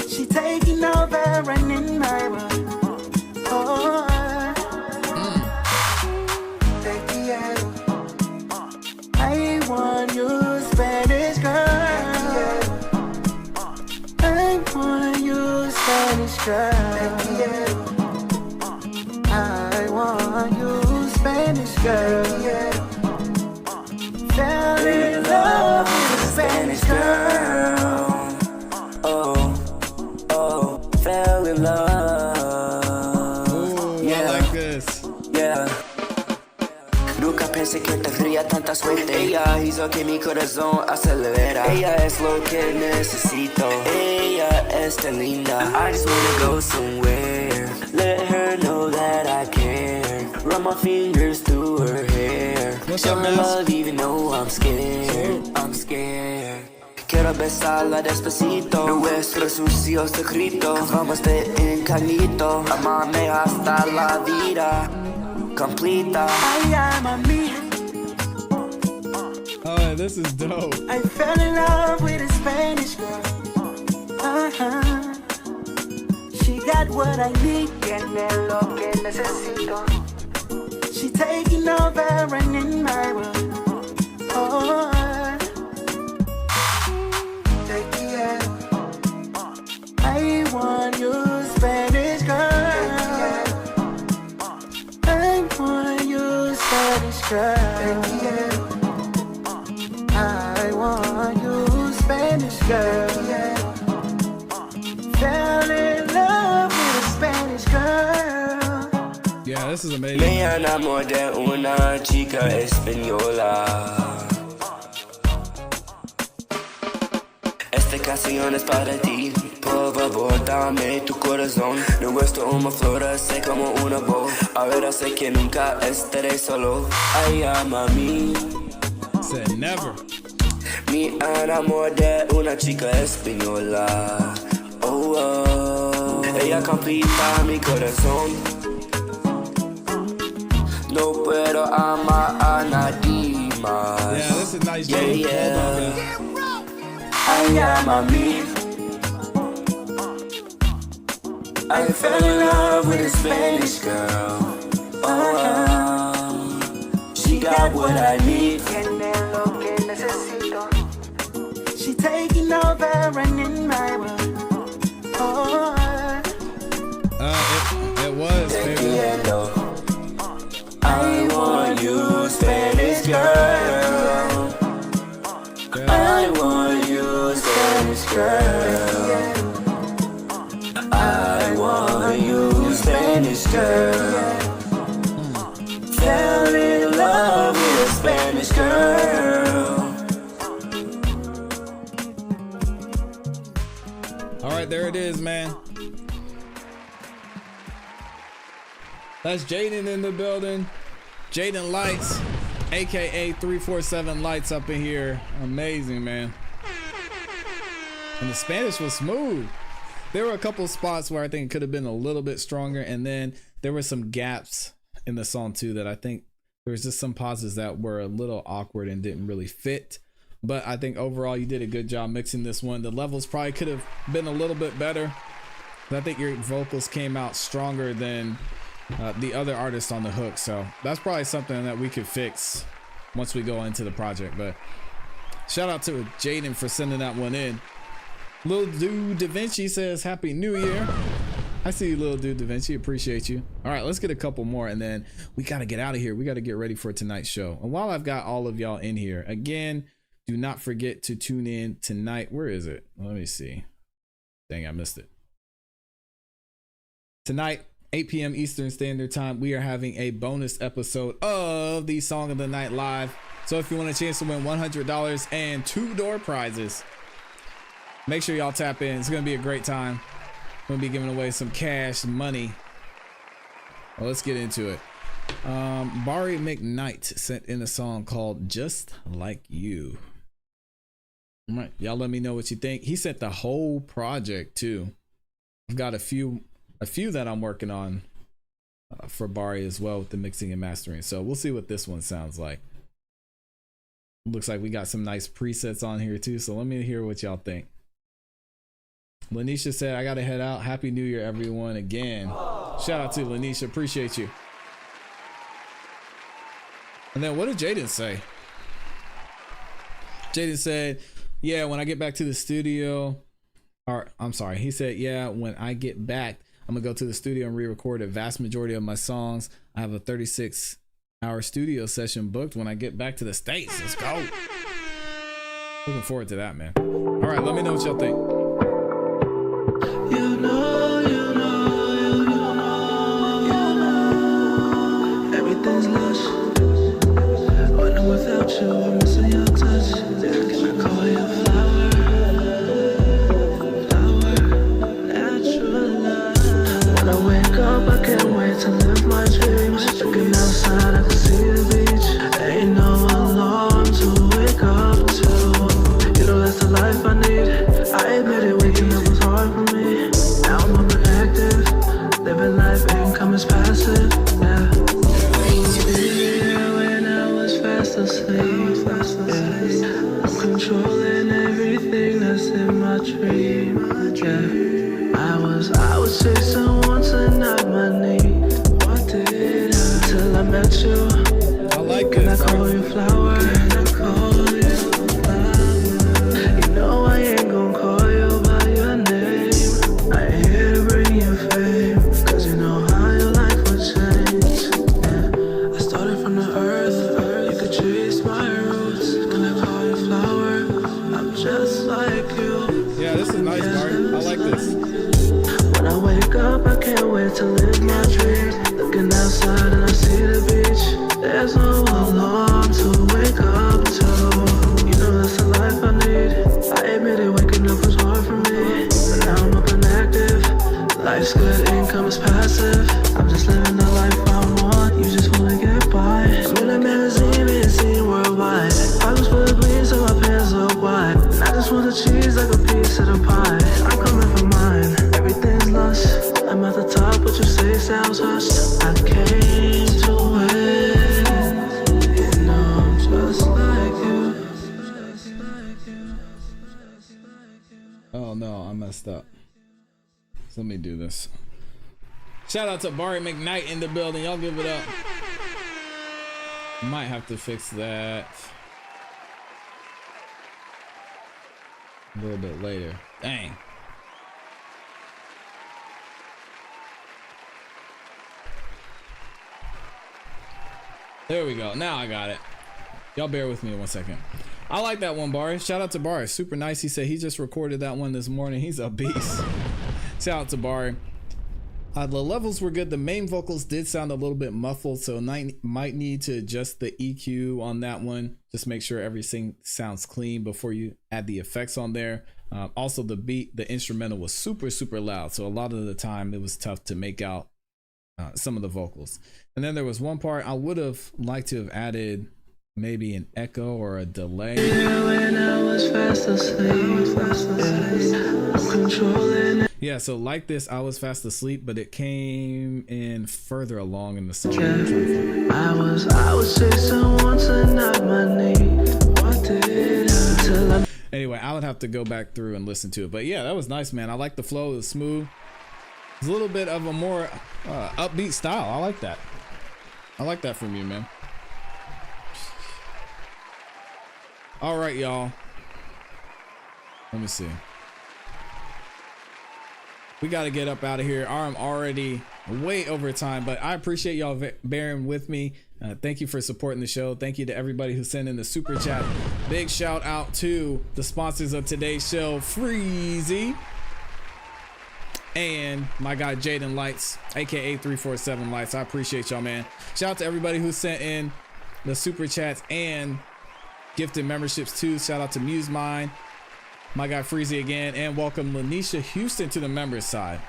She taking over and in my world. Oh, girl. I want you, Spanish girl. Fell in love with a Spanish girl. Oh, fell in love. Ooh, I like this. Yeah. Nunca pensé que tendría tanta suerte. Ella hizo que mi corazón acelera. Ella es lo que necesito. Ella es tan linda. I just wanna go somewhere. Let her know that I care. Run my fingers through her hair. Show her love even though I'm scared. I'm scared. Quiero besarla despacito. Nuestro sucio secreto. Vamos de incognito. Amame hasta la vida completa. I am a me. Oh, this is dope. I fell in love with a Spanish girl. She got what I need. Tiene lo que necesito. She taking over and in my world. Oh, te quiero. I want you, Spanish girl. I want you, Spanish girl. I want you, Spanish girl. Fell in love with a Spanish girl. Yeah, this is amazing. Me enamoré de una chica española. Esta canción es para ti. Por favor, dame tu corazón. Nuestro una flora sé como una voz. Ahora sé que nunca estaré solo. I am a me. Said never. Me enamoré de una chica española. Oh, oh. Ella completa mi corazón. No puedo amar a nadie más. Yeah, this is nice. Yeah. I am a me. I fell in love with a Spanish girl. Oh, she got what I need. Tiene lo que necesito. She taking over and in my world. Oh, it was. I want you, Spanish girl. I want you, Spanish girl. I want you, Spanish girl. Fell in love with a Spanish girl. All right, there it is, man. That's Jaden in the building. Jaden Lights, aka 347 Lights up in here. Amazing, man. And the Spanish was smooth. There were a couple spots where I think it could have been a little bit stronger, and then there were some gaps in the song too that I think there was just some pauses that were a little awkward and didn't really fit. But I think overall you did a good job mixing this one. The levels probably could have been a little bit better, but I think your vocals came out stronger than the other artists on the hook. So that's probably something that we could fix once we go into the project. But shout out to Jaden for sending that one in. Lil Dude Da Vinci says Happy New Year. I see you, Lil Dude Da Vinci. Appreciate you. All right, let's get a couple more and then we got to get out of here. We got to get ready for tonight's show. And while I've got all of y'all in here, again, do not forget to tune in tonight. Where is it? Let me see. Dang, I missed it. Tonight, 8 p.m. Eastern Standard Time, we are having a bonus episode of the Song of the Night Live. So if you want a chance to win $100 and 2 door prizes, make sure y'all tap in. It's going to be a great time. We'll be giving away some cash money. Well, let's get into it. Barry McKnight sent in a song called Just Like You. All right, y'all let me know what you think. He sent the whole project too. I've got a few that I'm working on for Barry as well with the mixing and mastering. So we'll see what this one sounds like. Looks like we got some nice presets on here too. So let me hear what y'all think. Lanisha said, I gotta head out. Happy New Year, everyone, again. Shout out to Lanisha. Appreciate you. And then what did Jaden say? Jaden said, yeah, when I get back to the studio, or I'm sorry, he said, yeah, when I get back, I'm gonna go to the studio and re-record a vast majority of my songs. I have a 36-hour studio session booked when I get back to the States. Let's go. Looking forward to that, man. All right, let me know what y'all think. Everything's lush. When I'm without you, I'm missing your touch. Can I call you a flower? Natural love. When I wake up, I can't wait to live my dreams. Looking outside, I can see the beach. Ain't no alarm to wake up to. You know that's the life I need. I admit it, waking up was hard for me. Now I'm up and active. Living life, income is passive. Yeah. When I was fast asleep, I'm controlling everything that's in my dream. Yeah. I was chasing wants and not money. What did I? Till I met you. I like Can this. I call you flower? Can I call you flower? You know I ain't gon' call you by your name. I ain't here to bring you fame, 'cause you know how your life would change. Yeah. I started from the earth, you could trace my roots. When I call you flower, I'm just like you. Yeah, this is nice, Bart. I like this. When I wake up, I can't wait to live my dream. Looking outside and I see the beach. There's no alarm to wake up to. You know that's the life I need. I admit it, waking up was hard for me. But now I'm up and active. Life's good, income is passive. I'm just living the life I want. You just wanna get by. I'm in a magazine being seen worldwide. Pockets full of green, so my pants look wide. And I just want the cheese like a piece of the pie. I'm coming for mine. Everything's lush. I'm at the top, what you say sounds hushed. I came to win. You know I'm just like you. Oh no, I messed up. So let me do this. Shout out to Barry McKnight in the building. Y'all give it up. Might have to fix that a little bit later. Dang. There we go. Now I got it. Y'all bear with me 1 second. I like that one, Barry. Shout out to Barry. Super nice. He said he just recorded that one this morning. He's a beast. Shout out to Barry. The levels were good. The main vocals did sound a little bit muffled, so might need to adjust the EQ on that one. Just make sure everything sounds clean before you add the effects on there. Also, the beat, the instrumental was super, super loud. So a lot of the time it was tough to make out some of the vocals. And then there was one part I would have liked to have added maybe an echo or a delay. When I was fast asleep, I'm controlling. Yeah, so like this, I was fast asleep, but it came in further along in the song. I was chasing wants and not money. What did I? Till I. Anyway, I would have to go back through and listen to it. But yeah, that was nice, man. I like the flow. It was smooth. It's a little bit of a more upbeat style. I like that. I like that from you, man. All right, y'all. Let me see. We got to get up out of here. I'm already way over time, but I appreciate y'all bearing with me. Thank you for supporting the show. Thank you to everybody who sent in the super chat. Big shout out to the sponsors of today's show, Freezy, and my guy Jaden Lights, aka 347 Lights. I appreciate y'all, man. Shout out to everybody who sent in the super chats and gifted memberships too. Shout out to MuseMind, my guy Freezy again, and welcome Lanisha Houston to the members side.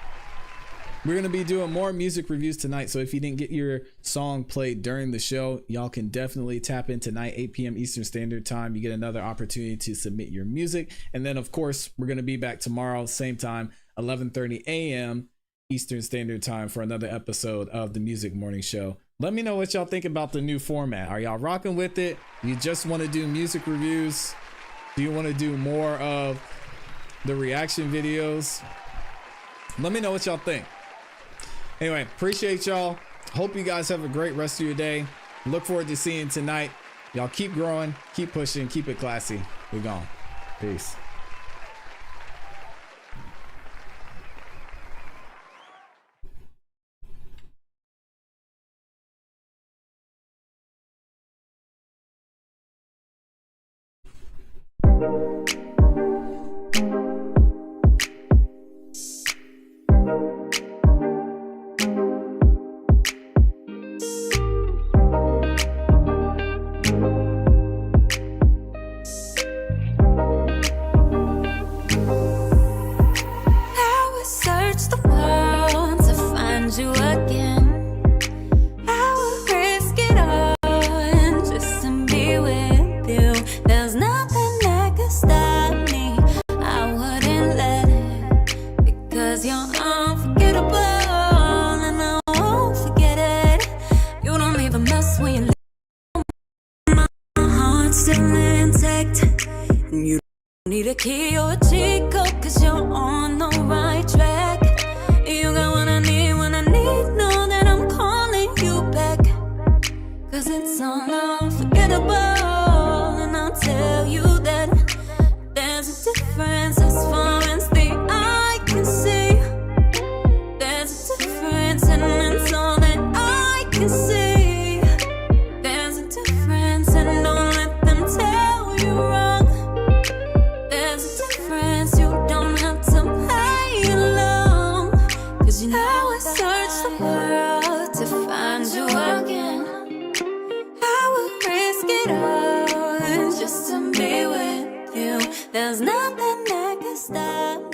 We're going to be doing more music reviews tonight, so if you didn't get your song played during the show, y'all can definitely tap in tonight, 8 p.m. Eastern Standard Time. You get another opportunity to submit your music. And then, of course, we're going to be back tomorrow, same time, 11:30 a.m. Eastern Standard Time for another episode of the Music Morning Show. Let me know what y'all think about the new format. Are y'all rocking with it? You just want to do music reviews? Do you want to do more of the reaction videos? Let me know what y'all think. Anyway, appreciate y'all. Hope you guys have a great rest of your day. Look forward to seeing tonight. Y'all keep growing, keep pushing, keep it classy. We're gone. Peace. I would search the world to find you again. I would risk it all just to be with you. There's nothing that could stop me. I wouldn't let it, because you're unforgettable, and I won't forget it. You don't even mess when you leave. My heart's still intact, and you don't need a key or a cheat code, 'cause you're on the right track. You got what I need when I need. Know that I'm calling you back, 'cause it's all unforgettable. And I'll tell you that there's a difference as far as the eye can see. There's a difference, and it's all that I can see. There's a difference, and don't let them tell you wrong. There's a difference, you don't have to play along, 'cause you know I would search the world to find you again. I would risk it all just to be with you. There's nothing that can stop